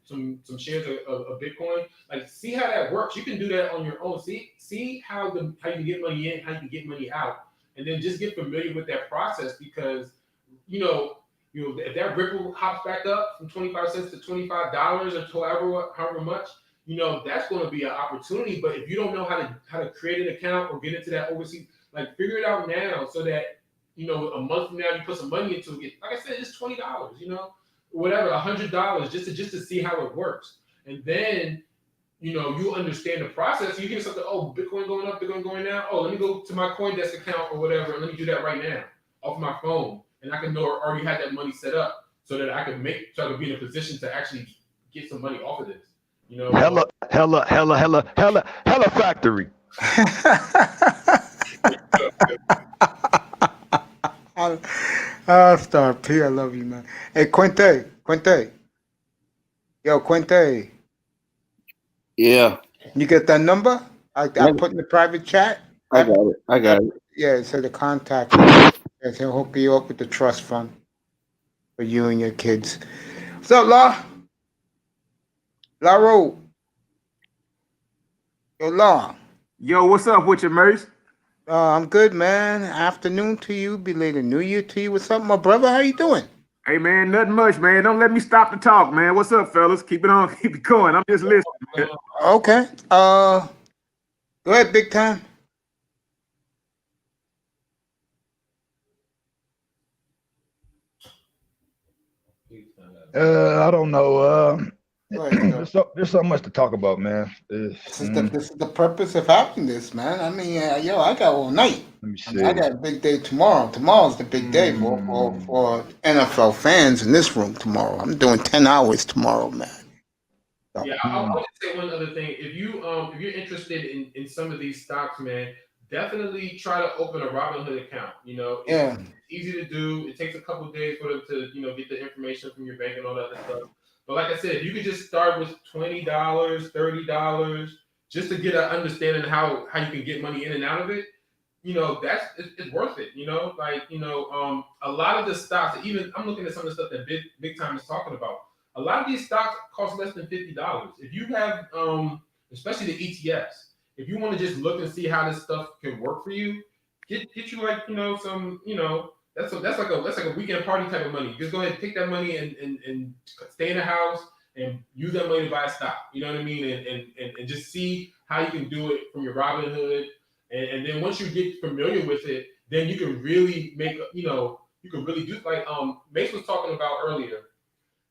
shares of Bitcoin. Like, see how that works. You can do that on your own. See how you can get money in, how you can get money out, and then just get familiar with that process, because if that Ripple hops back up from 25 cents to $25 or however much, that's going to be an opportunity. But if you don't know how to create an account or get into that overseas, figure it out now, so that a month from now you put some money into it. Like I said, it's $20, whatever, $100, just to see how it works. And then you understand the process. You hear something, oh, Bitcoin going up, Bitcoin going down. Oh, let me go to my CoinDesk account or whatever, and let me do that right now off my phone. And I can know I already had that money set up so that I could be in a position to actually get some money off of this. Hella factory. Star P, I love you, man. Hey, Quinte. Yo, Quinte. Yeah. You get that number? I put in the private chat. I got it. Yeah, it said the contact. It said hook you up with the trust fund for you and your kids. What's up, La Ro? Yo, La. Yo, what's up with you, Mace? I'm good, man. Afternoon to you. Belated New Year to you. What's up, my brother? How you doing? Hey man, nothing much, man. Don't let me stop the talk, man. What's up, fellas? Keep it on, keep it going. I'm just listening, man. Okay. Go ahead, big time. I don't know. Go ahead, sir. There's so much to talk about, man. This is the purpose of having this, man. I mean, yo, I got all night. Let me I see. mean, I got a big day tomorrow. Tomorrow's the big day for NFL fans in this room tomorrow. I'm doing 10 hours tomorrow, man. So, Yeah, I'll just say one other thing. If you're interested in some of these stocks, man, definitely try to open a Robinhood account. You know, yeah. it's easy to do. It takes a couple of days for them to get the information from your bank and all that other stuff. But like I said, if you could just start with $20, $30, just to get an understanding how you can get money in and out of it, it's worth it. A lot of the stocks, even I'm looking at some of the stuff that Big Time is talking about. A lot of these stocks cost less than $50. If you have, especially the ETFs, if you want to just look and see how this stuff can work for you, get you some, that's like a weekend party type of money. Just go ahead and take that money and stay in the house and use that money to buy a stock. You know what I mean? And just see how you can do it from your Robinhood. And then once you get familiar with it, then you can really make, you can really do like Mace was talking about earlier.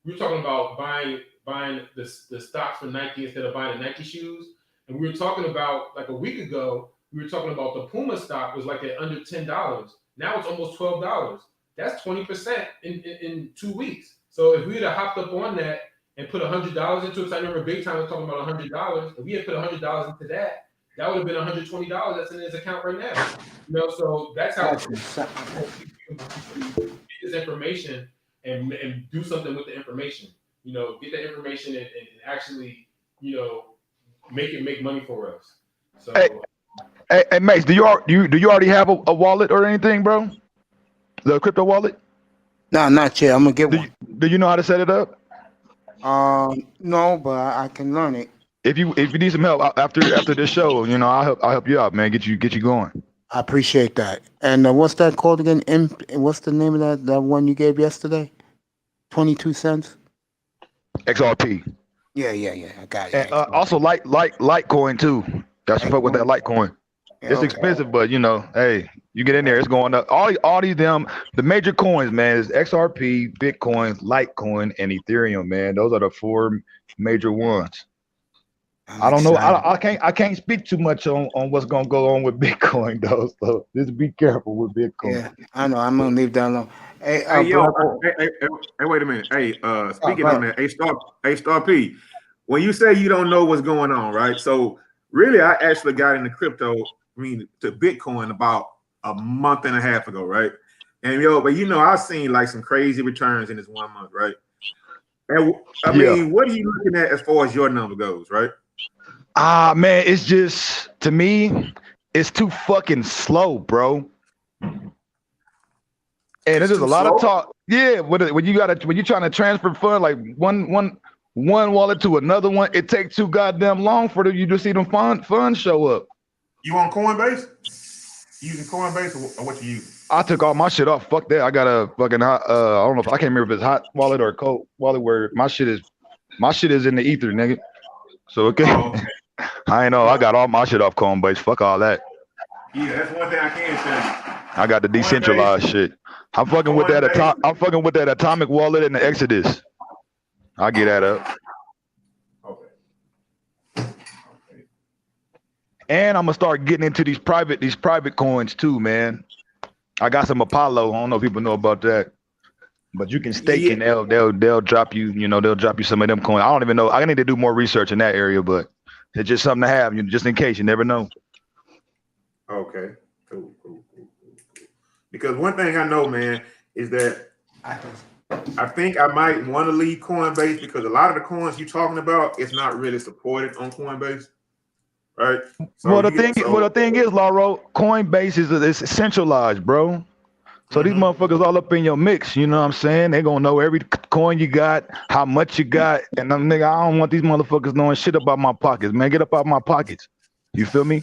We were talking about buying the stocks for Nike instead of buying the Nike shoes. And we were talking about like a week ago, we were talking about the Puma stock was like at under $10. Now it's almost $12. That's 20% in 2 weeks. So if we had hopped up on that and put $100 into it, because I remember Big Time was talking about $100. If we had put $100 into that, that would have been $120 that's in his account right now. So that's how you can get this information and do something with the information. Get the information and actually, make money for us. So. Hey, Max, do you already have a wallet or anything, bro? The crypto wallet? No, not yet. I'm gonna get one. Do you know how to set it up? No, but I can learn it. If you need some help after this show, I'll help you out, man. Get you going. I appreciate that. And what's that called again? What's the name of that one you gave yesterday? 22 cents. XRP. Yeah. I got it. And also Litecoin too. That's fuck with that Litecoin. It's expensive, but hey, you get in there, it's going up. All these the major coins, man, is XRP, Bitcoin, Litecoin, and Ethereum, man. Those are the four major ones. I don't know. I can't speak too much on what's gonna go on with Bitcoin though. So just be careful with Bitcoin. Yeah, I know. I'm gonna leave that alone. Hey, wait a minute. Hey, speaking on that, Star P, when you say you don't know what's going on, right? So really, I actually got into crypto, to Bitcoin about a month and a half ago, right? And but I've seen like some crazy returns in this 1 month, right? And what are you looking at as far as your number goes, right? Man, it's just, to me, it's too fucking slow, bro. And there's a lot of talk. Yeah, when you're trying to transfer fund like one wallet to another one, it takes too goddamn long for you to see them funds show up. You on Coinbase? You using Coinbase or what you use? I took all my shit off. Fuck that. I got a fucking hot, I don't know if I can't remember if it's hot wallet or cold wallet where my shit is in the ether, nigga. So okay. I know. I got all my shit off Coinbase. Fuck all that. Yeah, that's one thing I can say. I got the decentralized shit. I'm fucking with that atomic wallet and the Exodus. I'll get that up. Okay. And I'm gonna start getting into these private coins too, man. I got some Apollo. I don't know if people know about that. But you can stake and they'll drop you, they'll drop you some of them coins. I don't even know. I need to do more research in that area, but it's just something to have, just in case. You never know. Okay. Cool. Because one thing I know, man, is that I think I might want to leave Coinbase because a lot of the coins you're talking about, it's not really supported on Coinbase. Right? So the thing is, Lauro, Coinbase is centralized, bro. So these motherfuckers all up in your mix, you know what I'm saying? They gonna know every coin you got, how much you got, and nigga, I don't want these motherfuckers knowing shit about my pockets, man. Get up out my pockets. You feel me?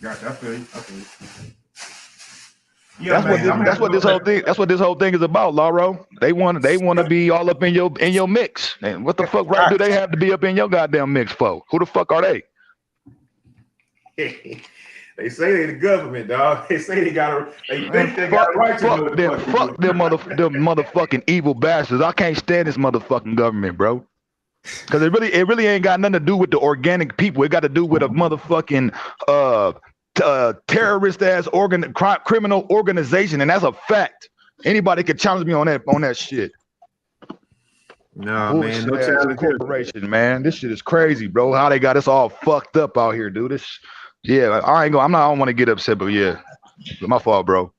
Gotcha. I feel you. Yeah, That's what this whole thing is about, Lauro. They want to be all up in your mix. And what the fuck right do they have to be up in your goddamn mix for? Who the fuck are they? They say they the government, dog. They say they got a. They think they got a right to know the fuck them motherfucking evil bastards. I can't stand this motherfucking government, bro. Because it really ain't got nothing to do with the organic people. It got to do with a motherfucking terrorist ass criminal organization, and that's a fact. Anybody could challenge me on that shit. No, man, no challenge. Corporation, man. This shit is crazy, bro. How they got us all fucked up out here, dude. Yeah, I don't want to get upset, but yeah, it's my fault, bro.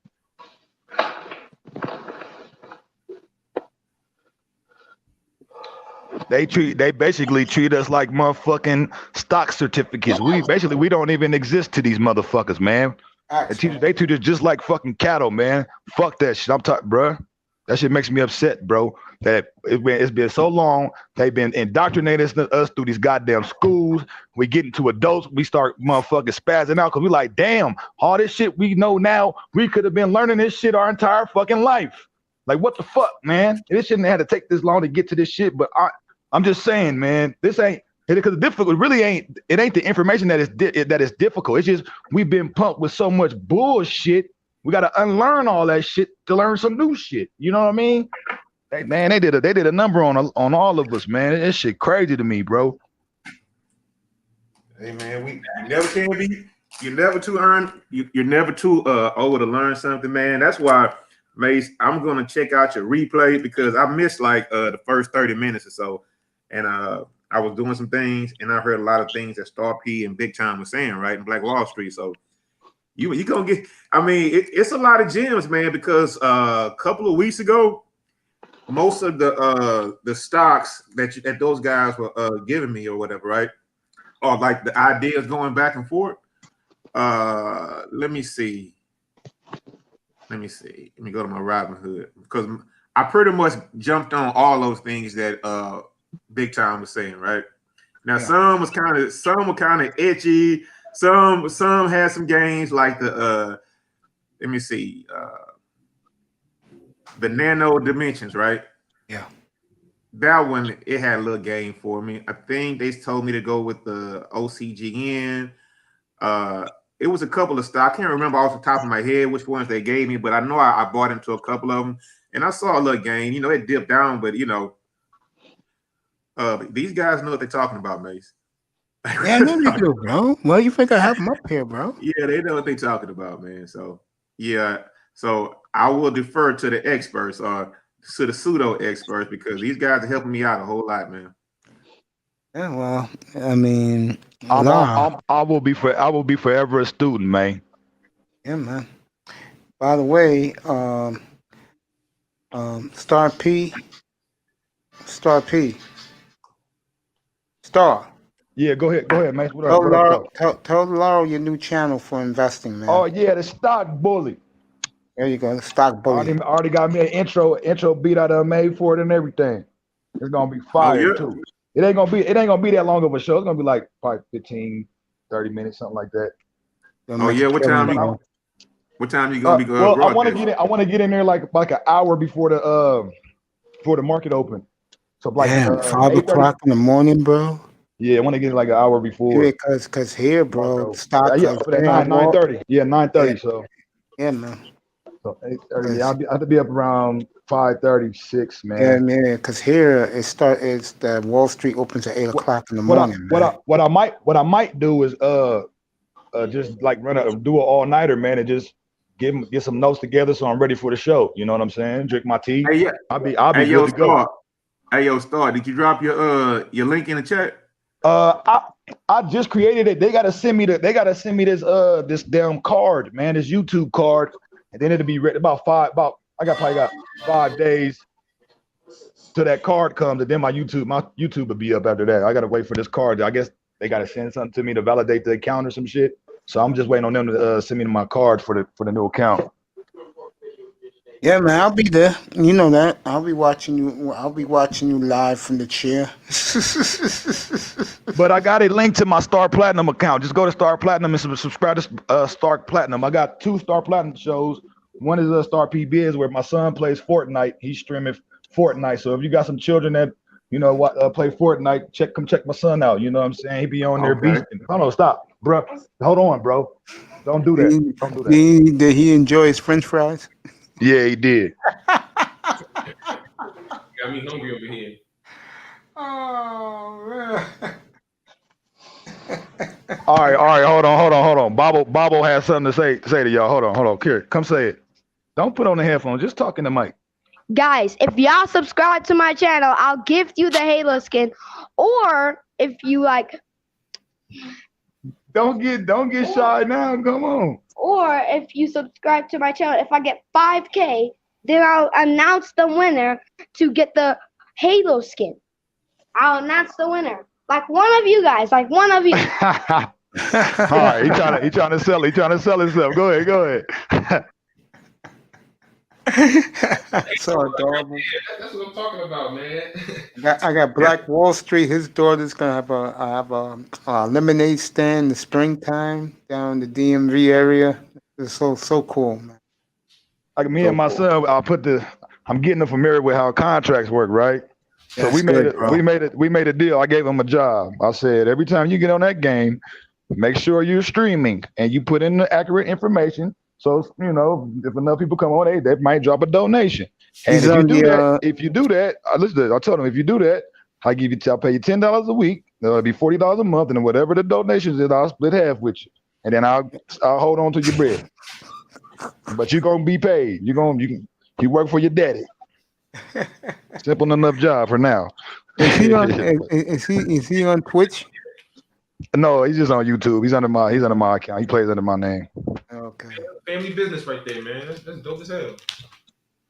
They basically treat us like motherfucking stock certificates. We don't even exist to these motherfuckers, man. They treat us just like fucking cattle, man. Fuck that shit. I'm talking, bro. That shit makes me upset, bro. That it's been so long. They've been indoctrinating us through these goddamn schools. We get into adults, we start motherfucking spazzing out because we like, damn, all this shit we know now, we could have been learning this shit our entire fucking life. Like, what the fuck, man? It shouldn't have had to take this long to get to this shit, but I'm just saying, man, this ain't because it's difficult. It ain't the information that is difficult. It's just we've been pumped with so much bullshit. We got to unlearn all that shit to learn some new shit. You know what I mean? They did a number on all of us, man. This shit crazy to me, bro. Hey, man, you never can be. You're never too You're never too old to learn something, man. That's why, Mace, I'm gonna check out your replay because I missed like the first 30 minutes or so, and I was doing some things and I heard a lot of things that Star P and Big Time was saying, right, in Black Wall Street. So you gonna get. I mean, it's a lot of gems, man. Because a couple of weeks ago, most of the stocks that those guys were giving me or whatever, right, or like the ideas going back and forth. Let me see. Let me go to my Robinhood because I pretty much jumped on all those things that Big Time was saying, right? Now some were kind of edgy. Some had some gains like the let me see the Nano Dimensions, right? Yeah. That one, it had a little gain for me. I think they told me to go with the OCGN. It was a couple of stocks. I can't remember off the top of my head which ones they gave me, but I know I bought into a couple of them, and I saw a little gain. You know, it dipped down, but you know, these guys know what they're talking about, Mace. Yeah, I know they do, bro. Well, you think I have them up here, bro? Yeah, they know what they're talking about, man. So yeah, so I will defer to the experts or to the pseudo experts because these guys are helping me out a whole lot, man. Yeah, well, I mean, I will be forever a student, man. Yeah, man. By the way, Star. Yeah, go ahead, man. What up? Tell Laurel your new channel for investing, man. Oh yeah, the Stock Bully. There you go, the Stock Bully. Already got me an intro beat out of made for it and everything. It's gonna be fire too. It ain't gonna be that long of a show. It's gonna be like probably 15, 30 minutes, something like that. Oh yeah, what time you gonna be? Well, I want to get in there like an hour before the market open. So like 5 o'clock in the morning, bro. Yeah, I want to get like an hour before. Yeah, cause here, bro, stock. Yeah, for that 9:30. Yeah, 9:30. Yeah. So yeah, man. So 8:30. Yeah, I have to be up around 5:36, man. Yeah, because here it's the Wall Street opens at 8 o'clock in the morning. What I might do is just like do an all-nighter, man, and just get some notes together so I'm ready for the show. You know what I'm saying? Drink my tea. Hey, yeah. I'll be good to go. Hey, yo, Star, did you drop your link in the chat? I just created it. They gotta send me this damn card, man, this YouTube card, and then it'll be ready I probably got 5 days till that card comes, and then my YouTube will be up after that. I gotta wait for this card. I guess they gotta send something to me to validate the account or some shit. So I'm just waiting on them to send me my card for the new account. Yeah, man, I'll be there. You know that. I'll be watching you live from the chair. But I got it linked to my Star Platinum account. Just go to Star Platinum and subscribe to Star Platinum. I got 2 Star Platinum shows. One is Star PBiz, where my son plays Fortnite. He's streaming Fortnite. So if you got some children that play Fortnite, come check my son out. You know what I'm saying? He be on there Okay. beasting. Hold on, stop, bro. Hold on, bro. Don't do that. Don't do that. Did he enjoy his French fries? Yeah, he did. Got me hungry over here. Oh man. All right. Hold on. Bobble has something to say to y'all. Hold on. Here, come say it. Don't put on the headphones. Just talk in the mic. Guys, if y'all subscribe to my channel, I'll gift you the Halo skin. Or if you like, Don't get shy now. Come on. or if you subscribe to my channel, if I get 5K, then I'll announce the winner to get the Halo skin. I'll announce the winner. Like one of you guys, like one of you. All right, he trying to sell. He trying to sell himself. Go ahead. So adorable. That's what I'm talking about, man. I got Black Wall Street. His daughter's gonna have a lemonade stand in the springtime down the DMV area. It's so cool, man. Like me and my son, I'm getting them familiar with how contracts work, right? So That's we made good, a deal. I gave him a job. I said, every time you get on that game, make sure you're streaming and you put in the accurate information. So if enough people come on, they might drop a donation. And He's if you on do the, that, listen, I told him if you do that, I'll pay you $10 a week. That'll be $40 a month, and whatever the donations is, I'll split half with you, and then I'll hold on to your bread. But you're gonna be paid. You work for your daddy. Simple enough job for now. Is he on Twitch? No, he's just on YouTube. He's under my account. He plays under my name. Okay. Family business right there, man. That's dope as hell.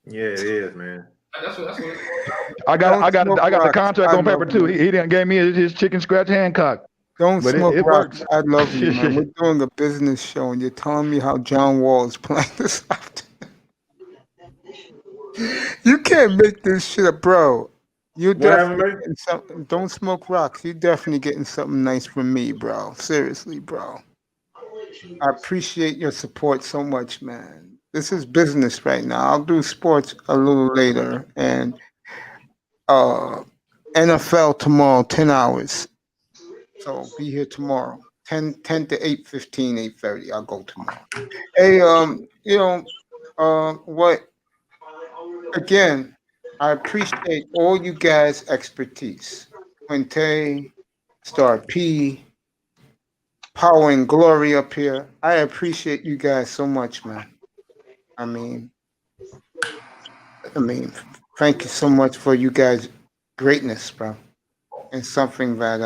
Yeah, it is, man. That's what it's I got the contract on paper too. He didn't give me his chicken scratch Hancock. Don't But smoke it rocks. works. I love you, man. We're doing a business show, and you're telling me how John Wall is playing this afternoon. You can't make this shit up, bro. You're definitely getting something. Don't smoke rocks. You're definitely getting something nice from me, bro. Seriously, bro. I appreciate your support so much, man. This is business right now. I'll do sports a little later, and NFL tomorrow, 10 hours. So be here tomorrow, 10 to 8:15, 8:30. I'll go tomorrow. Hey, what? Again, I appreciate all you guys' expertise. Quinte, Star P, Power and Glory up here. I appreciate you guys so much, man. I mean, thank you so much for you guys' greatness, bro. And something that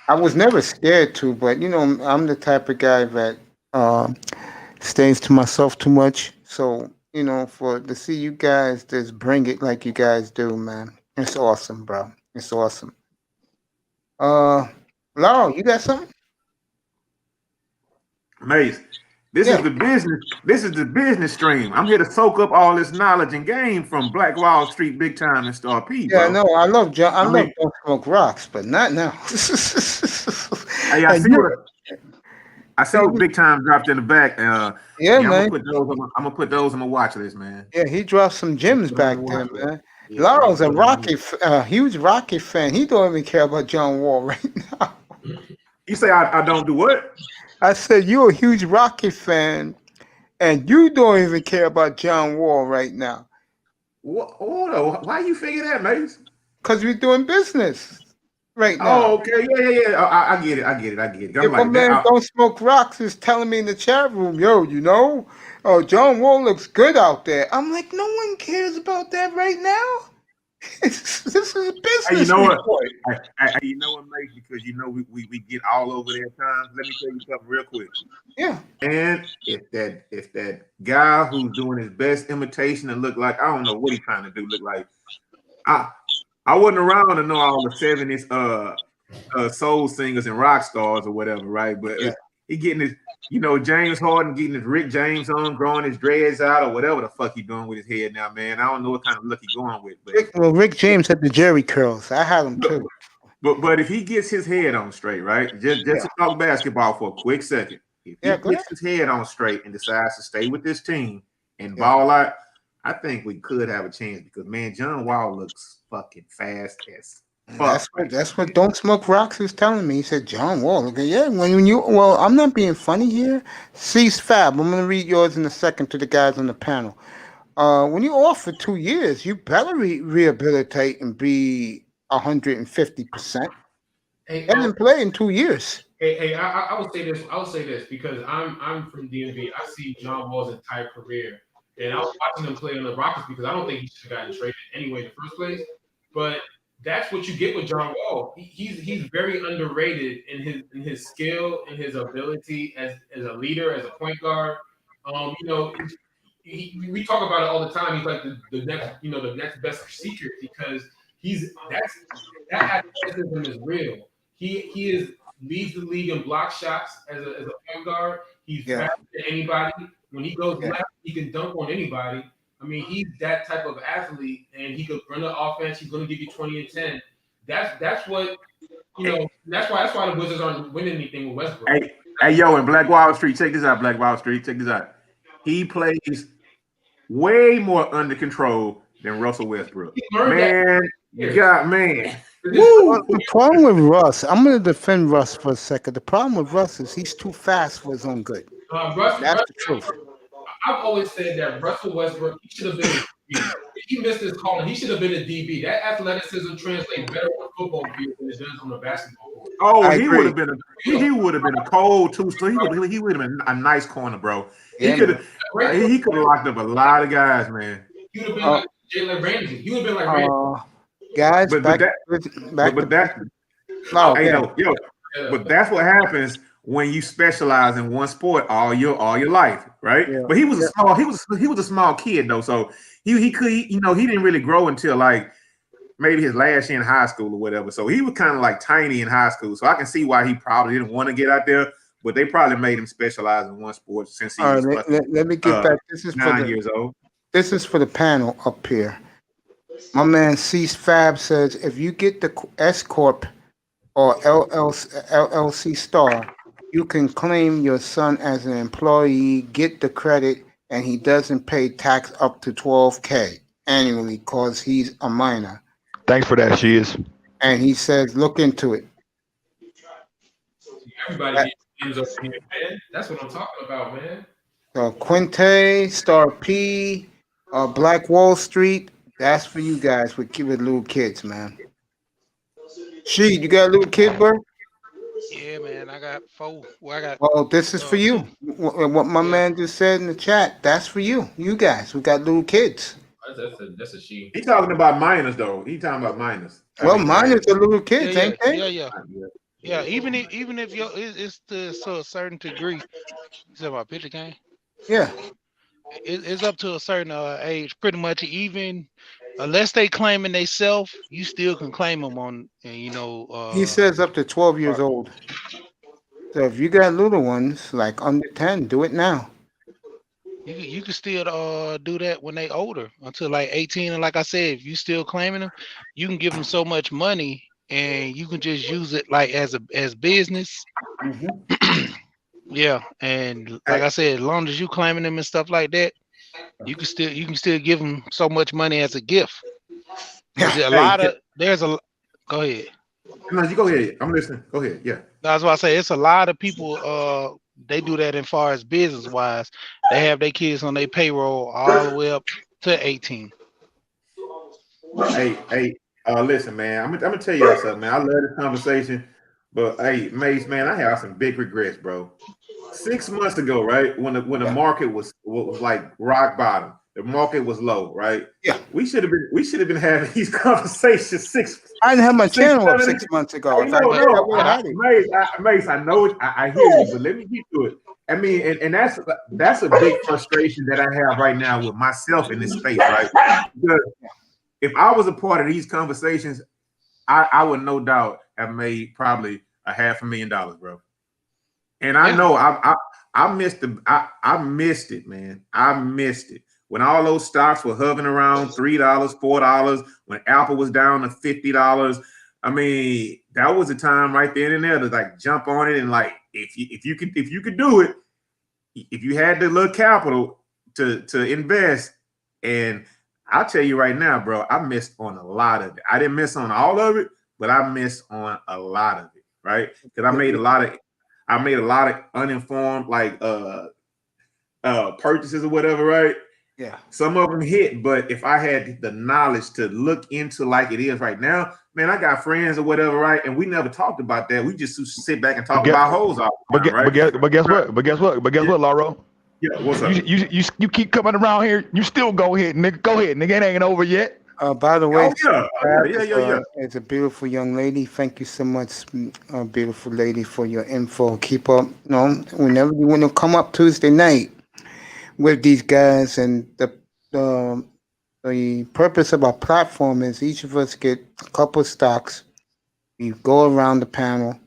I was never scared to, but I'm the type of guy that stays to myself too much. So, to see you guys just bring it like you guys do, man. It's awesome, bro. It's awesome. Laurel, you got something? Mace, this is the business. This is the business stream. I'm here to soak up all this knowledge and game from Black Wall Street, Big Time, and Star P. Yeah, bro. no, I love John. I love Don't Smoke Rocks, but not now. Hey, I see what Big Time dropped in the back. Yeah, man. I'm gonna put those on my watch list, man. Yeah, he dropped some gems back there, man. Laurel's a huge Rocky fan. He don't even care about John Wall right now. You say I don't do what? I said you're a huge Rocky fan, and you don't even care about John Wall right now. Why you figure that, Mace? Because we're doing business right now. Oh, okay, yeah. I get it. I'm If my man Don't Smoke Rocks is telling me in the chat room, John Wall looks good out there. I'm like, no one cares about that right now. This is a business. Hey, you know report. what? You know what, Mike? Because we get all over there at times. Let me tell you something real quick. Yeah. And if that guy who's doing his best imitation and look like, I don't know what he's trying to do, look like. I wasn't around to know all the 70s soul singers and rock stars or whatever, right? But he getting his, James Harden getting his Rick James on, growing his dreads out or whatever the fuck he doing with his head now, man. I don't know what kind of look he going with. But Rick James had the Jerry curls. I had them too. But if he gets his head on straight, right? Just to talk basketball for a quick second. If Yeah, he go gets his head on straight and decides to stay with this team and Yeah. ball out, I think we could have a chance because man, John Wall looks fucking fast as fuck. That's what Don't Smoke Rocks was telling me. He said, John Wall. Okay, yeah, when you well, I'm not being funny here. Cease Fab. I'm gonna read yours in a second to the guys on the panel. When you off for 2 years, you better rehabilitate and be 150%. Hey, I didn't play in 2 years. I would say this. I would say this because I'm from DMV. I see John Wall's entire career, and I was watching him play on the Rockets because I don't think he should have gotten traded anyway in the first place. But that's what you get with John Wall. He's very underrated in his skill and his ability as a leader, as a point guard. You know, we talk about it all the time. He's like the next best seeker because that athleticism is real. He leads the league in block shots as a point guard. He's faster than anybody. When he goes left, he can dunk on anybody. I mean, he's that type of athlete, and he could run the offense. He's going to give you 20 and 10. That's what That's why the Wizards aren't winning anything with Westbrook. Hey, yo, in Black Wall Street, check this out. Black Wall Street, check this out. He plays way more under control than Russell Westbrook. Man. Woo! The problem with Russ, I'm going to defend Russ for a second. The problem with Russ is he's too fast for his own good. That's the truth. I've always said that Russell Westbrook, he should have been a DB. He missed his calling. He should have been a DB. That athleticism translates better on the football field than it does on the basketball court. Oh, he would have been a cold two. So he would have been a nice corner, bro. He could have locked up a lot of guys, man. He would have been like Jalen Ramsey. He would have been like Ramsey. Guys, but that's what happens when you specialize in one sport all your life, right? Yeah. But he was a small kid though, so he didn't really grow until like maybe his last year in high school or whatever. So he was kind of like tiny in high school. So I can see why he probably didn't want to get out there, but they probably made him specialize in one sport since he was let me get back. This is 9 years old. This is for the panel up here. My man Cease Fab says if you get the S Corp or LLC star, you can claim your son as an employee, get the credit, and he doesn't pay tax up to $12,000 annually because he's a minor. Thanks for that, she is. And he says, look into it. Everybody ends up here, man. That's what I'm talking about, man. So Quinte, Star P, Black Wall Street. That's for you guys with little kids, man. You got a little kid, bro? Yeah, man. I got 4. Well, this is for you. What my man just said in the chat, that's for you. You guys who got little kids. That's a she. He's talking about minors, though. He's talking about minors. Minors are little kids, ain't they? Yeah. Even if it's to a certain degree. You said about picture game? Yeah. It's up to a certain age, pretty much. Even unless they claiming they self, you still can claim them on. He says up to 12 years old. So if you got little ones like under 10, do it now. You can still do that when they older until like 18. And like I said, if you still claiming them, you can give them so much money and you can just use it like as business. Mm-hmm. Yeah, and like I said, as long as you claiming them and stuff like that, you can still give them so much money as a gift. Go ahead. No, you go ahead. I'm listening. Go ahead. Yeah. That's why I say it's a lot of people. They do that as far as business wise. They have their kids on their payroll all the way up to 18. Hey, listen, man. I'm gonna tell you something, man. I love this conversation. But hey, Mace, man, I have some big regrets, bro. 6 months ago, right, when the market was like rock bottom, the market was low, right? Yeah, we should have been having these conversations I didn't have my channel up 6 months ago. Mace, I know it. I hear you, but let me get to it. I mean, and that's a big frustration that I have right now with myself in this space, right? Because if I was a part of these conversations, I would no doubt have made probably $500,000, bro. And I know I missed it, man. I missed it. When all those stocks were hovering around $3, $4, when Apple was down to $50. I mean, that was the time right then and there to like jump on it and like if you could do it, if you had the little capital to invest, and I'll tell you right now, bro, I missed on a lot of it. I didn't miss on all of it, but I missed on a lot of it, right? Because I made a lot of uninformed purchases or whatever, right? Yeah. Some of them hit, but if I had the knowledge to look into like it is right now, man, I got friends or whatever, right? And we never talked about that. We just sit back and talk about hoes all the time, right? But guess what, Lauro? Yeah, what's up? You keep coming around here. You still go ahead, nigga. Go ahead, nigga. It ain't over yet. By the way, yeah. It's a beautiful young lady. Thank you so much, beautiful lady, for your info. Keep up. Whenever you want to come up Tuesday night with these guys, and the purpose of our platform is each of us get a couple stocks. We go around the panel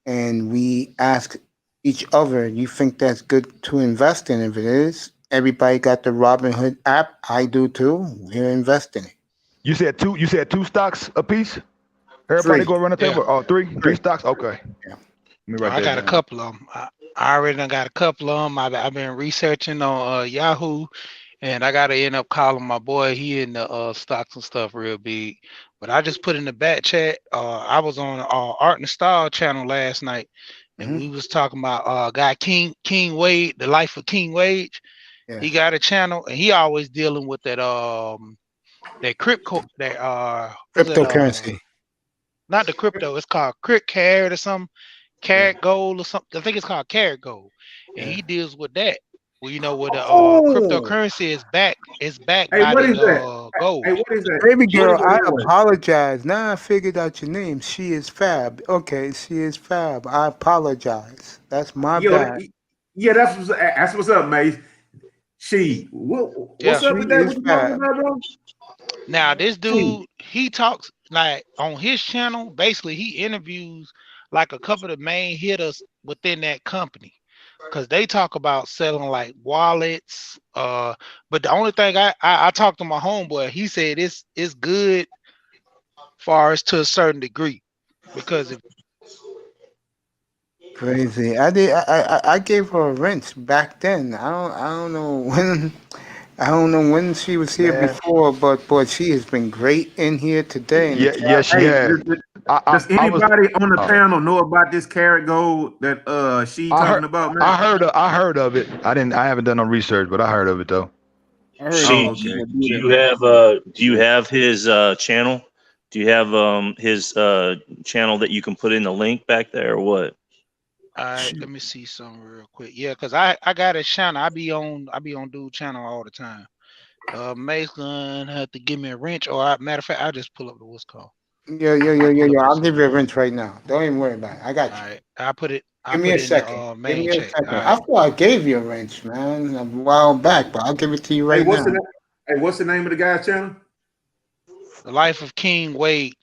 and we ask each other, you think that's good to invest in? If it is, everybody got the Robinhood app. I do too. We're investing it. You said two stocks a piece? Everybody Three. go around the table? Yeah. Oh, three stocks? Okay. Yeah. I got a couple of them. I already done got a couple of them. I've been researching on Yahoo, and I got to end up calling my boy. He in the stocks and stuff real big. But I just put in the back chat. I was on Art and Style channel last night, and we was talking about guy King Wade, the life of King Wade. Yeah. He got a channel, and he always dealing with that crypto Cryptocurrency. not the crypto. It's called Carrot or something. Carrot Gold or something. I think it's called Carrot Gold, and he deals with that. Well, you know, where the cryptocurrency is backed. It's backed by the gold. Hey, what is that? Baby girl, I What is that? apologize. Now I figured out your name. She is Fab. Okay, she is Fab. I apologize. That's my bad. Yeah, that's what's up, mate. What's up with that? What you talking about, bro? Now this dude, he talks like on his channel. Basically, he interviews like a couple of the main hitters within that company, because they talk about selling like wallets. But the only thing I talked to my homeboy, he said it's good far as to a certain degree, because if Crazy. I gave her a wrench back then. I don't know when. I don't know when she was here before, but she has been great in here today. Yeah, she has. Does anybody on the panel know about this Carrot Gold that she talking about, man? I heard of it. I haven't done no research, but I heard of it though. Do you have his channel? Do you have his channel that you can put in the link back there, or what? All right, let me see something real quick. Yeah, because I got a channel. I be on dude channel all the time. Mace gonna have to give me a wrench, or matter of fact, I'll just pull up the what's called. Yeah. I'll give you a wrench right now. Don't even worry about it. I got you. All right, I'll put it. Give me a second. Give me a second. I thought I gave you a wrench, man, a while back, but I'll give it to you right now. What's the name of the guy's channel? The Life of King Wade.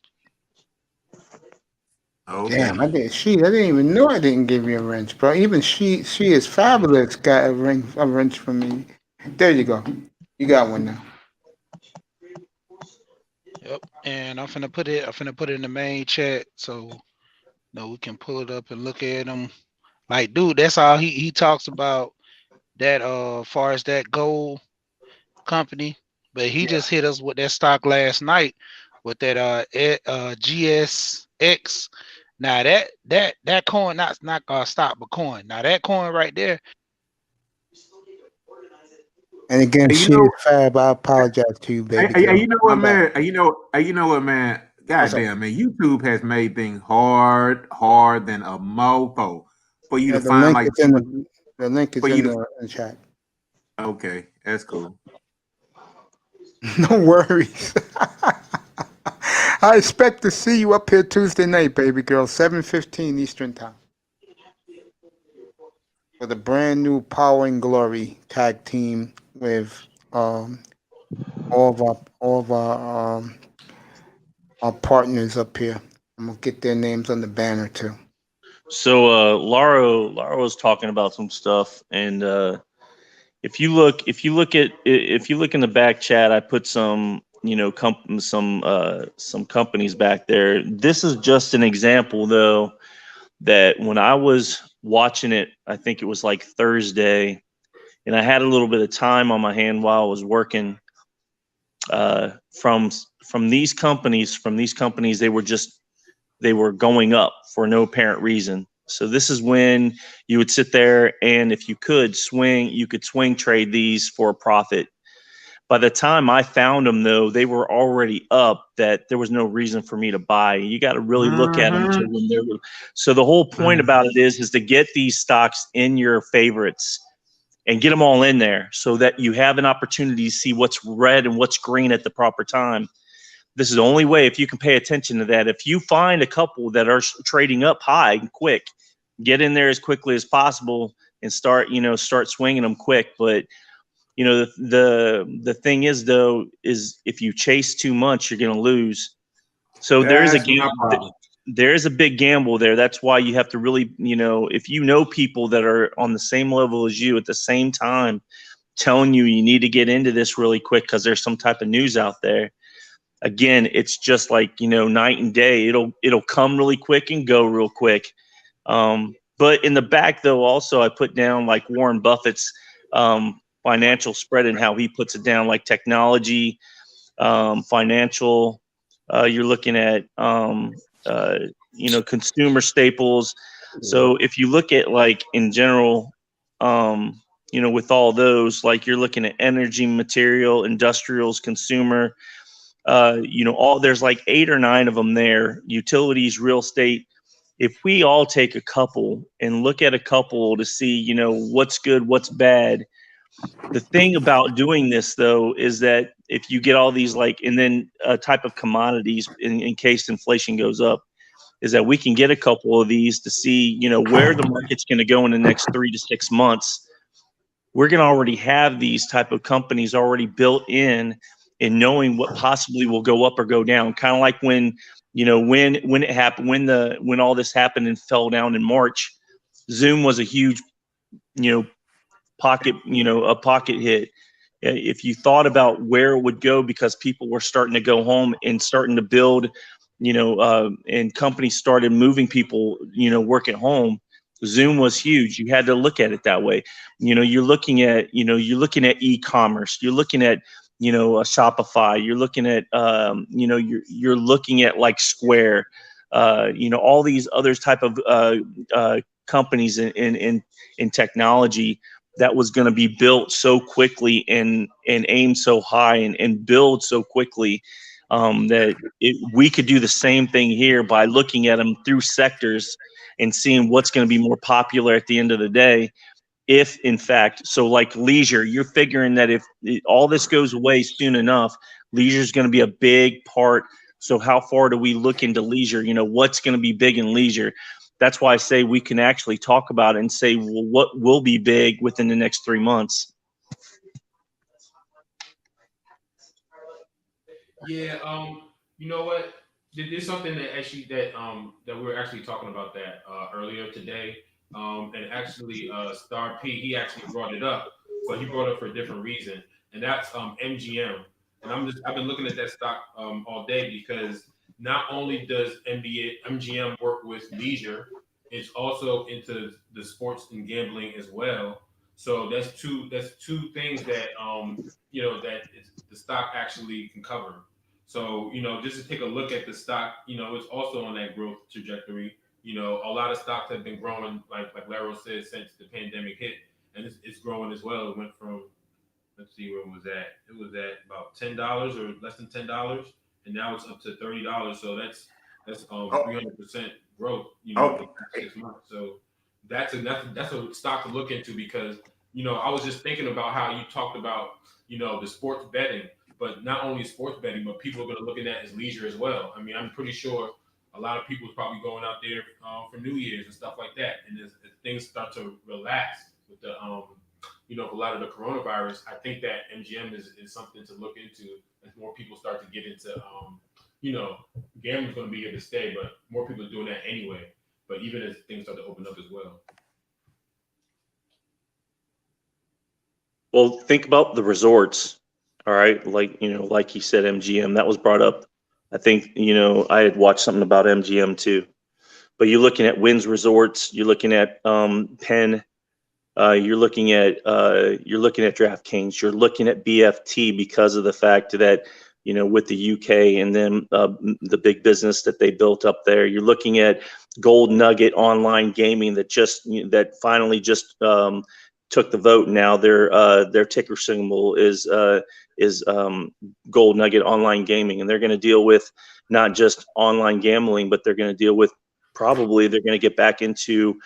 Okay. Damn, I didn't even know I didn't give you a wrench, bro. Even she is fabulous. Got a wrench for me. There you go. You got one now. Yep, and I'm finna put it in the main chat so we can pull it up and look at them. Like, dude, that's all he talks about, that far as that gold company. But he just hit us with that stock last night with that GSX. Now that coin, not stock, but coin. Now that coin right there. And again, she is Fab. I apologize to you, baby. Hey, you know what, man? You know what, man? Goddamn, man. YouTube has made things hard than a mofo for you to find like the link is in the chat. Okay, that's cool. No worries. I expect to see you up here Tuesday night, baby girl, 7:15 Eastern time, for the brand new Power and Glory tag team with all of our partners up here. I'm gonna get their names on the banner too. So Laura was talking about some stuff, and if you look in the back chat, I put some some companies back there. This is just an example, though, that when I was watching it. I think it was like Thursday, and I had a little bit of time on my hand while I was working. From these companies, they were going up for no apparent reason. So this is when you would sit there, and if you could swing trade these for a profit. By the time I found them, though, they were already up, that there was no reason for me to buy. You got to really look at them to when they're. So the whole point about it is to get these stocks in your favorites and get them all in there so that you have an opportunity to see what's red and what's green at the proper time. This is the only way, if you can pay attention to that. If you find a couple that are trading up high and quick, get in there as quickly as possible and start swinging them quick. But the thing is, though, is if you chase too much, you're going to lose. So there's a big gamble there. That's why you have to really, if you know people that are on the same level as you at the same time, telling you need to get into this really quick because there's some type of news out there. Again, it's just like, night and day. It'll come really quick and go real quick. But in the back, though, also I put down like Warren Buffett's financial spread and how he puts it down, like technology, financial. You're looking at consumer staples. So if you look at like in general, with all those, like you're looking at energy, material, industrials, consumer. There's like 8 or 9 of them there. Utilities, real estate. If we all take a couple and look at a couple to see, what's good, what's bad. The thing about doing this, though, is that if you get all these and then a type of commodities in case inflation goes up, is that we can get a couple of these to see, where the market's going to go in the next 3 to 6 months. We're going to already have these type of companies already built in knowing what possibly will go up or go down. Kind of like when it happened, when all this happened and fell down in March, Zoom was a huge, a pocket hit. If you thought about where it would go, because people were starting to go home and starting to build, and companies started moving people, work at home, Zoom was huge. You had to look at it that way. You're looking at e-commerce. You're looking at, a Shopify. You're looking at, you're looking at like Square, all these other type of companies in technology that was going to be built so quickly and aim so high and build so quickly that we could do the same thing here by looking at them through sectors and seeing what's going to be more popular at the end of the day. If in fact, so like leisure, you're figuring that if all this goes away soon enough, leisure is going to be a big part. So how far do we look into leisure? What's going to be big in leisure? That's why I say we can actually talk about it and say, well, what will be big within the next 3 months? Yeah, you know what? There's something that we were actually talking about that earlier today. And actually, Star P, he actually brought it up, but he brought it up for a different reason, and that's MGM. And I've been looking at that stock all day, because not only does MGM work with leisure, it's also into the sports and gambling as well. So that's two things that the stock actually can cover. So just to take a look at the stock, it's also on that growth trajectory. A lot of stocks have been growing, like Laro said, since the pandemic hit, and it's growing as well. It went from, let's see where it was at. It was at about $10 or less than $10, and now it's up to $30. So that's 300% growth. In 6 months. So that's a stock to look into, because I was just thinking about how you talked about the sports betting, but not only sports betting, but people are going to look at that as leisure as well. I mean, I'm pretty sure a lot of people is probably going out there for New Year's and stuff like that. And as things start to relax with the, a lot of the coronavirus, I think that MGM is something to look into as more people start to get into, gambling's going to be here to stay, but more people are doing that anyway. But even as things start to open up as well. Well, think about the resorts. All right. Like he said, MGM, that was brought up. I think, I had watched something about MGM too. but you're looking at Winds Resorts, you're looking at Penn, you're looking at DraftKings, you're looking at BFT because of the fact that, you know, with the UK and then the big business that they built up there. You're looking at Gold Nugget Online Gaming that finally just took the vote. Now their ticker symbol is Gold Nugget Online Gaming, and they're going to deal with not just online gambling, but they're going to deal with they're going to get back into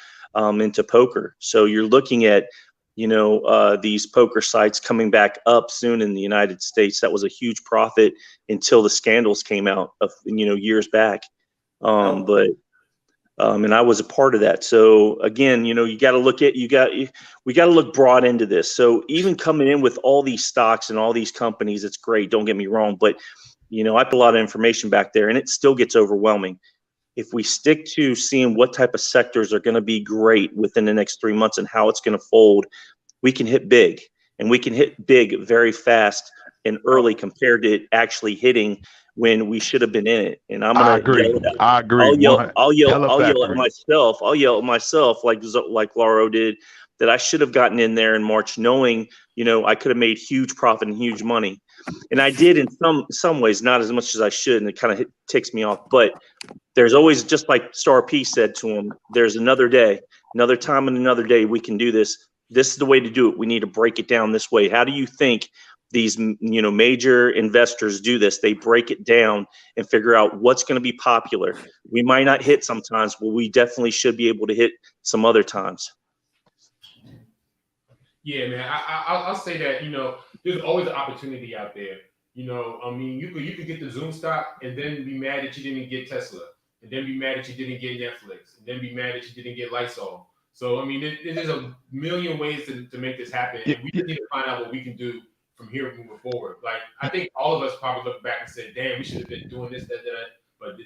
poker. So you're looking at, you know, these poker sites coming back up soon in the United States. That was a huge profit until the scandals came out of, you know, years back. And I was a part of that. So again, you know, we got to look broad into this. So even coming in with all these stocks and all these companies, it's great. Don't get me wrong, but you know, I put a lot of information back there and it still gets overwhelming. If we stick to seeing what type of sectors are going to be great within the next 3 months and how it's going to fold, we can hit big, and we can hit big very fast and early compared to it actually hitting when we should have been in it. And I'm gonna I agree. I'll yell at myself. I'll yell at myself like Lauro did, that I should have gotten in there in March, knowing, you know, I could have made huge profit and huge money. And I did in some ways, not as much as I should, and it kind of ticks me off. But there's always, just like Star P said to him, there's another day, another time, and another day we can do this. This is the way to do it. We need to break it down this way. How do you think these, you know, major investors do this? They break it down and figure out what's going to be popular. We might not hit sometimes, but we definitely should be able to hit some other times. Yeah, man. I'll say that, you know, there's always an opportunity out there. You know, I mean, you could get the Zoom stock and then be mad that you didn't get Tesla, and then be mad that you didn't get Netflix, and then be mad that you didn't get Lysol. So, I mean, there's a million ways to make this happen, and we just need to find out what we can do from here moving forward. Like, I think all of us probably look back and say, damn, we should have been doing this, that. But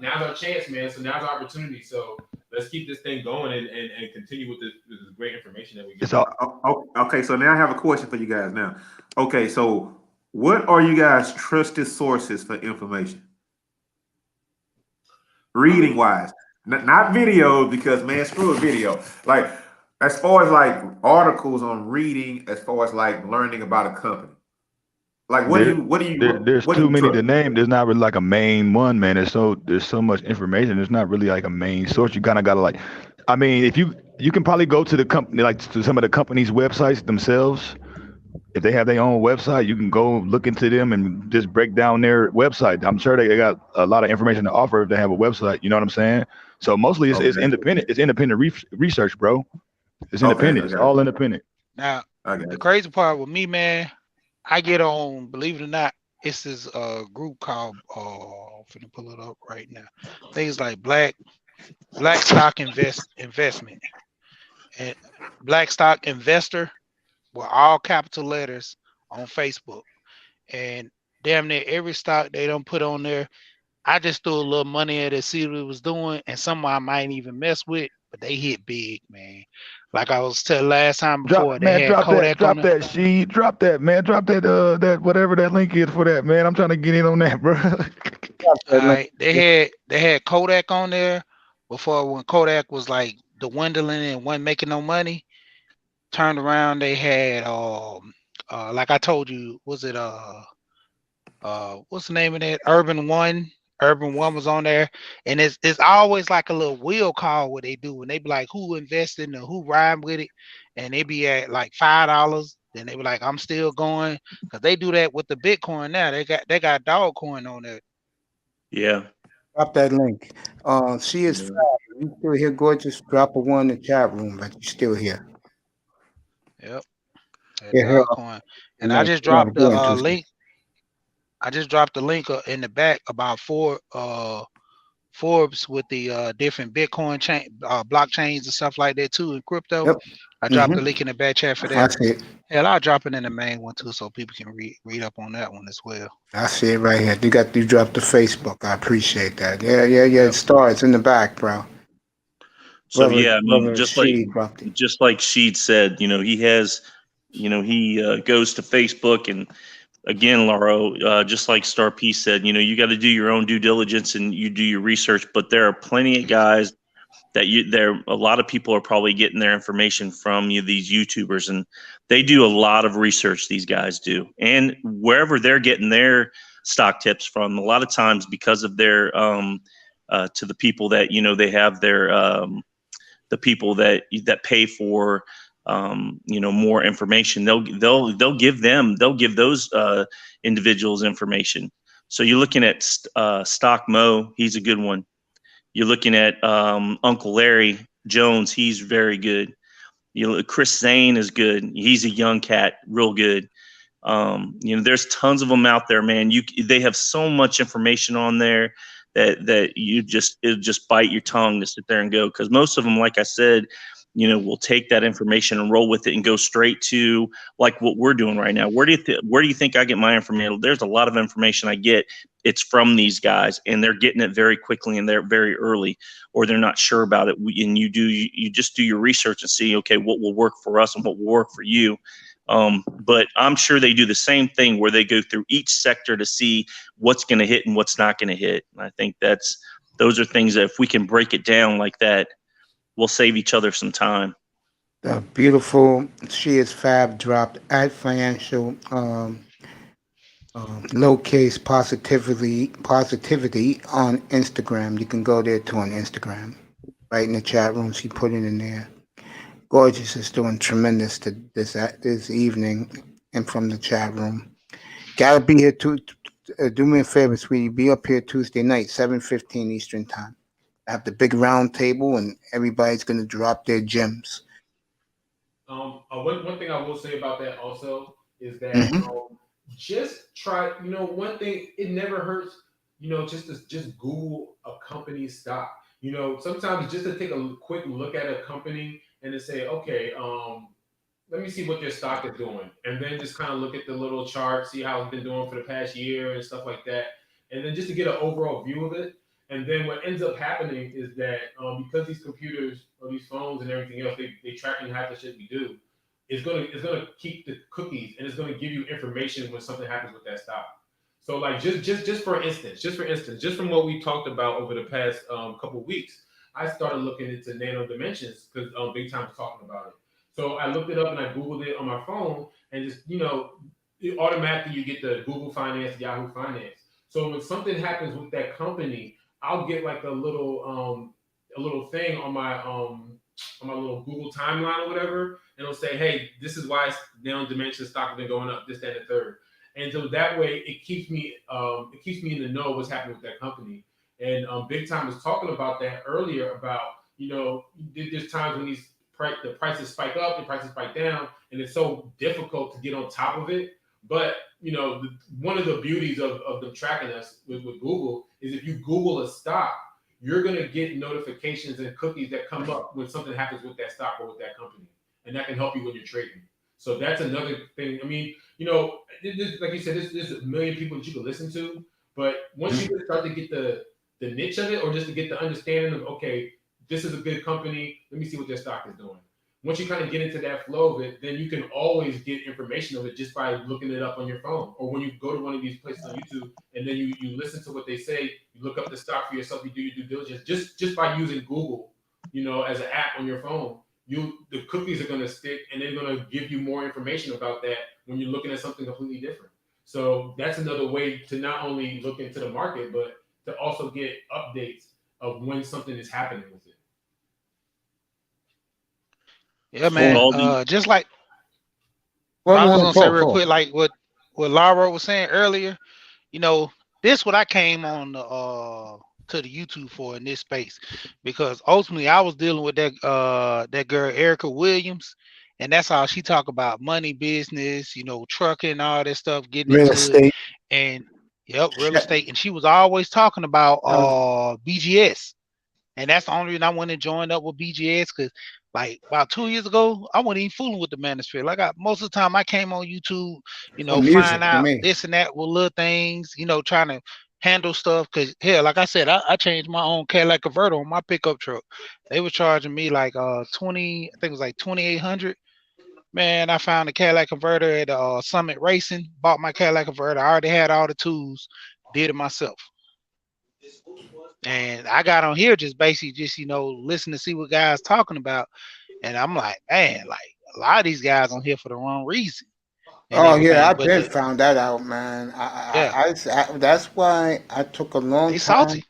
now's our chance, man. So now's our opportunity. So let's keep this thing going and continue with this great information that we get. Okay, so now I have a question for you guys now. Okay, so what are you guys' trusted sources for information? Reading wise, not video, because man, screw a video. Like, as far as like articles on reading, as far as like learning about a company. Like, there's too many to name. There's not really like a main one, man. There's so much information. There's not really like a main source. You kind of gotta, like, I mean, if you can probably go to the company, like to some of the companies' websites themselves. If they have their own website, you can go look into them and just break down their website. I'm sure they got a lot of information to offer if they have a website. You know what I'm saying? So mostly it's independent. It's independent research, bro. It's independent. It's all independent. Now, the crazy part with me, man, I get on, believe it or not, it's this group called, I'm finna pull it up right now. Things like Black Stock Investment and Black Stock Investor with all capital letters on Facebook. And damn near every stock they don't put on there, I just threw a little money at it to see what it was doing, and some I might even mess with, but they hit big, man. Like I was telling last time before, drop that, man. Drop that whatever that link is for that, man. I'm trying to get in on that, bro. All right, they had Kodak on there before, when Kodak was like dwindling and wasn't making no money. Turned around, they had like I told you, was it what's the name of that? Urban One was on there, and it's always like a little wheel call what they do, when they be like, who invested or who ride with it, and they be at like $5, then they be like, I'm still going, because they do that with the Bitcoin now. They got Dogecoin on there. Yeah. Drop that link. See, it's Fab. You still here, gorgeous? Drop a one in the chat room, but you still here. Yep. Yeah, Dogecoin. And I just dropped the link. I just dropped the link in the back about Forbes with the different Bitcoin blockchains and stuff like that too, in crypto. Yep. I dropped the link in the back chat for that. I see it. Hell, I'll drop it in the main one too, so people can read up on that one as well. I see it right here. You dropped the Facebook. I appreciate that. Yeah. It starts in the back, bro. So yeah, I mean, just like Sheed said, you know, he has, you know, he goes to Facebook, and again, Lauro, just like Star P said, you know, you got to do your own due diligence and you do your research, but there are plenty of guys that a lot of people are probably getting their information from these YouTubers, and they do a lot of research. These guys do, and wherever they're getting their stock tips from, a lot of times because of their to the people that they have their the people that pay for more information. They'll give those individuals information. So you're looking at Stock Mo, he's a good one. You're looking at Uncle Larry Jones, he's very good. Chris Zane is good. He's a young cat, real good. There's tons of them out there, man. They have so much information on there that it'll just bite your tongue to sit there and go, because most of them, like I said, will take that information and roll with it and go straight to like what we're doing right now. Where do you think I get my information? There's a lot of information I get. It's from these guys, and they're getting it very quickly and they're very early, or they're not sure about it. And you just do your research and see, okay, what will work for us and what will work for you. But I'm sure they do the same thing where they go through each sector to see what's going to hit and what's not going to hit. And I think those are things that if we can break it down like that, we'll save each other some time. The beautiful She Is Fab dropped at financial locase positivity on Instagram. You can go there too on Instagram. Right in the chat room, she put it in there. Gorgeous is doing tremendous this evening, and from the chat room. Gotta be here too. Do me a favor, sweetie. Be up here Tuesday night, 7:15 Eastern time. I have the big round table, and everybody's gonna drop their gems. One thing I will say about that also is that just try. One thing, it never hurts. Just Google a company's stock. Sometimes just to take a quick look at a company and to say, okay, let me see what their stock is doing, and then just kind of look at the little chart, see how it's been doing for the past year and stuff like that, and then just to get an overall view of it. And then what ends up happening is that because these computers or these phones and everything else, they tracking half the shit we do, it's gonna keep the cookies, and it's gonna give you information when something happens with that stock. So like just for instance, just from what we talked about over the past couple of weeks, I started looking into Nano Dimensions because Big Time was talking about it. So I looked it up and I Googled it on my phone, and just automatically you get the Google Finance, Yahoo Finance. So when something happens with that company, I'll get like a little thing on my little Google timeline or whatever, and it'll say, hey, this is why Nano Dimensions stock has been going up, this, that, and the third. And so that way it keeps me in the know what's happening with that company. And Big Time was talking about that earlier about, there's times when the prices spike up, the prices spike down, and it's so difficult to get on top of it. But, one of the beauties of them tracking us with Google is if you Google a stock, you're going to get notifications and cookies that come up when something happens with that stock or with that company. And that can help you when you're trading. So that's another thing. I mean, like you said, there's a million people that you can listen to. But once you start to get the niche of it, or just to get the understanding of, okay, this is a good company, let me see what their stock is doing. Once you kind of get into that flow of it, then you can always get information of it just by looking it up on your phone. Or when you go to one of these places on YouTube and then you listen to what they say, you look up the stock for yourself, you do your due diligence. Just by using Google, as an app on your phone, the cookies are going to stick, and they're going to give you more information about that when you're looking at something completely different. So that's another way to not only look into the market, but to also get updates of when something is happening with it. Yeah, man. Just like I was gonna say real quick, like what Lara was saying earlier, this what I came on to the YouTube for in this space, because ultimately I was dealing with that girl Erica Williams, and that's how she talk about money, business, trucking, all that stuff, getting real into estate. it, and real estate, and she was always talking about BGS. And that's the only reason I went and joined up with BGS, because like about 2 years ago, I wasn't even fooling with the manosphere. Like most of the time I came on YouTube, find out this and that with little things, trying to handle stuff. Because hell, like I said, I changed my own Cadillac converter on my pickup truck. They were charging me like 20, I think it was like 2,800. Man, I found a Cadillac converter at Summit Racing, bought my Cadillac converter. I already had all the tools, did it myself. And I got on here just basically just listen to see what guys talking about, and I'm like, man, like a lot of these guys on here for the wrong reason and Oh yeah, everything. I've But been found that out, man. yeah, That's why I took a long they time. salty.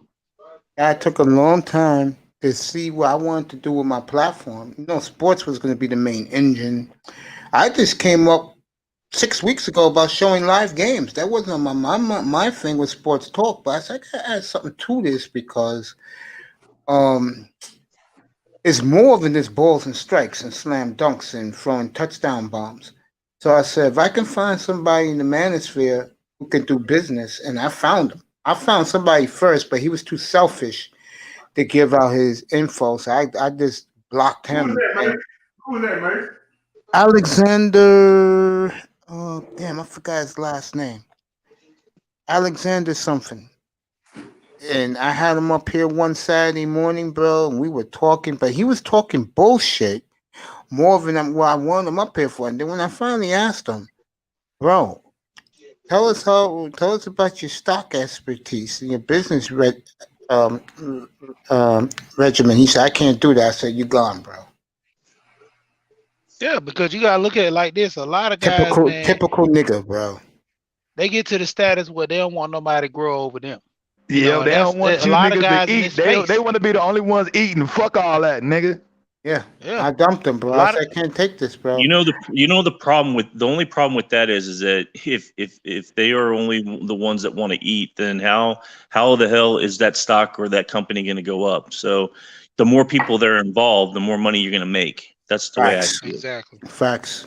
I took a long time to see what I wanted to do with my platform. Sports was going to be the main engine. I just came up 6 weeks ago about showing live games. That wasn't on my thing with sports talk, but I said I gotta add something to this because um it's more than just balls and strikes and slam dunks and throwing touchdown bombs. So I said, if I can find somebody in the manosphere who can do business, and I found him. I found somebody first, but he was too selfish to give out his info. So I just blocked Who was him. that, And man? Who was that, man? Alexander, oh damn, I forgot his last name. Alexander something. And I had him up here one Saturday morning, bro, and we were talking, but he was talking bullshit more than what I wanted him up here for. And then when I finally asked him, bro, tell us about your stock expertise and your business um, regimen. He said, I can't do that. I said, you gone, bro. Yeah, because you gotta look at it like this. A lot of guys, man, Typical nigga, bro. they get to the status where they don't want nobody to grow over them. Yeah, And they that's don't want a you lot of niggas guys to in eat. this space. They want to be the only ones eating. Fuck all that, nigga. Yeah, Yeah, I dumped him, bro. a I lot said, of I can't take this, bro. The problem with the only problem with that is that if they are only the ones that want to eat, then how the hell is that stock or that company going to go up? So the more people that are involved, the more money you're going to make. That's the way I Facts. see it. exactly. Facts.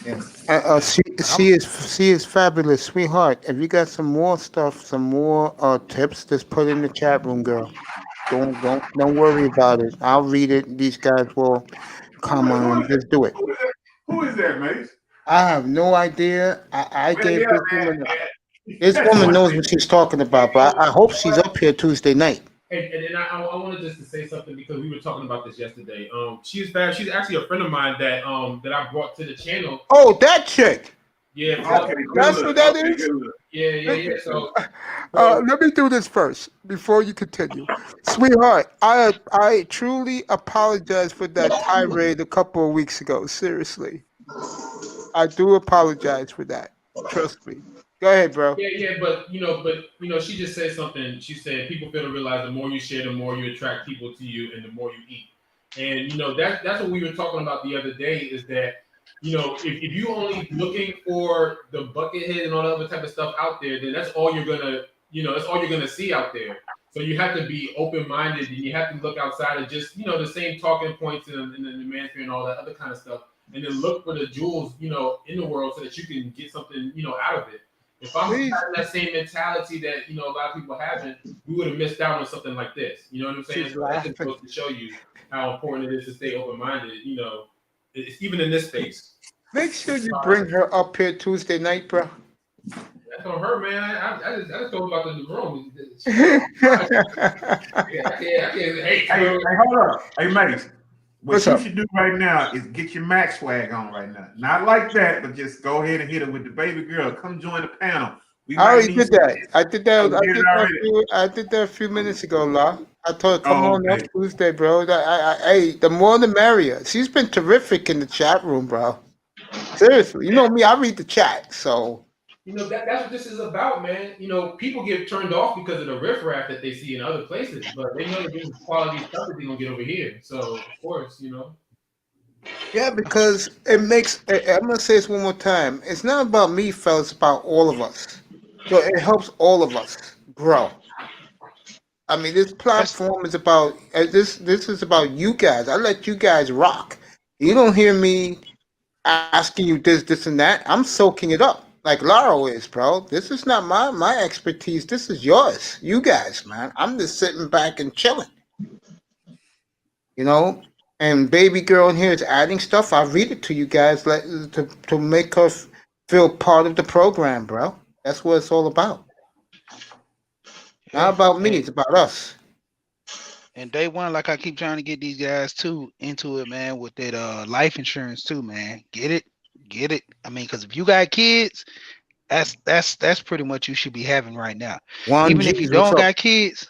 Yeah. I'm She is fabulous, sweetheart. If you got some more stuff, some more tips, just put in the chat room, girl. Don't worry about it. I'll read it. These guys will comment Who on is it. that? Just do it. Who is that? Who is that, man? I have no idea. I Man, gave yeah, this man. woman. This woman knows what she's talking about, but I hope she's up here Tuesday night. And I wanted just to say something because we were talking about this yesterday. She's fab. She's actually a friend of mine that I brought to the channel. Oh, that chick. Yeah, Okay, That's good. what that Okay, is. good. yeah. So Let me do this first before you continue, sweetheart. I truly apologize for that tirade a couple of weeks ago. Seriously, I do apologize for that. Trust me. Go ahead, bro. yeah, she just said something. She said people fail to realize the more you share, the more you attract people to you, and the more you eat. And that's what we were talking about the other day. Is that if you only looking for the bucket head and all that other type of stuff out there, then that's all you're gonna see out there. So you have to be open minded, and you have to look outside of just the same talking points and the manosphere and all that other kind of stuff, and then look for the jewels in the world so that you can get something out of it. If I'm Please. having that same mentality that a lot of people haven't, we would have missed out on something like this. You know what I'm saying? She's So that just laughing. goes to show you how important it is to stay open minded. It's even in this space. Make sure you bring her up here Tuesday night, bro. That's on her, man. I just told about the room. Hey, Hold up. Hey, Mace. What What's you up? should do right now is get your Max swag on right now. Not like that, but just go ahead and hit it with the baby girl. Come join the panel. We I already might did that. I did that. Oh, you did it already? I did that a few minutes ago, La. I told her, come Oh, on up okay. Tuesday, bro. Hey, the more the merrier. She's been terrific in the chat room, bro. Seriously, you know me. I read the chat, so that's what this is about, man. People get turned off because of the riffraff that they see in other places, but they know that this is quality stuff that they're gonna get over here. So of course, yeah, because it makes. I'm gonna say this one more time. It's not about me, fellas. It's about all of us. So it helps all of us grow. I mean, this platform is about this. This is about you guys. I let you guys rock. You don't hear me asking you this, and that. I'm soaking it up like Laro is, bro. This is not my expertise. This is yours. You guys, man. I'm just sitting back and chilling. You know. And baby girl in here is adding stuff. I'll read it to you guys to make her feel part of the program, bro. That's what it's all about. Not about me. and, It's about us. and day one, like I keep trying to get these guys too into it, man, with that life insurance too, man. Get it. I mean, because if you got kids, that's pretty much you should be having right now. Juan Even if you G's, what's don't up? got kids,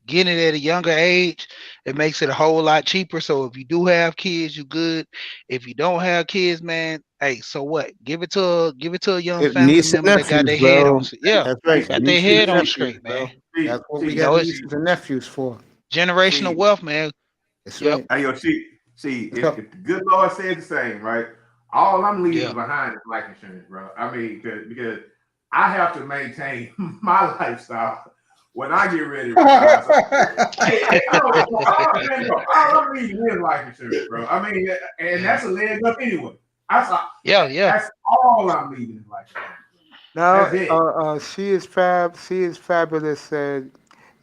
getting it at a younger age, it makes it a whole lot cheaper. So if you do have kids, you good. If you don't have kids, man, hey, so what? Give it to a young family Niece and member that got nephews, their head bro. on. Yeah, That's right. got their Nieces and head on nephews, straight, man. bro. That's what we You got know, it's nieces and nephews for. generational see, wealth, man. That's Yep. right. hey, yo, see, What's if up? the good Lord said the same, right? All I'm leaving Yeah. behind is life insurance, bro. I mean, because I have to maintain my lifestyle when I get ready to retire. So, hey, all I'm leaving is life insurance, bro. I mean, and Yeah. that's a leg up anyway. That's all, Yeah. that's all I'm leaving is life insurance. Now, That's it. she is fab. She is fabulous. Said,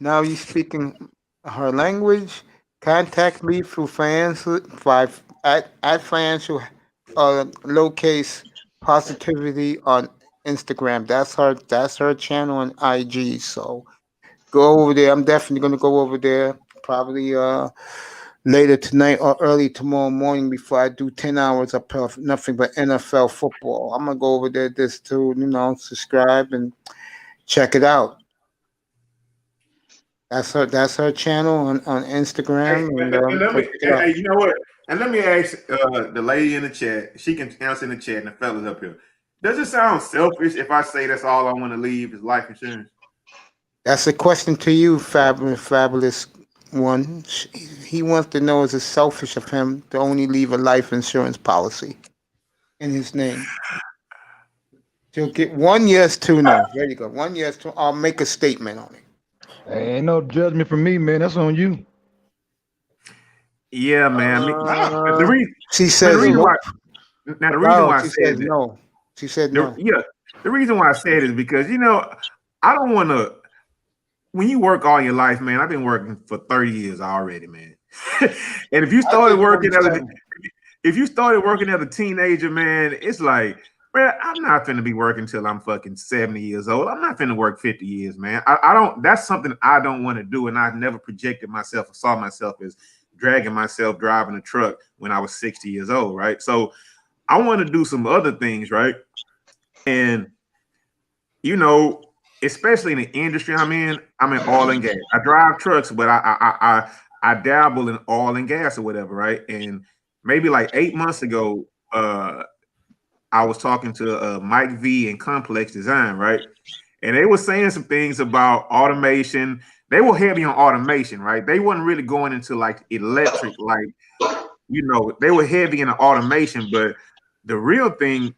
now you speaking her language. Contact me through financial at financial lowercase positivity on Instagram. That's her channel on IG. So go over there. I'm definitely gonna go over there. Probably later tonight or early tomorrow morning before I do 10 hours of nothing but NFL football. I'm gonna go over there just to subscribe and check it out. That's her channel on Hey, Instagram and and let go me, check it out. hey, you know what? And let me ask the lady in the chat. She can answer in the chat, and the fellas up here. Does it sound selfish if I say that's all I want to leave is life insurance? That's a question to you, fabulous one. He wants to know is it selfish of him to only leave a life insurance policy in his name? He'll get one yes, two no. There you go. One yes, two. I'll make a statement on it. Hey, ain't no judgment from me, man. That's on you. Yeah, man. The Uh, reason, she man, the says reason nope. why. Now, the reason No, why I she said says that, no. She said no. the reason why I said it is because I don't want to. When you work all your life, man, I've been working for 30 years already, man. And I did 47. if you started working as a teenager, man, it's like, man, I'm not finna be working till I'm fucking 70 years old. I'm not finna work 50 years, man. I don't, that's something I don't want to do. And I've never projected myself or saw myself as dragging myself driving a truck when I was 60 years old, right? So I want to do some other things, right? And, you know, especially in the industry I'm in oil and gas. I drive trucks, but I dabble in oil and gas or whatever, right? And maybe like 8 months ago, I was talking to Mike V in Complex Design, right? And they were saying some things about automation. They were heavy on automation, right? They wasn't really going into like electric, like they were heavy in the automation, but the real thing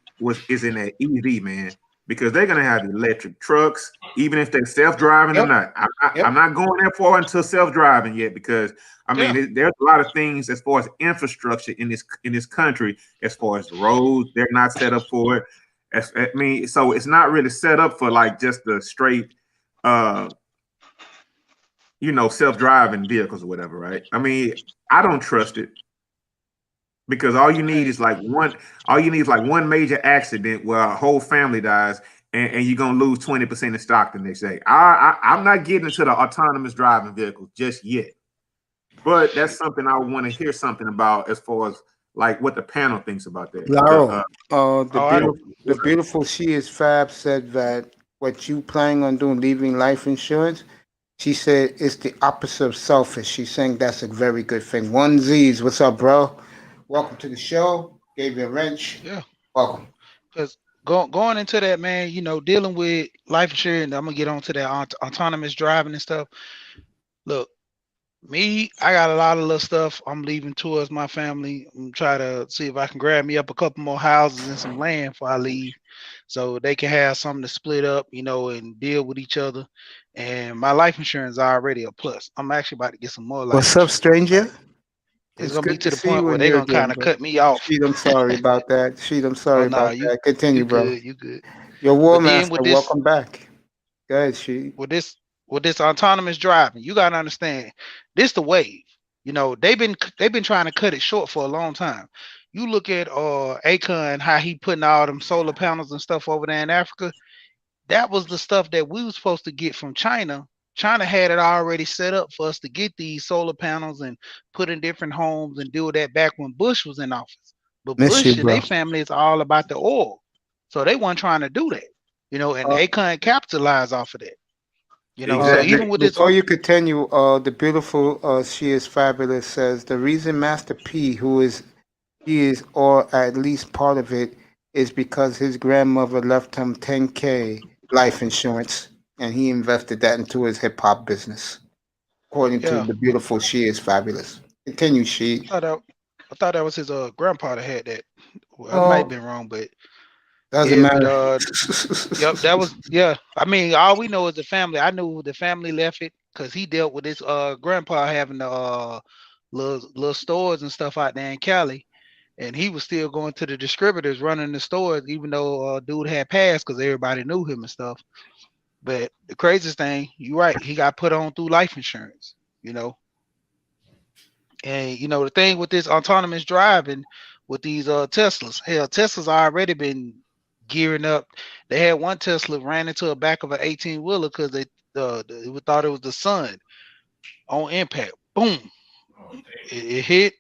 is in that EV, man, because they're gonna have electric trucks, even if they're self-driving or Yep. not. Yep. I'm not going that far into self-driving yet because Yeah. there's a lot of things as far as infrastructure in this country, as far as roads, they're not set up for it. So it's not really set up for like just the straight uh self-driving vehicles or whatever, right? I don't trust it because Hey, all you need is like one major accident where a whole family dies and you're gonna lose 20% of stock the next day. I'm not getting into the autonomous driving vehicles just yet, but that's something I want to hear something about as far as like what the panel thinks about that. Laro, the oh, Yeah, beautiful she is fab said that what you planning on doing, leaving life insurance. She said it's the opposite of selfish. She's saying that's a very good thing. One Z's, what's up, bro? Welcome to the show. Gave you a wrench. yeah. Welcome. Because going into that, man, dealing with life insurance, I'm gonna get onto that autonomous driving and stuff. Look, me, I got a lot of little stuff I'm leaving towards my family. I'm try to see if I can grab me up a couple more houses and some land before I leave, so they can have something to split up, and deal with each other. And my life insurance is already a plus. I'm actually about to get some more life What's up, insurance. stranger? Like it's It's gonna be good to to the see point you where in they're here gonna kind again, of bro. cut me off. Sheet, I'm sorry about that. Sheet, I'm Oh sorry no, about you that. Continue, you bro. good, you good. Your War But then Master, with this welcome back. Go ahead, Sheet. with this with this autonomous driving, you gotta understand this the wave. They've been trying to cut it short for a long time. You look at Akon, how he putting all them solar panels and stuff over there in Africa. That was the stuff that we was supposed to get from China. China had it already set up for us to get these solar panels and put in different homes and do that back when Bush was in office. But Miss you, Bush and bro. their family is all about the oil. So they weren't trying to do that. And Uh, Akon capitalized off of that. You know, so Exactly. even with this, Before you continue, the beautiful She Is Fabulous says the reason Master P, he is, or at least part of it, is because his grandmother left him 10K life insurance, and he invested that into his hip hop business. According to yeah, the beautiful She Is Fabulous. Continue, She. I thought that was his grandpa that had that. Well, I might have Oh, been wrong, but doesn't yeah, but matter. yep, that was yeah. I mean, all we know is the family. I knew the family left it because he dealt with his grandpa having the little stores and stuff out there in Cali, and he was still going to the distributors running the stores, even though dude had passed because everybody knew him and stuff. But the craziest thing, you're right, he got put on through life insurance. You know, and you know the thing with this autonomous driving with these Teslas, hell, Tesla's already been gearing up. They had one Tesla ran into the back of an 18 wheeler because they thought it was the sun on impact. Boom, Oh, damn. it hit,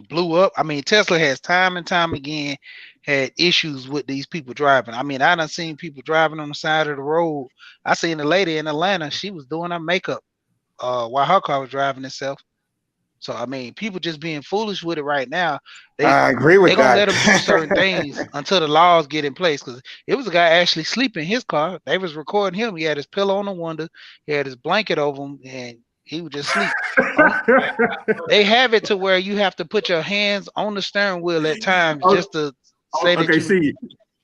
blew up. I mean, Tesla has time and time again had issues with these people driving. I mean, I done seen people driving on the side of the road. I seen a lady in Atlanta. She was doing her makeup while her car was driving itself. So I mean, people just being foolish with it right now. They I agree they with gonna that. let them do certain things until the laws get in place. Because it was a guy actually sleeping in his car. They was recording him. He had his pillow on the window. He had his blanket over him, and he would just sleep. They have it to where you have to put your hands on the steering wheel at times Oh, just to say that okay, you.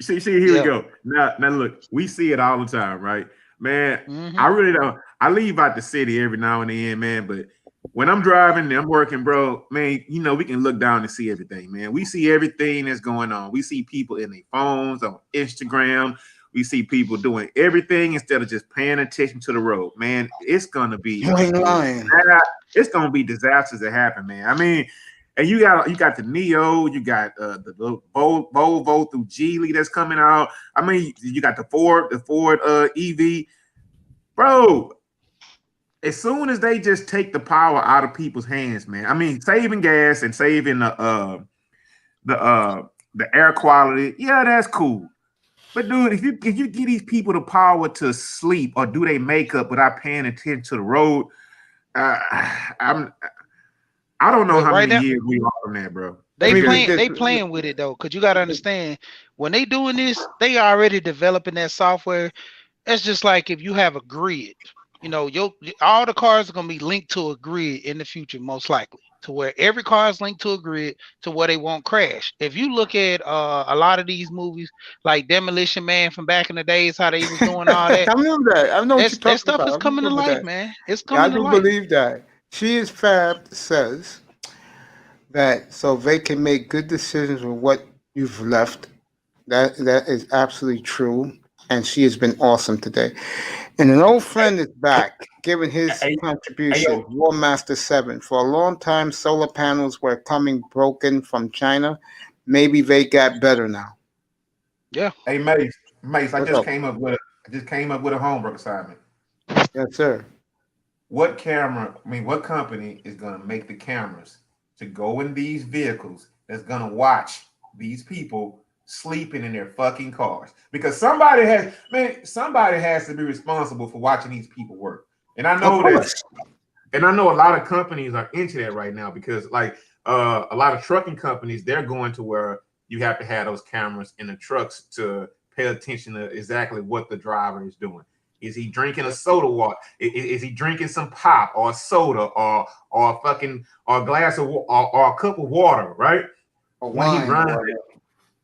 see, here we Yeah. go. Now, look, we see it all the time, right, man? Mm-hmm. I really don't. I leave out the city every now and then, man. But when I'm driving and I'm working, bro, man, you know we can look down and see everything, man. We see everything that's going on. We see people in their phones on Instagram. We see people doing everything instead of just paying attention to the road, man. It's gonna be You ain't lying. it's gonna be disasters that happen, man. I mean. And you got the Neo, you got the Volvo through Geely that's coming out. I mean, you got the Ford EV, bro. As soon as they just take the power out of people's hands, man. I mean, saving gas and saving the air quality, yeah, that's cool. But dude, if you give these people the power to sleep or do their makeup without paying attention to the road, I don't know But how right many now, years we are from that, bro. Let they me read playing this. they playing with it though, because you gotta understand when they doing this, they already developing that software. It's just like if you have a grid, you know, all the cars are gonna be linked to a grid in the future, most likely, to where every car is linked to a grid to where they won't crash. If you look at a lot of these movies, like Demolition Man from back in the days, how they was doing all that, I remember that. I know what you're that talking stuff about. is I coming to remember life, that. man. It's Yeah, I coming to do life. believe that. She is Fab says that so they can make good decisions with what you've left. That is absolutely true. And she has been awesome today. And an old friend is back, giving his Hey, hey, contribution, yo, War Master 7. For a long time, solar panels were coming broken from China. Maybe they got better now. Yeah. hey, Mace, What's up? I just came up with a homework assignment. Yes, sir. What what company is gonna make the cameras to go in these vehicles that's gonna watch these people sleeping in their fucking cars? Because somebody has to be responsible for watching these people work. And I Of know that course. And I know a lot of companies are into that right now because, like, a lot of trucking companies, they're going to where you have to have those cameras in the trucks to pay attention to exactly what the driver is doing. Is he drinking a soda water? Is he drinking some pop or soda or a glass of or a cup of water? Right Or when he wine or runs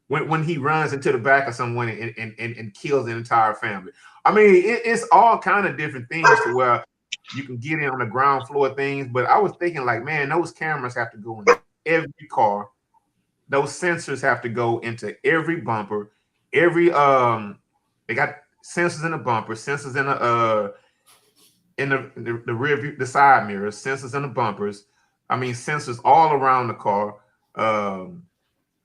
whatever. when he runs into the back of someone and kills an entire family. I mean, it's all kind of different things to where you can get in on the ground floor things. But I was thinking, like, man, those cameras have to go in every car. Those sensors have to go into every bumper. Every they got sensors in the bumper, sensors in the rear view, the side mirrors, sensors in the bumpers. I mean, sensors all around the car.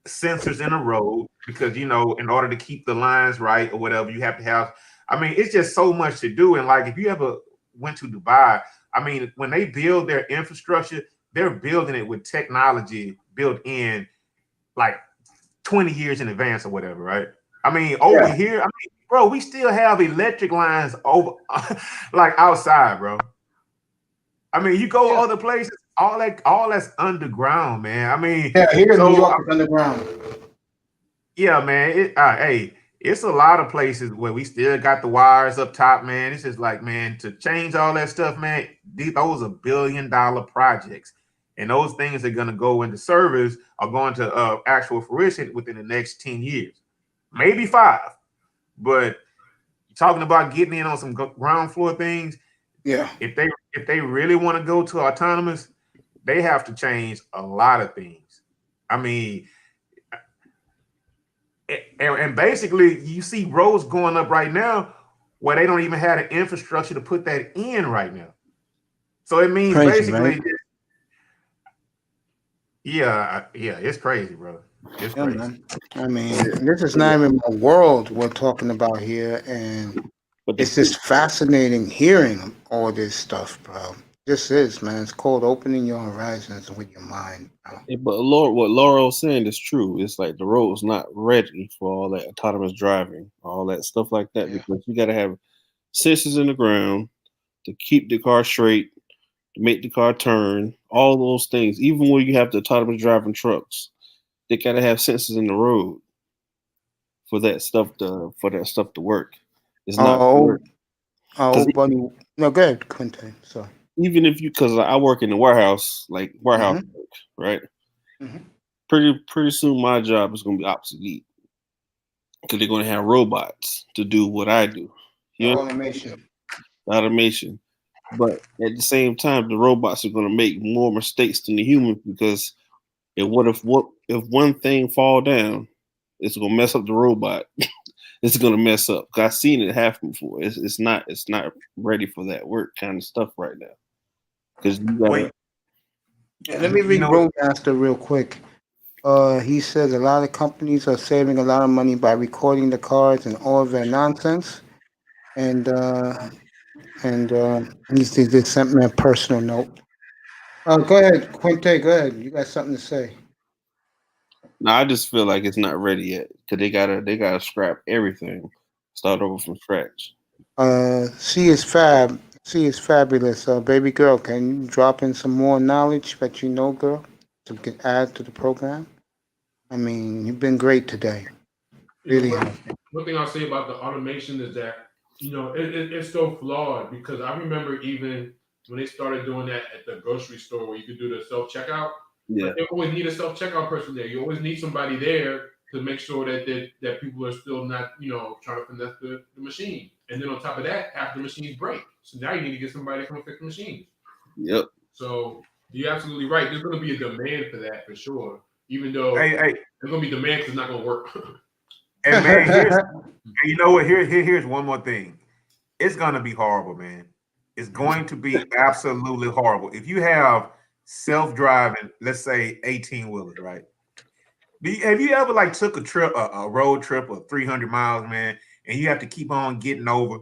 Sensors in the road because in order to keep the lines right or whatever, you have to have. I mean, it's just so much to do. And like, if you ever went to Dubai, I mean, when they build their infrastructure, they're building it with technology built in like 20 years in advance or whatever, right? I mean, over here, I mean, bro, we still have electric lines over, like outside, bro. I mean, you go other places, all that's underground, man. I mean, Yeah, here in New so York, it's underground. yeah, man. Hey, it's a lot of places where we still got the wires up top, man. It's just like, man, to change all that stuff, man. Those are billion-dollar projects, and those things are gonna go into service are going to actual fruition within the next 10 years, maybe 5. But talking about getting in on some ground floor things, Yeah. if they really want to go to autonomous, they have to change a lot of things. I mean, and basically, you see roads going up right now where they don't even have the infrastructure to put that in right now. So it means Crazy, basically, right? yeah, it's crazy, bro. It's Yeah, crazy. man. I mean, this is not even my world we're talking about here, and But it's just fascinating hearing all this stuff, bro. This is, man. It's called opening your horizons with your mind, bro. but Lord, what Laurel's saying is true. It's like the road's not ready for all that autonomous driving, all that stuff like that, because you got to have sensors in the ground to keep the car straight, to make the car turn, all those things. Even when you have the autonomous driving trucks, they got to have sensors in the road for that stuff to work. It's not Oh, because buddy. No, go ahead, Quentin. So. even if you, because I work in the warehouse, like warehouse work, right? Mhm. Pretty soon my job is going to be obsolete because they're going to have robots to do what I do. You know, automation. But at the same time, the robots are going to make more mistakes than the humans because if one thing fall down, it's going to mess up the robot. It's going to mess up. I've seen it happen before. It's not ready for that work kind of stuff right now. Because you gotta. Let me read Roadmaster real quick. He says a lot of companies are saving a lot of money by recording the cars and all of their nonsense. And he just sent me a personal note. Go ahead, Quinte. Go ahead. You got something to say? No, I just feel like it's not ready yet because they gotta scrap everything, start over from scratch. She is fab. She is fabulous. Baby girl, can you drop in some more knowledge that you know, girl, to add to the program? I mean, you've been great today. Really. One thing I'll say about the automation is that, it's so flawed because I remember even when they started doing that at the grocery store where you could do the self-checkout, Yeah. but they always need a self-checkout person there. You always need somebody there to make sure that people are still not, trying to finesse the machine. And then on top of that, half the machines break. So now you need to get somebody to come fix the machines. Yep. So you're absolutely right. There's going to be a demand for that for sure. Even though Hey, there's going to be demand because it's not going to work. And man, you know what? Here's one more thing. It's gonna be horrible, man. It's going to be absolutely horrible. If you have self-driving, let's say 18-wheelers, right? Have you ever like took a trip, a road trip of 300 miles, man, and you have to keep on getting over,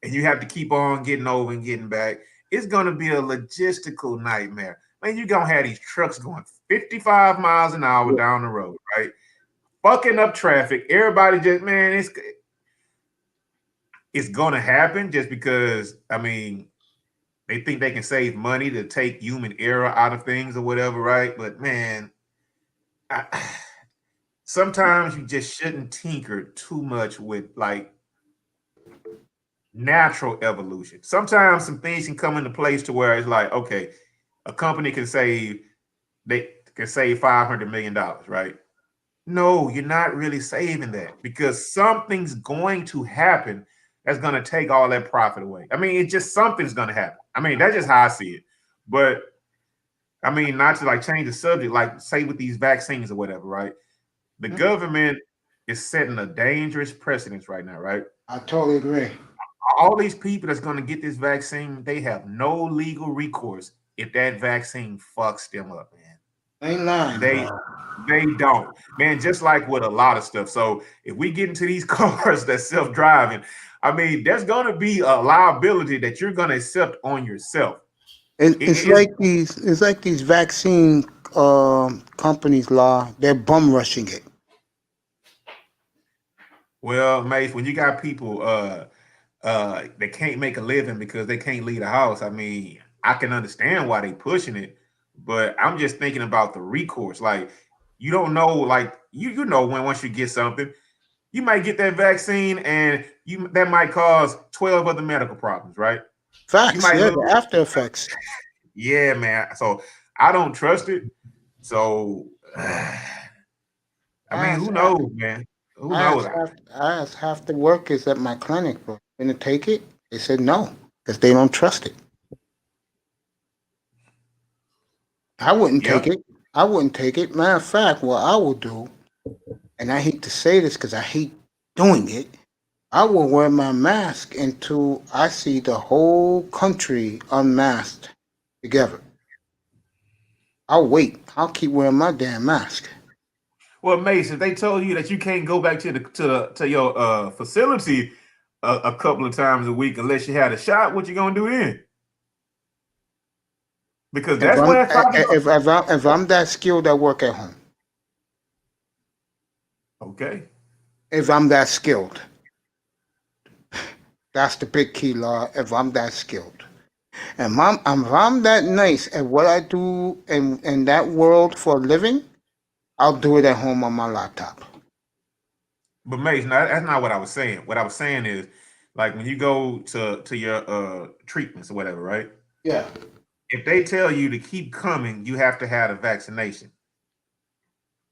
and you have to keep on getting over and getting back? It's gonna be a logistical nightmare. Man, you're gonna have these trucks going 55 miles an hour down the road, right? Fucking up traffic. Everybody just, man, it's gonna happen just because, I mean, they think they can save money to take human error out of things or whatever, right? But man, sometimes you just shouldn't tinker too much with like natural evolution. Sometimes some things can come into place to where it's like, okay, a company can save $500 million, right? No, you're not really saving that because something's going to happen that's going to take all that profit away. I mean, it's just something's going to happen. I mean, that's just how I see it. But I mean, not to like change the subject, like say with these vaccines or whatever, right? The government is setting a dangerous precedence right now, right? I totally agree. All these people that's going to get this vaccine, they have no legal recourse if that vaccine fucks them up, man. Ain't lying. They don't, man. Just like with a lot of stuff. So if we get into these cars that's self-driving, I mean, there's going to be a liability that you're going to accept on yourself. It's like these vaccine companies, law. They're bum rushing it. Well, Mace, when you got people they can't make a living because they can't leave the house. I mean, I can understand why they pushing it, but I'm just thinking about the recourse. Like, you don't know, like you know when once you get something, you might get that vaccine and you that might cause 12 other medical problems, right? You Facts, might yeah, lose. the after effects. Yeah, man. So I don't trust it. So I I mean, asked, who knows, man? Who I knows? asked half, I asked half the workers at my clinic, bro, gonna take it? They said no, because they don't trust it. I wouldn't Yeah. take it. I wouldn't take it. Matter of fact, what I will do, and I hate to say this because I hate doing it, I will wear my mask until I see the whole country unmasked together. I'll wait. I'll keep wearing my damn mask. Well, Mace, if they told you that you can't go back to your facility a couple of times a week unless you had a shot, what you gonna do then? Because If that's I'm where it's probably if I'm that skilled, I work at home. okay. If I'm that skilled, that's the big key, law. If I'm that skilled, and if I'm that nice at what I do in that world for a living, I'll do it at home on my laptop. But Mace, no, that's not what I was saying. What I was saying is, like when you go to your treatments or whatever, right? Yeah. If they tell you to keep coming, you have to have a vaccination.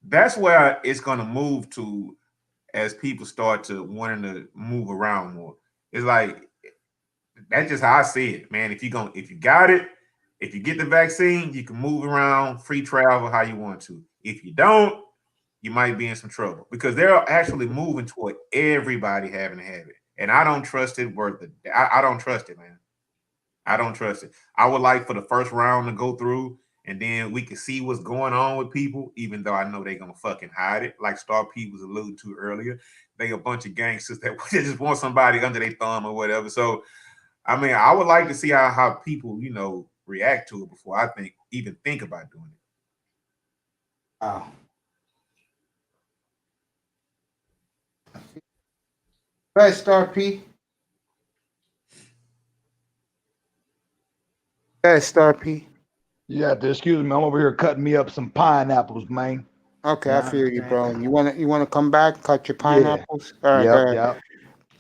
That's where it's gonna move to as people start to wanting to move around more. It's like that's just how I see it, man. If you got it, if you get the vaccine, you can move around, free travel how you want to. If you don't, you might be in some trouble because they're actually moving toward everybody having to have it. And I don't trust it worth it. I don't trust it, man. I don't trust it. I would like for the first round to go through and then we can see what's going on with people, even though I know they're gonna fucking hide it, like Star P was alluding to earlier. They a bunch of gangsters that just want somebody under their thumb or whatever. So I mean, I would like to see how people, react to it before I even think about doing it. Wow. Right, Star P. Right, Star P. You have to excuse me. I'm over here cutting me up some pineapples, man. Okay, I Yeah. feel you, bro. You wanna come back, cut your Yeah. pineapples? All right, go Yep. ahead. Yep.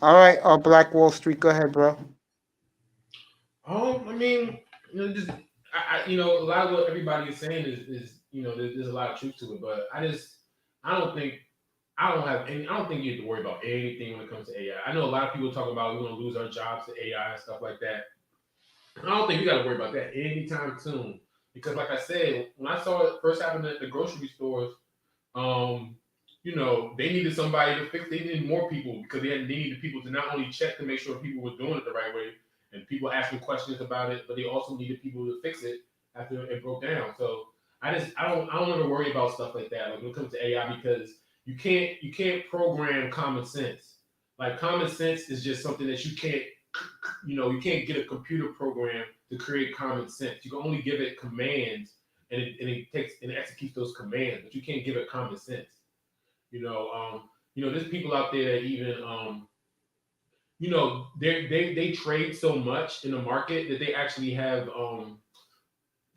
All right, Black Wall Street, go ahead, bro. I mean, just a lot of what everybody is saying is there's a lot of truth to it, but I don't think I don't think you have to worry about anything when it comes to AI. I know a lot of people talk about we're gonna lose our jobs to AI and stuff like that. I don't think you got to worry about that anytime soon because, like I said, when I saw it first happen at the grocery stores, um, they needed somebody to fix. They needed more people because they needed people to not only check to make sure people were doing it the right way and people asking questions about it, but they also needed people to fix it after it broke down. So I don't ever worry about stuff like that. Like when it comes to AI, because you can't program common sense. Like common sense is just something that you can't get a computer program to create common sense. You can only give it commands and it executes those commands, but you can't give it common sense. There's people out there that even they trade so much in the market that they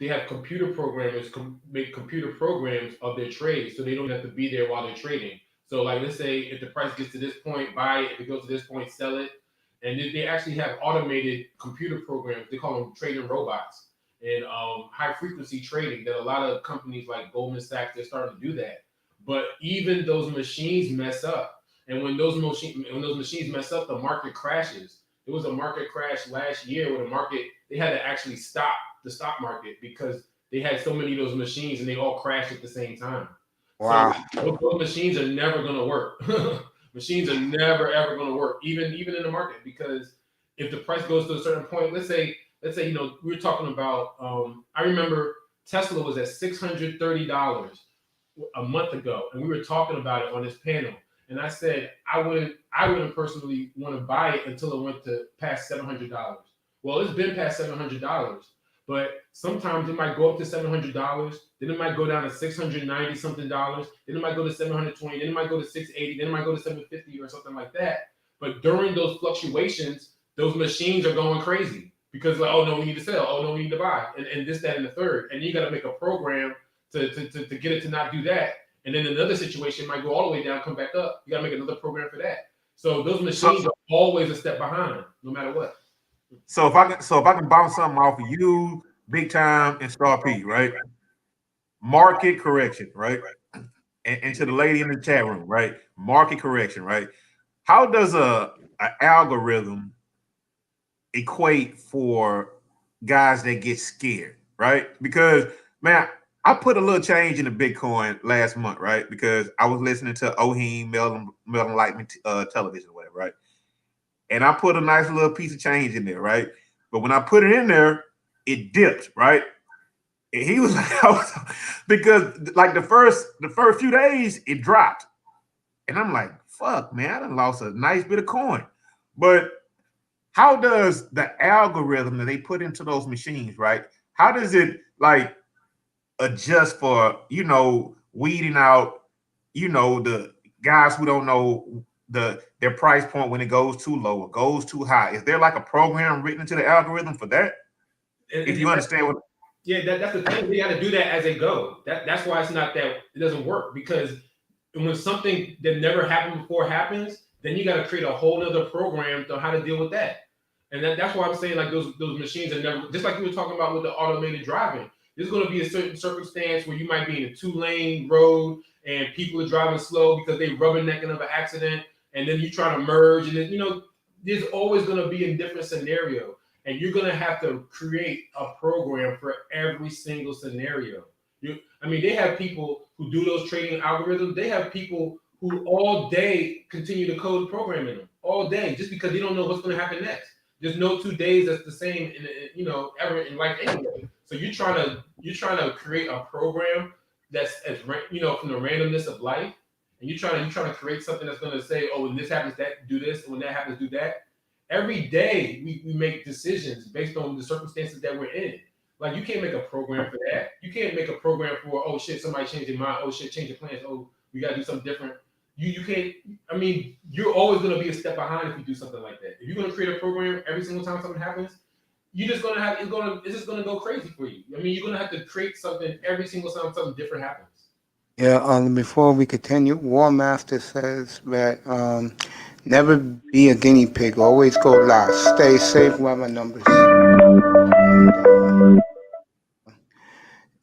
have computer programmers make computer programs of their trades, so they don't have to be there while they're trading. So, like, let's say if the price gets to this point, buy it. If it goes to this point, sell it. And they actually have automated computer programs. They call them trading robots and high frequency trading. That a lot of companies like Goldman Sachs they're starting to do that. But even those machines mess up, and when those machines mess up, the market crashes. There was a market crash last year where the market they had to actually stop the stock market because they had so many of those machines and they all crashed at the same time. So Wow. those machines are never going to work. Machines are never ever going to work, even in the market, because if the price goes to a certain point, let's say we were talking about. I remember Tesla was at $630 a month ago, and we were talking about it on this panel. And I said I wouldn't personally want to buy it until it went to past $700. Well, it's been past $700, But sometimes it might go up to $700, then it might go down to $690 something dollars, then it might go to $720, then it might go to $680, then it might go to $750 or something like that. But during those fluctuations, those machines are going crazy because like, oh no, we need to sell, oh no, we need to buy, and this, that, and the third. And you got to make a program to get it to not do that. And then another situation might go all the way down, come back up. You got to make another program for that. So those machines are always a step behind, no matter what. So if I can bounce something off of you, Big Time and Star P, right? Market correction, right? And to the lady in the chat room, right? Market correction, right? How does a algorithm equate for guys that get scared, right? Because man, I put a little change in the Bitcoin last month, right? Because I was listening to Ohim Melon Lightman television, or whatever, right? And I put a nice little piece of change in there, right? But when I put it in there, it dipped, right? And he was like, because like the first few days, it dropped. And I'm like, fuck, man, I done lost a nice bit of coin. But how does the algorithm that they put into those machines, right? How does it like adjust for, weeding out, the guys who don't know their price point when it goes too low or goes too high? Is there like a program written into the algorithm for that? If you understand what. Yeah, that's the thing. They got to do that as they go. That's why it's not that it doesn't work, because when something that never happened before happens, then you got to create a whole other program to how to deal with that. And that's why I'm saying like those machines are never, just like you were talking about with the automated driving. There's going to be a certain circumstance where you might be in a 2-lane road and people are driving slow because they rubbernecking of an accident, and then you try to merge, and then, there's always going to be a different scenario, and you're going to have to create a program for every single scenario. They have people who do those trading algorithms. They have people who all day continue to code programming them all day just because they don't know what's going to happen next. There's no 2 days that's the same, ever in life anyway. So you're trying to create a program that's as from the randomness of life, and you're trying to create something that's going to say, oh, when this happens, that do this, and when that happens, do that. Every day we make decisions based on the circumstances that we're in. Like, you can't make a program for that. You can't make a program for, oh shit, somebody changed their mind. Oh shit, change your plans. Oh, we gotta do something different. You can't. You're always gonna be a step behind if you do something like that. If you're gonna create a program every single time something happens, you're just gonna have it's just gonna go crazy for you. You're gonna have to create something every single time something different happens. Yeah. Before we continue, War Master says that never be a guinea pig. Always go last. Stay safe. We'll have our numbers.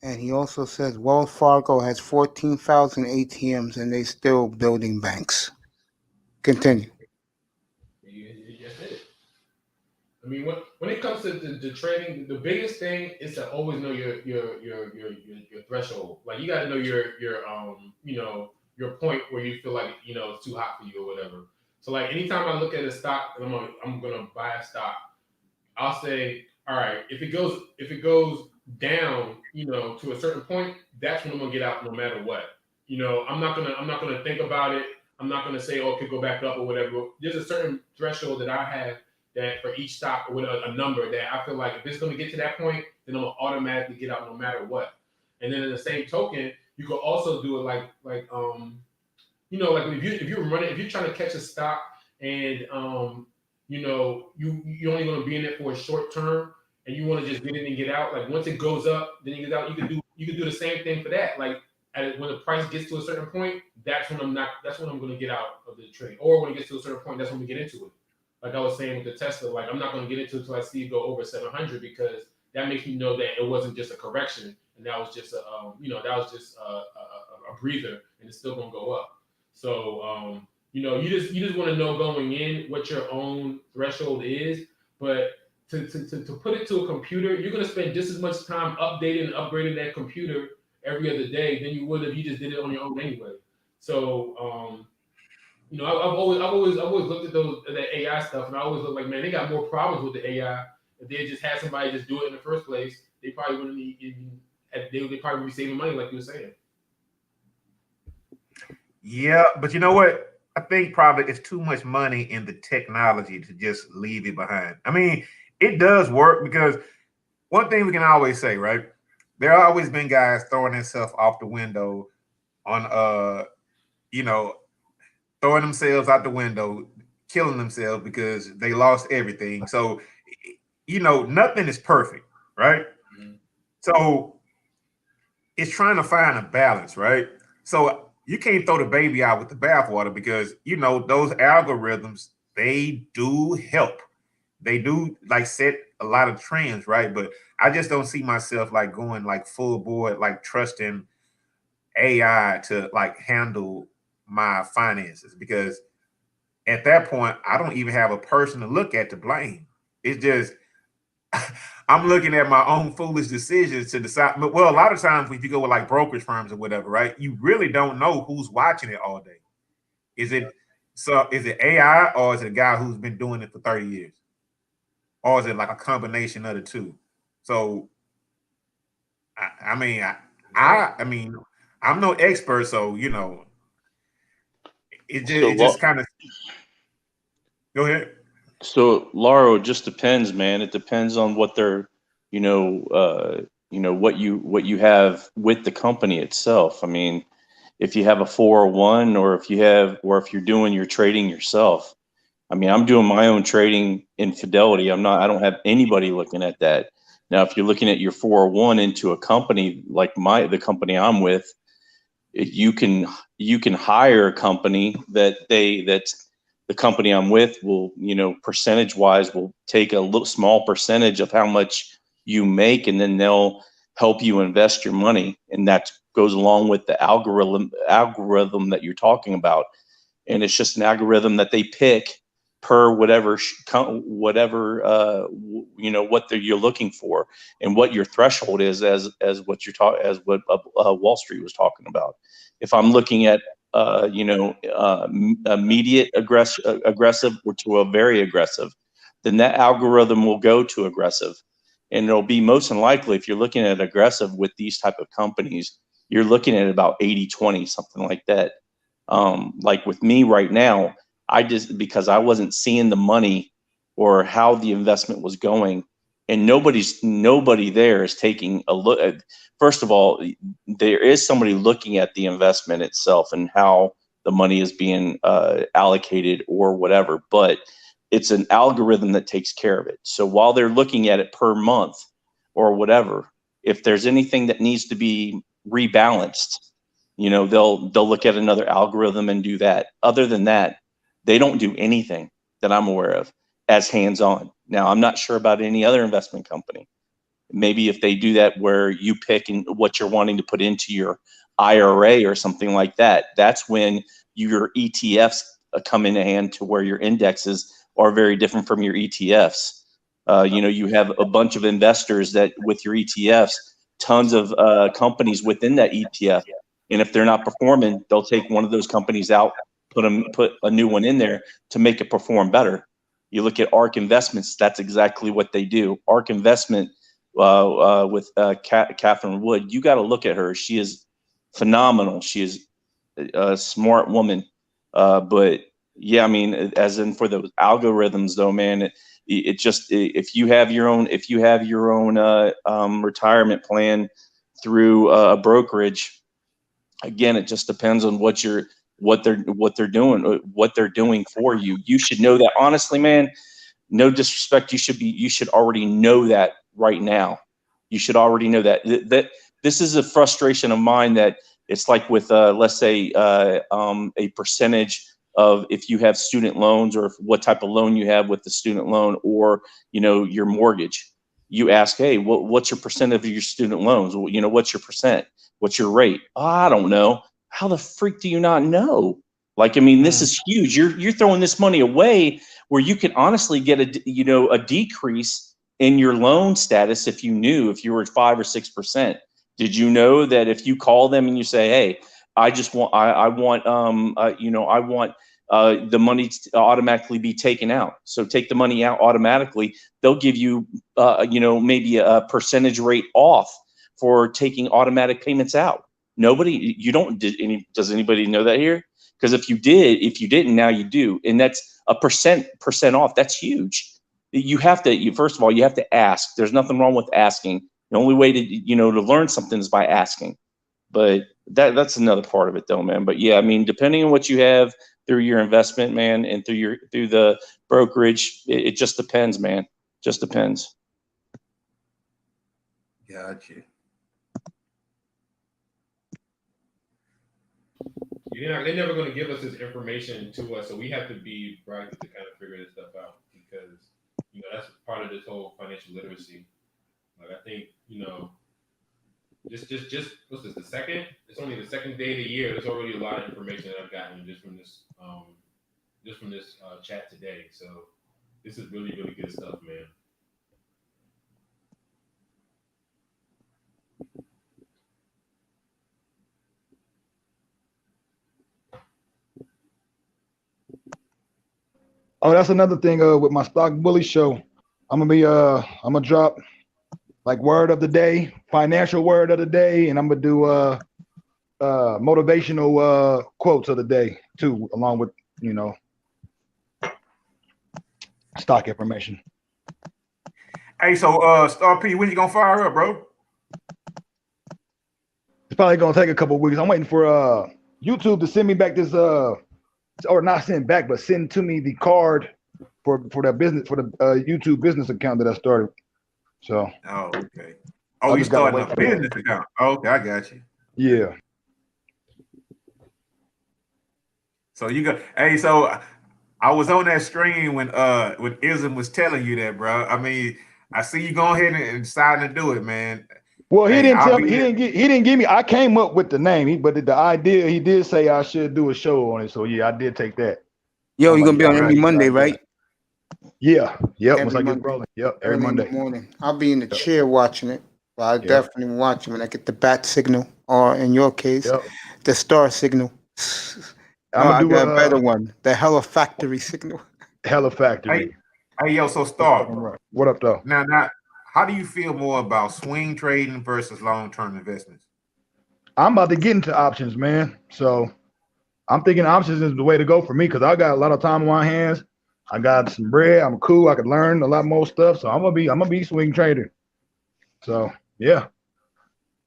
And he also says Wells Fargo has 14,000 ATMs and they still building banks. Continue. Yes, it is. When it comes to the trading, the biggest thing is to always know your threshold. Like, you got to know your point where you feel like it's too hot for you or whatever. So like anytime I look at a stock and I'm gonna buy a stock, I'll say, all right, if it goes down, to a certain point, that's when I'm gonna get out no matter what. I'm not gonna think about it. I'm not gonna say, oh, it could go back up or whatever. There's a certain threshold that I have that for each stock, or with a number that I feel like if it's gonna get to that point, then I'm gonna automatically get out no matter what. And then in the same token, you could also do it like if you're trying to catch a stock and you're only going to be in it for a short term and you want to just get in and get out. Like, once it goes up, then you get out. You can do the same thing for that. Like, when the price gets to a certain point, that's when I'm going to get out of the trade. Or when it gets to a certain point, that's when we get into it. Like I was saying with the Tesla, like, I'm not going to get into it until I see it go over 700, because that makes me know that it wasn't just a correction, and that was just a breather, and it's still going to go up. So you just want to know going in what your own threshold is, but to put it to a computer, you're going to spend just as much time updating and upgrading that computer every other day than you would if you just did it on your own anyway. So I've always looked at that AI stuff, and I always look like, man, they got more problems with the AI. If they just had somebody just do it in the first place, they probably wouldn't even. They probably would be saving money, like you were saying. Yeah, but you know what? I think probably it's too much money in the technology to just leave it behind. It does work, because one thing we can always say, right? There have always been guys throwing themselves off the window on you know, throwing themselves out the window, killing themselves because they lost everything. So, you know, nothing is perfect, right? Mhm. So it's trying to find a balance, right? So you can't throw the baby out with the bathwater because you know those algorithms, they do help. They do like set a lot of trends, right? But I just don't see myself like going like full board, like trusting AI to like handle my finances because at that point, I don't even have a person to look at to blame. It's just I'm looking at my own foolish decisions to decide. But well, a lot of times if you go with like brokerage firms or whatever, right? You really don't know who's watching it all day. Is it is it AI or is it a guy who's been doing it for 30 years? Or is it like a combination of the two? So I mean I mean I'm no expert, so you know So, it just kind of go ahead. So, Laura, it just depends, man. It depends on what they're, what you have with the company itself. I mean, if you have a 401 or if you're doing your trading yourself. I mean, I'm doing my own trading in Fidelity. I don't have anybody looking at that. Now, if you're looking at your 401 into a company like the company I'm with, you can hire a company that's the company I'm with will, percentage wise will take a little small percentage of how much you make, and then they'll help you invest your money. And that goes along with the algorithm that you're talking about. And it's just an algorithm that they pick per whatever you're looking for and what your threshold is as what Wall Street was talking about. If I'm looking at immediate aggressive or to a very aggressive, then that algorithm will go to aggressive. And it'll be most unlikely, if you're looking at aggressive with these type of companies, you're looking at about 80-20, something like that. Like with me right now, because I wasn't seeing the money or how the investment was going, and nobody there is taking a look at, first of all, there is somebody looking at the investment itself and how the money is being allocated or whatever, but it's an algorithm that takes care of it. So while they're looking at it per month or whatever, if there's anything that needs to be rebalanced, they'll look at another algorithm and do that. Other than that, they don't do anything that I'm aware of as hands-on. Now, I'm not sure about any other investment company. Maybe if they do that where you pick what you're wanting to put into your IRA or something like that, that's when your ETFs come in hand to where your indexes are very different from your ETFs. You have a bunch of investors that with your ETFs, tons of companies within that ETF. And if they're not performing, they'll take one of those companies out, put a new one in there to make it perform better. You look at ARK Investments, that's exactly what they do. ARK Investment with Catherine Wood, you got to look at her. She is phenomenal. She is a smart woman. But yeah, I mean, as in for those algorithms though, man, it just, if you have your own retirement plan through a brokerage, again, it just depends on what they're doing for you. You should know that, honestly, man. No disrespect, you should already know that right now. You should already know that this is a frustration of mine, that it's like with let's say a percentage of if you have student loans or what type of loan you have with the student loan or your mortgage. You ask, hey, what's your percent of your student loans? What's your percent? What's your rate? Oh, I don't know. How the freak do you not know? Like, I mean, this is huge. You're throwing this money away where you could honestly get a decrease in your loan status if you were at 5 or 6%. Did you know that if you call them and you say, hey, I want the money to automatically be taken out. So take the money out automatically. They'll give you, maybe a percentage rate off for taking automatic payments out. Does anybody know that here? Because if you didn't, now you do. And that's a percent off. That's huge. you have to, first of all, you have to ask. There's nothing wrong with asking. The only way to learn something is by asking. But that's another part of it though, man. But yeah, I mean, depending on what you have through your investment, man, and through the brokerage, it just depends, man. Just depends. Gotcha. They're never going to give us this information to us, so we have to be bright to kind of figure this stuff out, because that's part of this whole financial literacy. Like, I think just what's this, the second? It's only the second day of the year. There's already a lot of information that I've gotten just from this chat today. So this is really, really good stuff, man. Oh, that's another thing with my Stock Bully show. I'm gonna drop like word of the day, financial word of the day, and I'm gonna do motivational quotes of the day too, along with stock information. Hey, so Star P, when you gonna fire up, bro? It's probably gonna take a couple of weeks. I'm waiting for YouTube to send me back this or not send back, but send to me the card for that business, for the YouTube business account that I started. So. Oh, okay. Oh, you starting a business account? Oh, okay, I got you. Yeah. So you got. Hey, so I was on that stream when Ism was telling you that, bro. I mean, I see you going ahead and deciding to do it, man. Well, he didn't tell me. He didn't give me. I came up with the name, but the idea, he did say I should do a show on it. So yeah, I did take that. Yo, you're gonna be on every Monday, right? Yeah. Yep. Every once I Monday. get rolling. Yep. Every Early Monday. in the morning. I'll be in the chair watching it. But I'll definitely watch it when I get the bat signal, or in your case, the star signal. I got a better one. The Hella Factory signal. Hella Factory. Hey, yo, so Star. What up, though? Now, how do you feel more about swing trading versus long-term investments? I'm about to get into options, man. So I'm thinking options is the way to go for me, because I got a lot of time on my hands. I got some bread. I'm cool. I could learn a lot more stuff. So I'm gonna be swing trader. So yeah.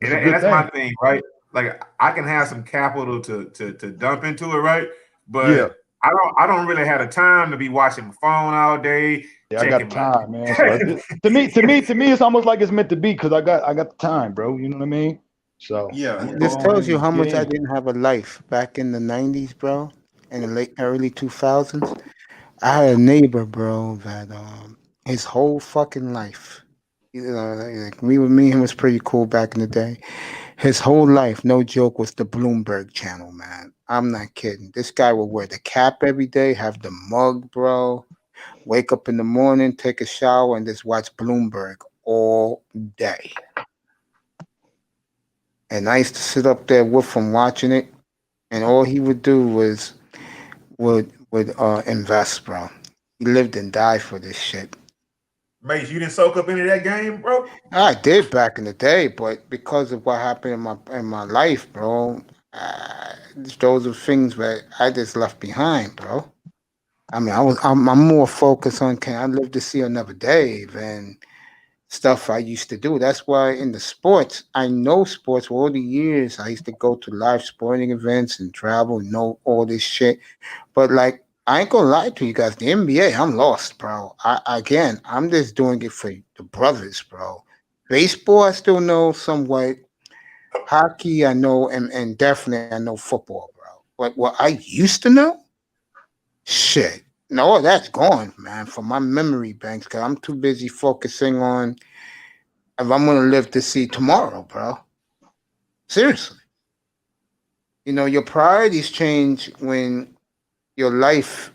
And that's my thing, right? Like, I can have some capital to dump into it, right? But I don't really have the time to be watching my phone all day. Yeah, I got time, man. So to me, it's almost like it's meant to be, because I got the time, bro. You know what I mean? So yeah, this tells you how much I didn't have a life back in the 90s, bro, in the early 2000s. I had a neighbor, bro, that his whole fucking life, like me and him was pretty cool back in the day. His whole life, no joke, was the Bloomberg channel, man. I'm not kidding. This guy would wear the cap every day, have the mug, bro. Wake up in the morning, take a shower, and just watch Bloomberg all day. And I used to sit up there with him watching it, and all he would do was would invest, bro. He lived and died for this shit. Mate, you didn't soak up into that game, bro? I did back in the day, but because of what happened in my life, bro, those are things that I just left behind, bro. I mean, I'm more focused on, can I live to see another day than stuff I used to do. That's why in the sports, I know sports for all the years. I used to go to live sporting events and travel and know all this shit. But like, I ain't gonna lie to you guys, the NBA, I'm lost, bro. I'm just doing it for the brothers, bro. Baseball, I still know somewhat. Hockey, I know, and definitely I know football, bro. But what I used to know, shit. No, that's gone, man, from my memory banks, because I'm too busy focusing on if I'm going to live to see tomorrow, bro. Seriously. Your priorities change when your life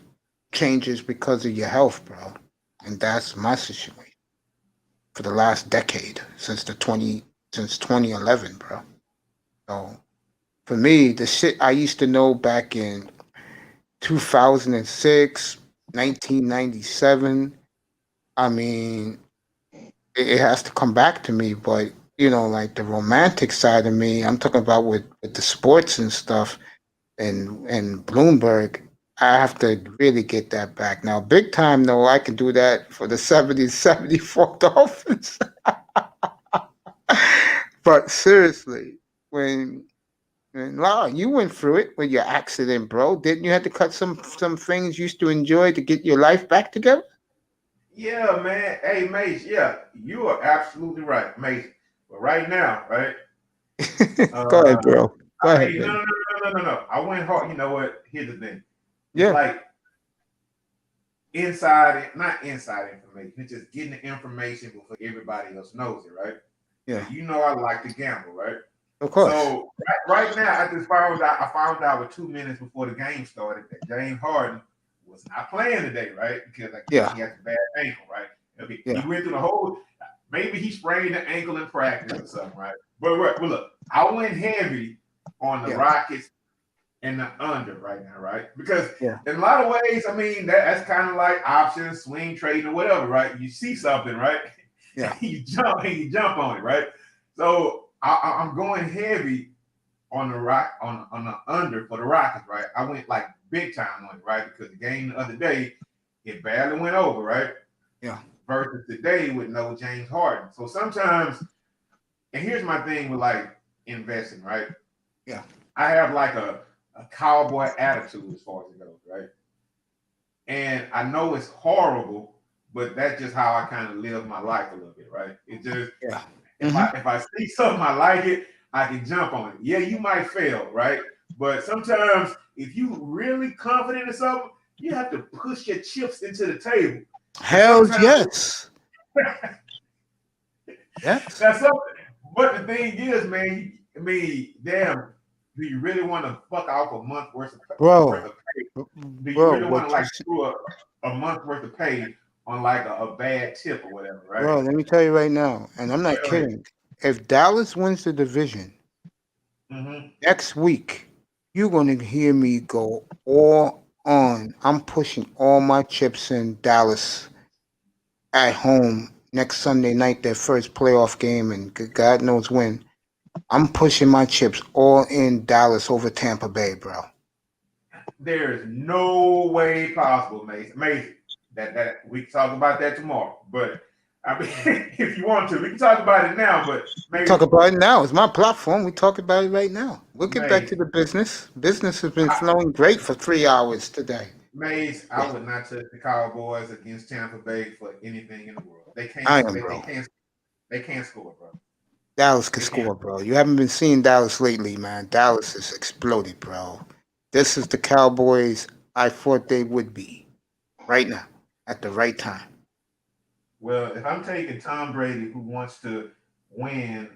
changes because of your health, bro. And that's my situation for the last decade, since 2011, bro. So for me, the shit I used to know back in 2006, 1997, I mean, it has to come back to me. But like the romantic side of me, I'm talking about with the sports and stuff, and Bloomberg, I have to really get that back. Now, big time, though, I can do that for the 74 Dolphins. But seriously, Law, you went through it with your accident, bro. Didn't you have to cut some things you used to enjoy to get your life back together? Yeah, man. Hey, Mace. Yeah, you are absolutely right, Mace. But right now, right? Go ahead, bro. Go ahead, No, baby. no. I went hard. You know what? Here's the thing. It's Yeah. like not inside information. It's just getting the information before everybody else knows it, right? Yeah. You know I like to gamble, right? Of course. So right now, I just found out. I found out with 2 minutes before the game started that James Harden was not playing today, right? Because he has a bad ankle, right? Okay, Yeah. he went through the whole. Maybe he sprained the ankle in practice or something, right? But look, I went heavy on the Rockets and the under right now, right? Because in a lot of ways, I mean, that's kind of like options, swing trading, or whatever, right? You see something, right? Yeah. you jump on it, right? So I'm going heavy on the on the under for the Rockets, right? I went like big time on it, right? Because the game the other day, it barely went over, right? Yeah. Versus today with no James Harden. So sometimes, and here's my thing with like investing, right? Yeah. I have like a cowboy attitude as far as it goes, right? And I know it's horrible, but that's just how I kind of live my life a little bit, right? It just if I see something I like it, I can jump on it. Yeah, you might fail, right? But sometimes if you really confident in something, you have to push your chips into the table. Hell yes. Yes. That's something. But the thing is, man, I mean, damn, do you really want to fuck off a month worth of pay? Do you really want to like screw a month worth of pay on like a bad tip or whatever, right? Bro, let me tell you right now, and I'm not kidding. If Dallas wins the division next week, you're going to hear me go all on. I'm pushing all my chips in Dallas at home next Sunday night, their first playoff game, and God knows when. I'm pushing my chips all in Dallas over Tampa Bay, bro. There is no way possible, Mason. That we can talk about that tomorrow. But I mean, if you want to, we can talk about it now. But maybe talk about it now. It's my platform. We talk about it right now. We'll get back to the business. Business has been flowing great for 3 hours today. Mace, I would not touch the Cowboys against Tampa Bay for anything in the world. They can't. They can't score, bro. Dallas can score, bro. You haven't been seeing Dallas lately, man. Dallas has exploded, bro. This is the Cowboys I thought they would be right now at the right time. Well, if I'm taking Tom Brady, who wants to win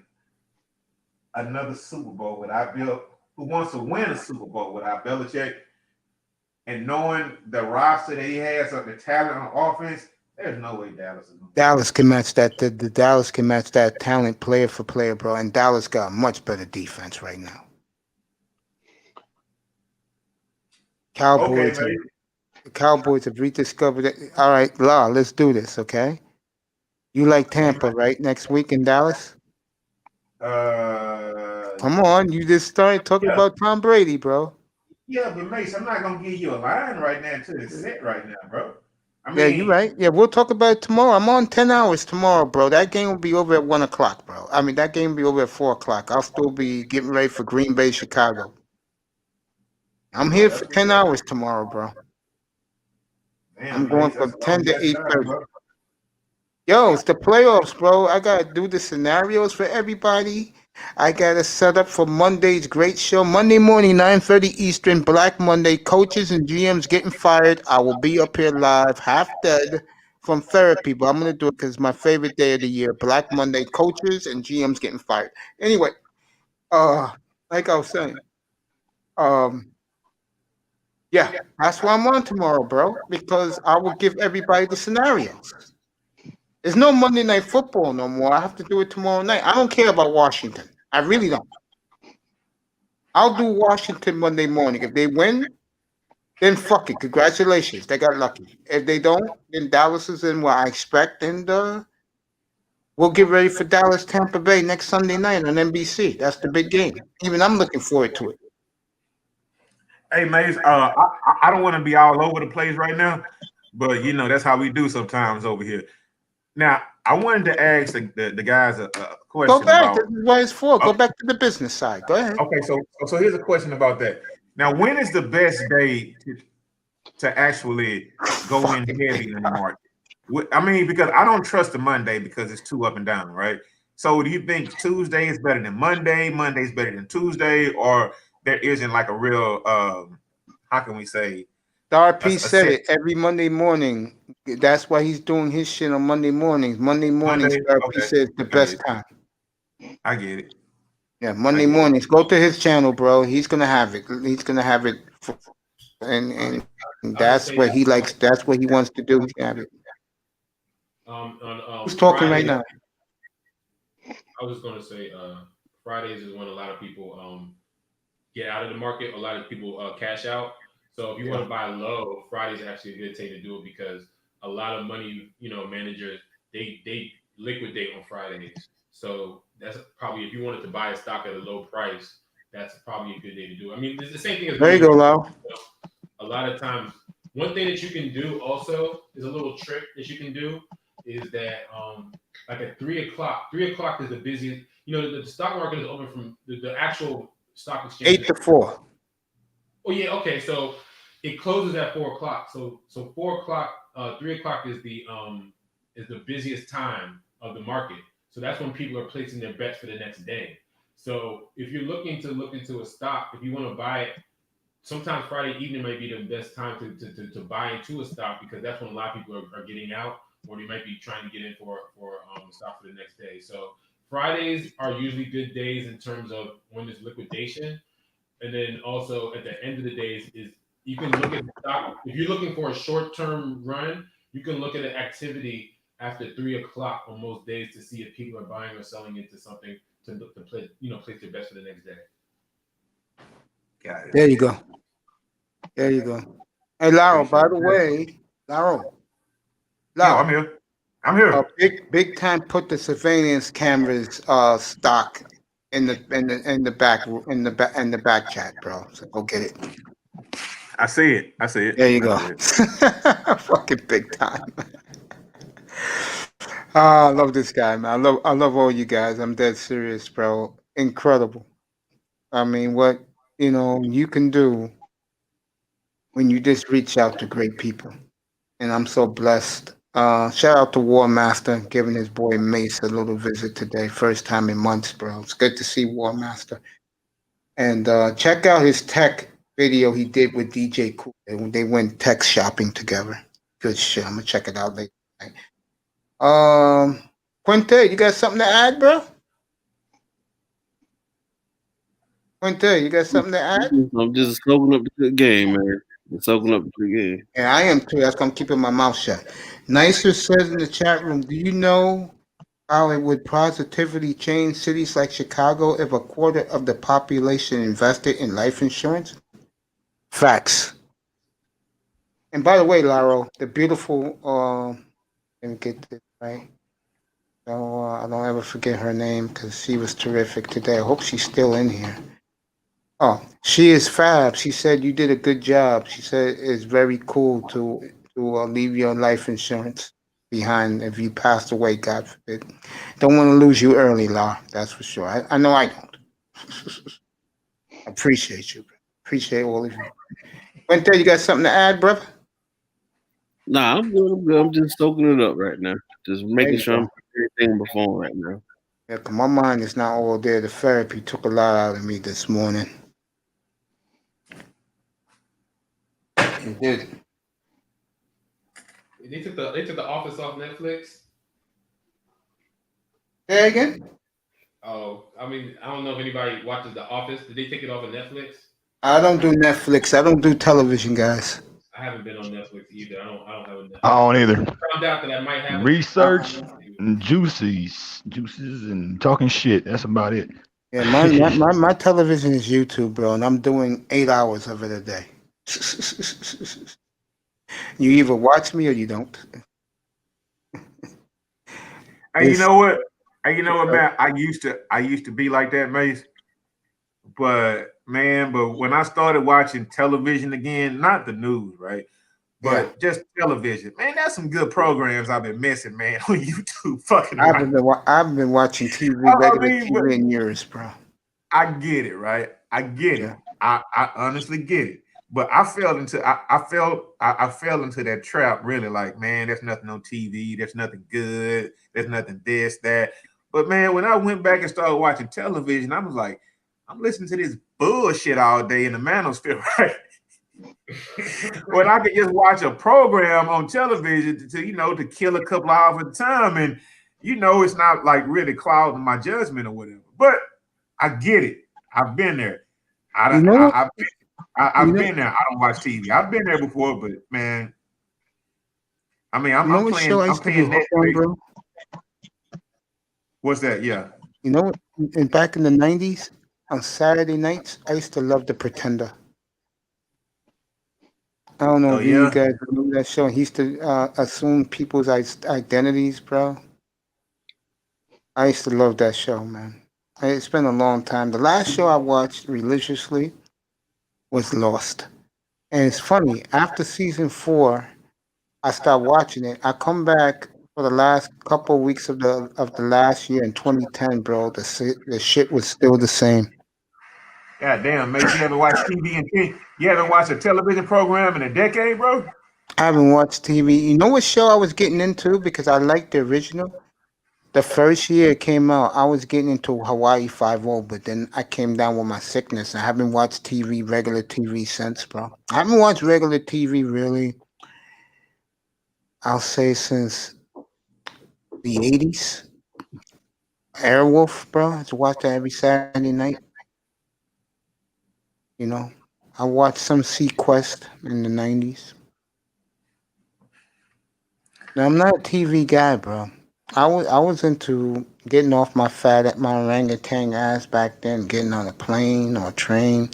another Super Bowl without who wants to win a Super Bowl without Belichick, and knowing the roster that he has of the talent on offense, there's no way Dallas is going to. Dallas can match that. The Dallas can match that talent player for player, bro. And Dallas got much better defense right now. Cowboys. Okay, the Cowboys have rediscovered it. All right, Law, let's do this, okay? You like Tampa, right? Next week in Dallas? Come on, you just started talking about Tom Brady, bro. Yeah, but Mace, I'm not gonna give you a line right now until it's set right now, bro. I mean, yeah, you're right. Yeah, we'll talk about it tomorrow. I'm on 10 hours tomorrow, bro. That game will be over at 1 o'clock, bro. I mean, that game will be over at 4 o'clock. I'll still be getting ready for Green Bay, Chicago. I'm here for 10 hours tomorrow, bro. Damn, I'm going from 10 to 8:30. Yo, it's the playoffs, bro. I got to do the scenarios for everybody. I got to set up for Monday's great show. Monday morning, 9:30 Eastern, Black Monday. Coaches and GMs getting fired. I will be up here live, half dead from therapy, but I'm going to do it because it's my favorite day of the year. Black Monday, coaches and GMs getting fired. Anyway, like I was saying, yeah, that's why I'm on tomorrow, bro, because I will give everybody the scenarios. There's no Monday Night Football no more. I have to do it tomorrow night. I don't care about Washington. I really don't. I'll do Washington Monday morning. If they win, then fuck it. Congratulations. They got lucky. If they don't, then Dallas is in what I expect. And we'll get ready for Dallas Tampa Bay next Sunday night on NBC. That's the big game. Even I'm looking forward to it. Hey, Mace, I don't want to be all over the place right now, but you know that's how we do sometimes over here. Now, I wanted to ask the guys a Go question back. about. This is what it's for. Go back to the business side. Go ahead. Okay, so here's a question about that. Now, when is the best day to actually go in heavy in the market? I mean, because I don't trust the Monday because it's too up and down, right? So, do you think Tuesday is better than Monday? Monday's better than Tuesday, or there isn't like a real how can we say The a RP said set it every Monday morning. That's why he's doing his shit on Monday mornings. Monday mornings, Monday? the RP Okay, says the I get best it. time. I get it. Yeah, I Monday get it. mornings. Go to his channel, bro. He's gonna have it. He's gonna have it, and I'll just that's say what this. he likes. That's what he wants to do. He can have it. On Who's talking right Fridays, now? I was going to say Fridays is when a lot of people get out of the market. A lot of people cash out. So if you want to buy low, Friday's actually a good day to do it because a lot of money, managers they liquidate on Fridays. So that's probably if you wanted to buy a stock at a low price, that's probably a good day to do it. I mean, it's the same thing as There you go, Lau. a lot of times. One thing that you can do also is a little trick that you can do is that like at 3 o'clock. 3 o'clock is the busiest. The stock market is open from the actual stock exchange. 8 to 4. Oh yeah, okay. So it closes at 4 o'clock. So 4 o'clock, 3 o'clock is the busiest time of the market. So that's when people are placing their bets for the next day. So if you're looking to look into a stock, if you want to buy it, sometimes Friday evening might be the best time to buy into a stock because that's when a lot of people are getting out or they might be trying to get in for stock for the next day. So Fridays are usually good days in terms of when there's liquidation. And then also at the end of the days is you can look at the stock. If you're looking for a short-term run, you can look at the activity after 3 o'clock on most days to see if people are buying or selling into something to play, place their bets for the next day. Got it. There you go. There you go. Hey, Laro, by the way, Laro, Yeah, I'm here. I'm here. big time. Put the surveillance cameras stock in the back chat, bro. So go get it. I see it. I see it. There you I go. see it. Fucking big time. I love this guy, man. I love all you guys. I'm dead serious, bro. Incredible. I mean, what you can do when you just reach out to great people. And I'm so blessed. Shout out to War Master giving his boy Mace a little visit today. First time in months, bro. It's good to see War Master. And check out his tech video he did with DJ Cool. They went tech shopping together. Good shit. I'm gonna check it out later tonight. Quinte, you got something to add, bro? Quinte, you got something to add? I'm just soaking up the good game, man. I'm soaking up the good game. Yeah, I am too. That's why I'm keeping my mouth shut. Nicer says in the chat room, do you know how it would positively change cities like Chicago if a quarter of the population invested in life insurance? Facts. And by the way, Laro, the beautiful, let me get this right. So I don't ever forget her name because she was terrific today. I hope she's still in here. Oh, she is fab. She said you did a good job. She said it's very cool to leave your life insurance behind if you passed away, God forbid. Don't want to lose you early, La. That's for sure. I know I don't. I appreciate you. Appreciate all of you. Quinte, you got something to add, brother? Nah, I'm good. I'm good. I'm just soaking it up right now. Just making sure I'm everything before right now. Yeah, 'cause my mind is not all there. The therapy took a lot out of me this morning. It did. They took the Office off Netflix. Say again? Oh, I mean, I don't know if anybody watches The Office. Did they take it off of Netflix? I don't do Netflix. I don't do television, guys. I haven't been on Netflix either. I don't have a Netflix. I don't either. I found out that I might have Research and juices and talking shit. That's about it. Yeah, my television is YouTube, bro, and I'm doing 8 hours of it a day. You either watch me or you don't. Hey, you know what? Hey, you know what, man? I used to be like that, Mace. But man. But when I started watching television again, not the news, right? But just television, man, that's some good programs I've been missing, man, on YouTube. Fucking I've been watching TV, regular TV in years, bro. I get it, right? I get it. I honestly get it. But I fell into that trap, really, like, man, there's nothing on TV, there's nothing good, there's nothing this, that. But man, when I went back and started watching television, I was like, I'm listening to this bullshit all day in the manosphere, right? When I could just watch a program on television to kill a couple hours at a time, and it's not like really clouding my judgment or whatever. But I get it. I've been there. I've been there. I don't watch TV. I've been there before, but man, I mean, I'm paying Netflix. Bro? What's that? Yeah. And back in the 90s, on Saturday nights, I used to love The Pretender. I don't know if you guys remember that show. He used to assume people's identities, bro. I used to love that show, man. It's been a long time. The last show I watched religiously was Lost. And it's funny, after season 4, I stopped watching it. I come back for the last couple of weeks of the last year in 2010, bro. The shit was still the same. God damn, mate, you haven't watched TV you haven't watched a television program in a decade, bro? I haven't watched TV. You know what show I was getting into because I liked the original? The first year it came out, I was getting into Hawaii Five-0, but then I came down with my sickness. I haven't watched regular TV since, bro. I haven't watched regular TV really, I'll say since the 80s. Airwolf, bro. I watch that every Saturday night. I watched some Sequest in the 90s. Now, I'm not a TV guy, bro. I was into getting off my orangutan ass back then, getting on a plane or a train,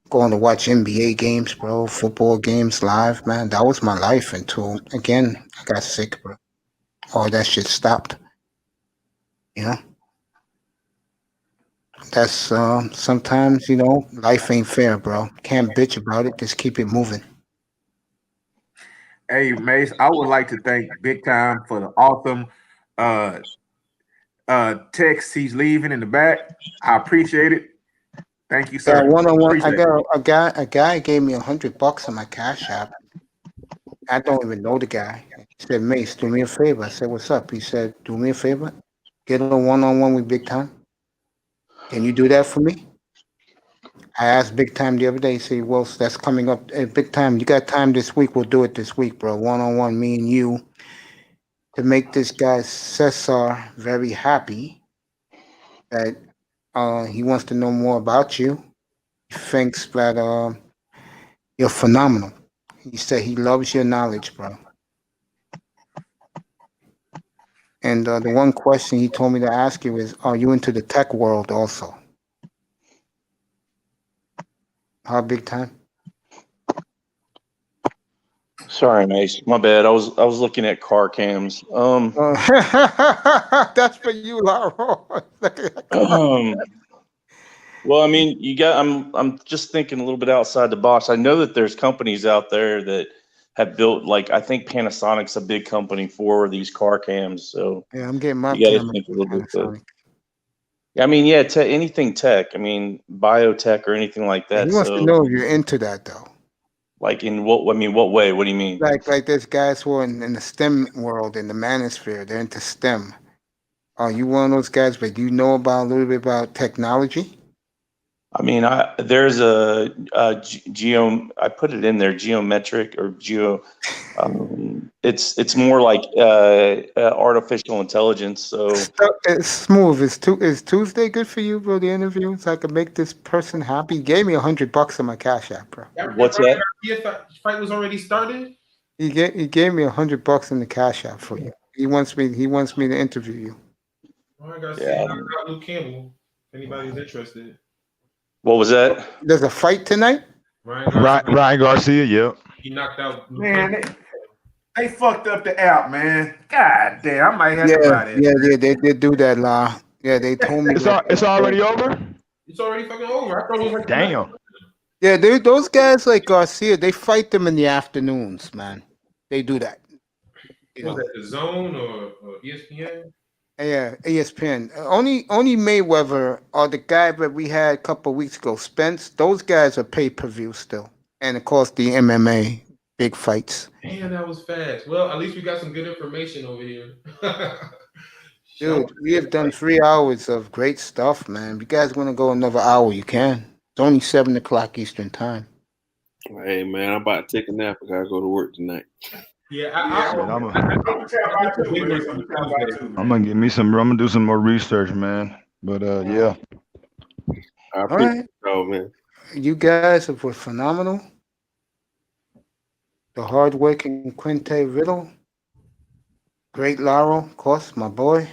going to watch NBA games, bro, football games live, man. That was my life until, again, I got sick, bro. All that shit stopped. That's sometimes, life ain't fair, bro. Can't bitch about it. Just keep it moving. Hey, Mace, I would like to thank Big Time for the awesome text he's leaving in the back. I appreciate it. Thank you, sir. One-on-one. I got a guy gave me $100 on my Cash App. I don't even know the guy. He said, Mace, do me a favor. I said, what's up? He said, do me a favor. Get a one-on-one with Big Time. Can you do that for me? I asked Big Time the other day. He said, well, that's coming up. Hey, Big Time, you got time this week? We'll do it this week, bro. One-on-one, me and you, to make this guy Cesar very happy that he wants to know more about you. He thinks that you're phenomenal. He said he loves your knowledge, bro. And the one question he told me to ask you is, are you into the tech world also? How Big Time? Sorry, Mace. My bad. I was looking at car cams. That's for you, Laura. Well, I mean, I'm just thinking a little bit outside the box. I know that there's companies out there that have built, like, I think Panasonic's a big company for these car cams. So yeah, I'm getting my camera think a little bit. I mean, yeah, anything tech. I mean, biotech or anything like that. He wants to know if you're into that, though. Like in what? I mean, what way? What do you mean? Like there's guys who are in the STEM world, in the manosphere. They're into STEM. Are you one of those guys? But you know about a little bit about technology? I mean, there's a geo. I put it in there, geometric or geo. It's more like artificial intelligence. So it's smooth. Is Tuesday good for you, bro? The interview, so I can make this person happy. He gave me $100 on my Cash App, bro. What's that? Fight was already started. He gave me $100 in the Cash App for you. He wants me to interview you. Oh, I gotta see. I got Luke Campbell. If anybody's interested. What was that? There's a fight tonight? Ryan Garcia, yep. He knocked out. Man, they fucked up the app, man. God damn, I might have to buy that. Yeah, they did do that, La. Yeah, they told me. It's already over? It's already fucking over. I thought it was like Damn. Yeah, those guys like Garcia, they fight them in the afternoons, man. They do that. You Was know. that the Zone or ESPN? Yeah, ESPN. Only Mayweather or the guy that we had a couple of weeks ago, Spence. Those guys are pay per view still, and of course the MMA big fights. Damn, that was fast. Well, at least we got some good information over here. Dude, we have done 3 hours of great stuff, man. If you guys want to go another hour, you can. It's only 7 o'clock Eastern time. Hey man, I'm about to take a nap. I gotta go to work tonight. Yeah, I'm gonna give me some. I'm gonna do some more research, man. But yeah. I All appreciate right, y'all, man. you guys were phenomenal. The hardworking Quinte Riddle, Great Laurel, of course, my boy.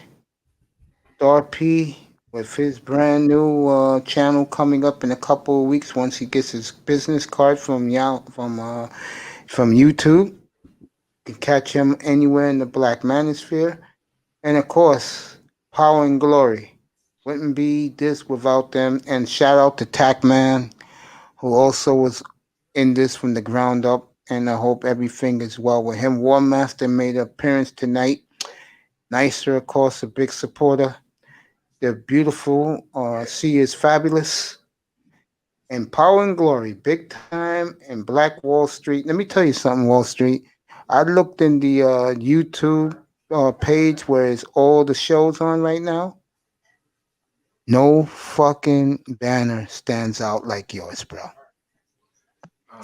Star P with his brand new channel coming up in a couple of weeks once he gets his business card from YouTube. You can catch him anywhere in the Black Manosphere. And of course, Power and Glory. Wouldn't be this without them. And shout out to Tackman, who also was in this from the ground up. And I hope everything is well with him. War Master made an appearance tonight. Nicer, of course, a big supporter. They're beautiful. She is fabulous. And Power and Glory, big time, and Black Wall Street. Let me tell you something, Wall Street. I looked in the YouTube page where it's all the shows on right now. No fucking banner stands out like yours, bro.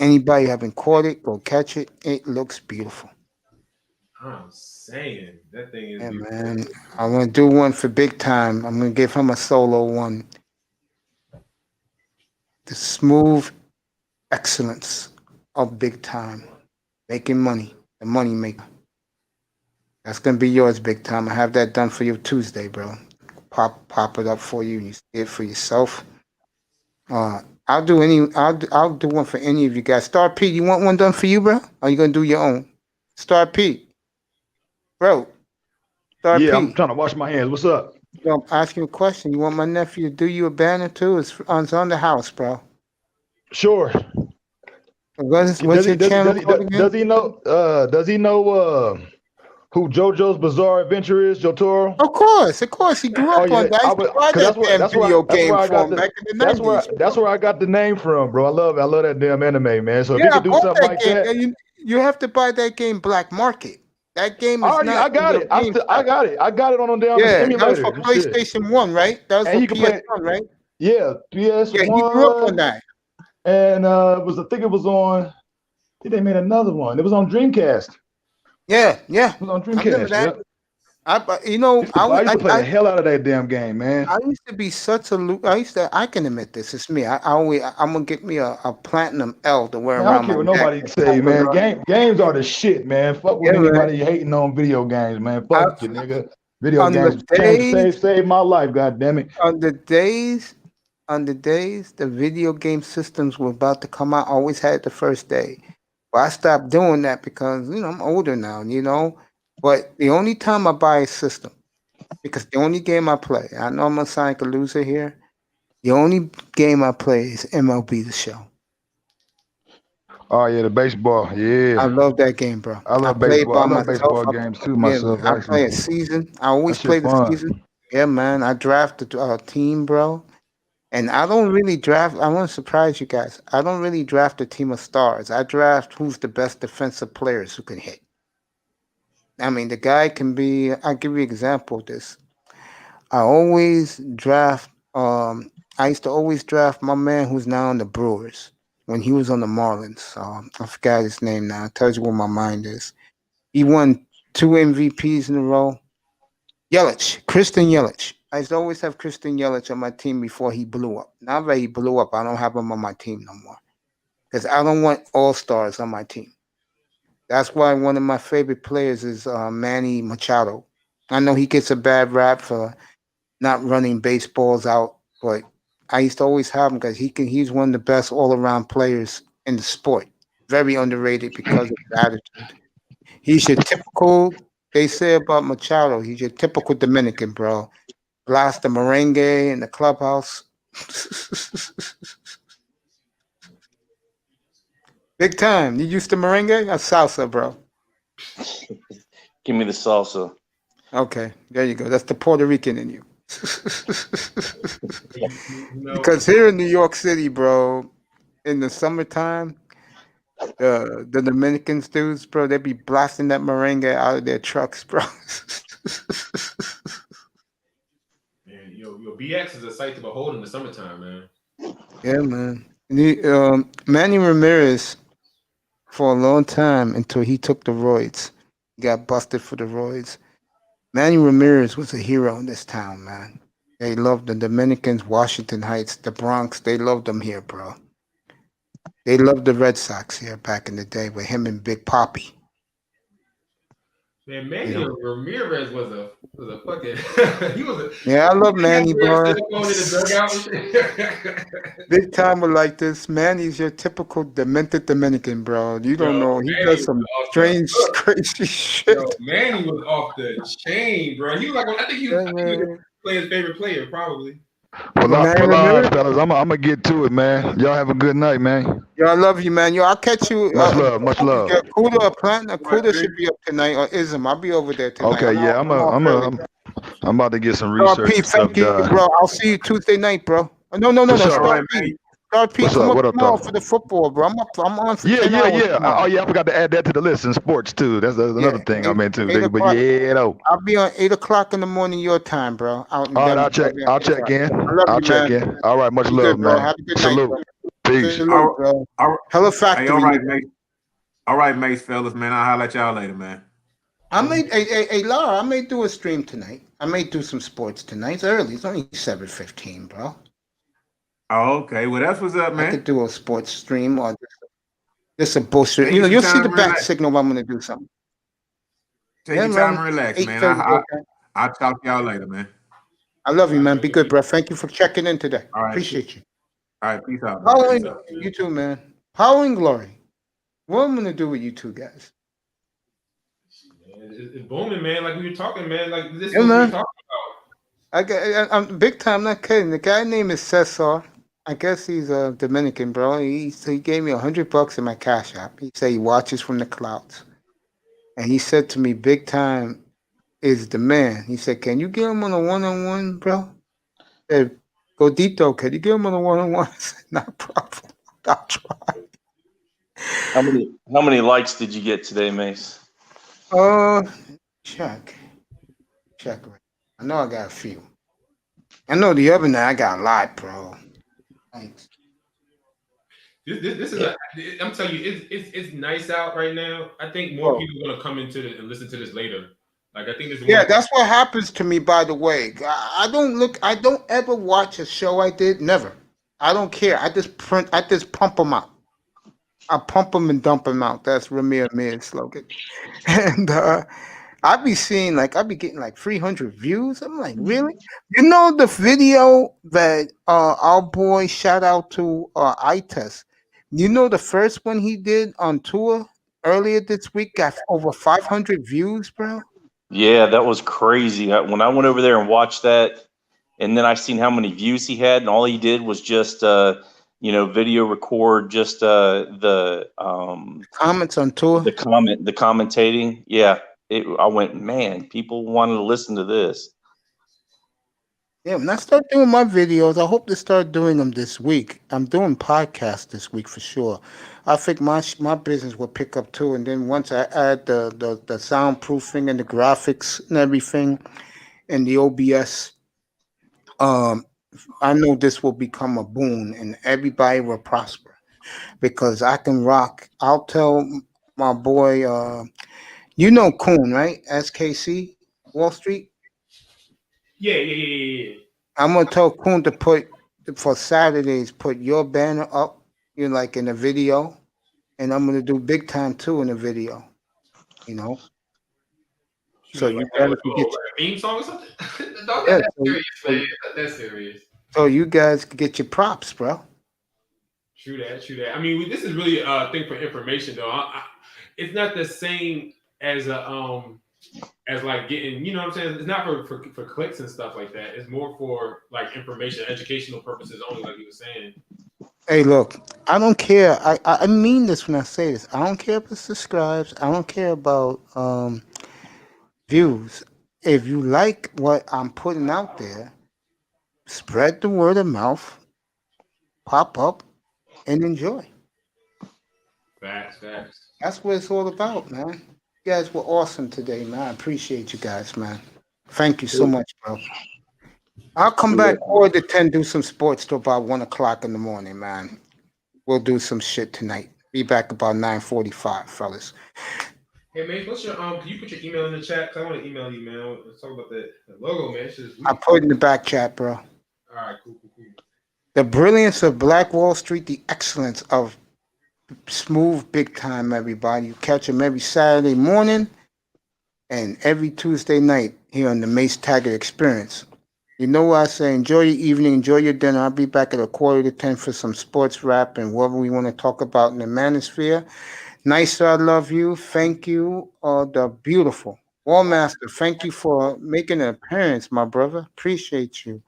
Anybody haven't caught it, go catch it. It looks beautiful. I'm saying that thing is. Yeah, man. I'm gonna do one for big time. I'm gonna give him a solo one. The smooth excellence of big time, making money, the money maker. That's gonna be yours, big time. I have that done for you Tuesday, bro. Pop it up for you. You see it for yourself. I'll do one for any of you guys. Star P, you want one done for you, bro? Or are you gonna do your own? Star P, bro. Star Yeah, P. I'm trying to wash my hands. What's up? I'm asking a question. You want my nephew to do you a banner too? It's on the house, bro. Sure. What's your channel called again? Does he know? Does he know? Who JoJo's Bizarre Adventure is, Jotaro? Of course. He grew up on that. I used to buy that damn video game for him back in the 90s. That's where I got the name from, bro. I love that damn anime, man. So if Yeah, you could do I bought something that like game. that. You have to buy that game black market. That game is not. I got it. I got it. I got it on them damn emulator. That was for PlayStation 1, right? That was And for you can PS1, right? Yeah, PS1. Yeah, he grew up on that. And I think it was on. I think they made another one. It was on Dreamcast. Yeah. It was on Dreamcast. I remember that. Yep. I used to play the hell out of that damn game, man. I used to be such a. I can admit this. It's me. I'm gonna get me a platinum L to wear Man, I around don't care my what neck. nobody say, man. Games are the shit, man. Fuck with anybody hating on video games, man. Fuck you, nigga. Video games saved my life. God damn it. On the days the video game systems were about to come out, I always had it the first day. But I stopped doing that because I'm older now, But the only time I buy a system, because the only game I play, I know I'm gonna sound like a loser here. The only game I play is MLB The Show. Oh yeah, the baseball. Yeah, I love that game, bro. I love baseball. I love baseball games too myself. I play a season. I always play the season. Yeah, man. I draft a team, bro. And I don't really draft. I want to surprise you guys. I don't really draft a team of stars. I draft who's the best defensive players who can hit. I mean, the guy can be. I'll give you an example of this. I always draft. I used to always draft my man who's now on the Brewers when he was on the Marlins. I forgot his name now. It tells you where my mind is. He won 2 MVPs in a row. Christian Yelich. I used to always have Christian Yelich on my team before he blew up. Now that he blew up, I don't have him on my team no more because I don't want all-stars on my team. That's why one of my favorite players is Manny Machado. I know he gets a bad rap for not running baseballs out, but I used to always have him because he's one of the best all-around players in the sport. Very underrated because of his attitude. He's your typical, they say about Machado, he's your typical Dominican, bro. Blast the merengue in the clubhouse. Big time. You used to merengue or salsa, bro? Give me the salsa. Okay, there you go. That's the Puerto Rican in you. No, Because here in New York City, bro, in the summertime, the Dominicans dudes, bro, they be blasting that merengue out of their trucks, bro. man, yo, BX is a sight to behold in the summertime, man. Yeah, man. Manny Ramirez, for a long time until he took the roids, he got busted for the roids. Manny Ramirez was a hero in this town, man. They loved the Dominicans, Washington Heights, the Bronx. They loved them here, bro. They loved the Red Sox here back in the day with him and Big Poppy. Man, Manny You know. Ramirez was a fucking he was a Yeah, I love Manny, bro. Big time with like this. Manny's your typical demented Dominican, bro. You don't know. He does some strange, crazy shit. Yo, Manny was off the chain, bro. He was like, I think he was playing favorite player, probably. Well, Manny fellas, I'm gonna get to it, man. Y'all have a good night, man. Yo, I love you, man. Yo, I'll catch you. Much love, much love. Kuda or Plant. Kuda should be up tonight, or Ism. I'll be over there tonight. Okay, yeah, I'm about to get some research and stuff thank you, done. bro. I'll see you Tuesday night, bro. No. Star P. Star P, come up tomorrow for the football, bro. I'm on for 10 hours Yeah. tomorrow. Oh, yeah, I forgot to add that to the list in sports, too. That's another thing I'm into. But yeah, no. I'll be on 8 o'clock in the morning your time, bro. Out in All right, Denver. I'll check in. I'll check in. All right, much love, man. Have a good Salute. night, Peace. Salute, bro. Hella factory. Hey, all right, mate. All right, mates, fellas, man. I'll holler at y'all later, man. I may, Lara, I may do a stream tonight. I may do some sports tonight. It's early. It's only 7:15, bro. Oh, okay. Well, that's what's up, man. I could do a sports stream or just a bullshit. You know, you'll see the back signal when I'm going to do something. Take your time and relax, man. I'll talk to y'all later, man. I love you, man. Be good, bro. Thank you for checking in today. All right. Appreciate you. All right. Peace out. You too, man. Power and glory. What am I going to do with you two guys? It's booming, man. Like we were talking, man. Like this is Yeah, what man. we're talking about. I'm big time, not kidding. The guy name is Cesar. I guess he's a Dominican, bro. He gave me $100 in my Cash App. He said he watches from the clouds. And he said to me, big time is the man. He said, can you get him on a one-on-one, bro? I said, Godito, can you get him on a one-on-one? I said, not a problem. I'll try. How many likes did you get today, Mace? Check. I know I got a few. I know the other night I got a lot, bro. Thanks. This is I'm telling you, it's nice out right now. I think more people are gonna come into it and listen to this later. Like I think this. Yeah, that's what happens to me. By the way, I don't ever watch a show I did. Never. I don't care. I just pump them out. I pump them and dump them out. That's Ramir Amir's slogan. And I be getting like 300 views. I'm like, really? You know the video that our boy, shout out to iTest. You know the first one he did on tour earlier this week got over 500 views, bro. Yeah, that was crazy. When I went over there and watched that, and then I seen how many views he had, and all he did was just video record just the comments on tour, the commentating. Yeah, I went, man, people wanted to listen to this. Yeah, when I start doing my videos, I hope to start doing them this week. I'm doing podcasts this week for sure. I think my business will pick up too, and then once I add the soundproofing and the graphics and everything, and the OBS, I know this will become a boon, and everybody will prosper because I can rock. I'll tell my boy, Kuhn, right? SKC Wall Street. Yeah. I'm gonna tell Kuhn to put for Saturdays, put your banner up, like in a video, and I'm gonna do big time too in a video. So you guys can get a theme song or something. That's serious. So you guys can get your props, bro. True that. I mean, this is really a thing for information, though. It's not the same as a as like getting, you know what I'm saying? It's not for clicks and stuff like that. It's more for like information, educational purposes only, like you were saying. Hey, look, I don't care. I mean this when I say this. I don't care if it's subscribes. I don't care about views. If you like what I'm putting out there, spread the word of mouth, pop up, and enjoy. Facts. That's what it's all about, man. You guys were awesome today, man. I appreciate you guys, man. Thank you so much, bro. I'll come back quarter to 10, do some sports till about 1 o'clock in the morning, man. We'll do some shit tonight. Be back about 9:45, fellas. Hey man, what's your can you put your email in the chat? 'Cause I want to email you, man. Let's talk about the logo, man. It's just I put it in the back chat, bro. All right, cool. The brilliance of Black Wall Street, the excellence of Smooth Big Time, everybody. You catch him every Saturday morning and every Tuesday night here on the Mace Taggart Experience. You know what I say? Enjoy your evening, enjoy your dinner. I'll be back at a quarter to 10 for some sports rap and whatever we want to talk about in the manosphere. Nice, I love you. Thank you, the beautiful War Master. Thank you for making an appearance, my brother. Appreciate you.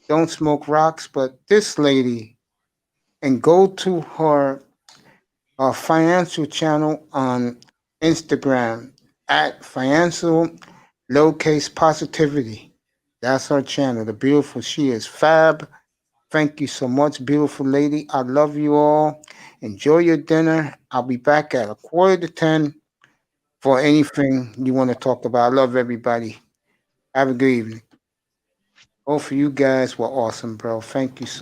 Don't smoke rocks, but this lady, and go to her financial channel on Instagram at financial lowercase positivity. That's her channel. The beautiful, she is fab. Thank you so much, beautiful lady. I love you all. Enjoy your dinner. I'll be back at a quarter to 10 for anything you want to talk about. I love everybody. Have a good evening. Both of you guys were awesome, bro. Thank you so much.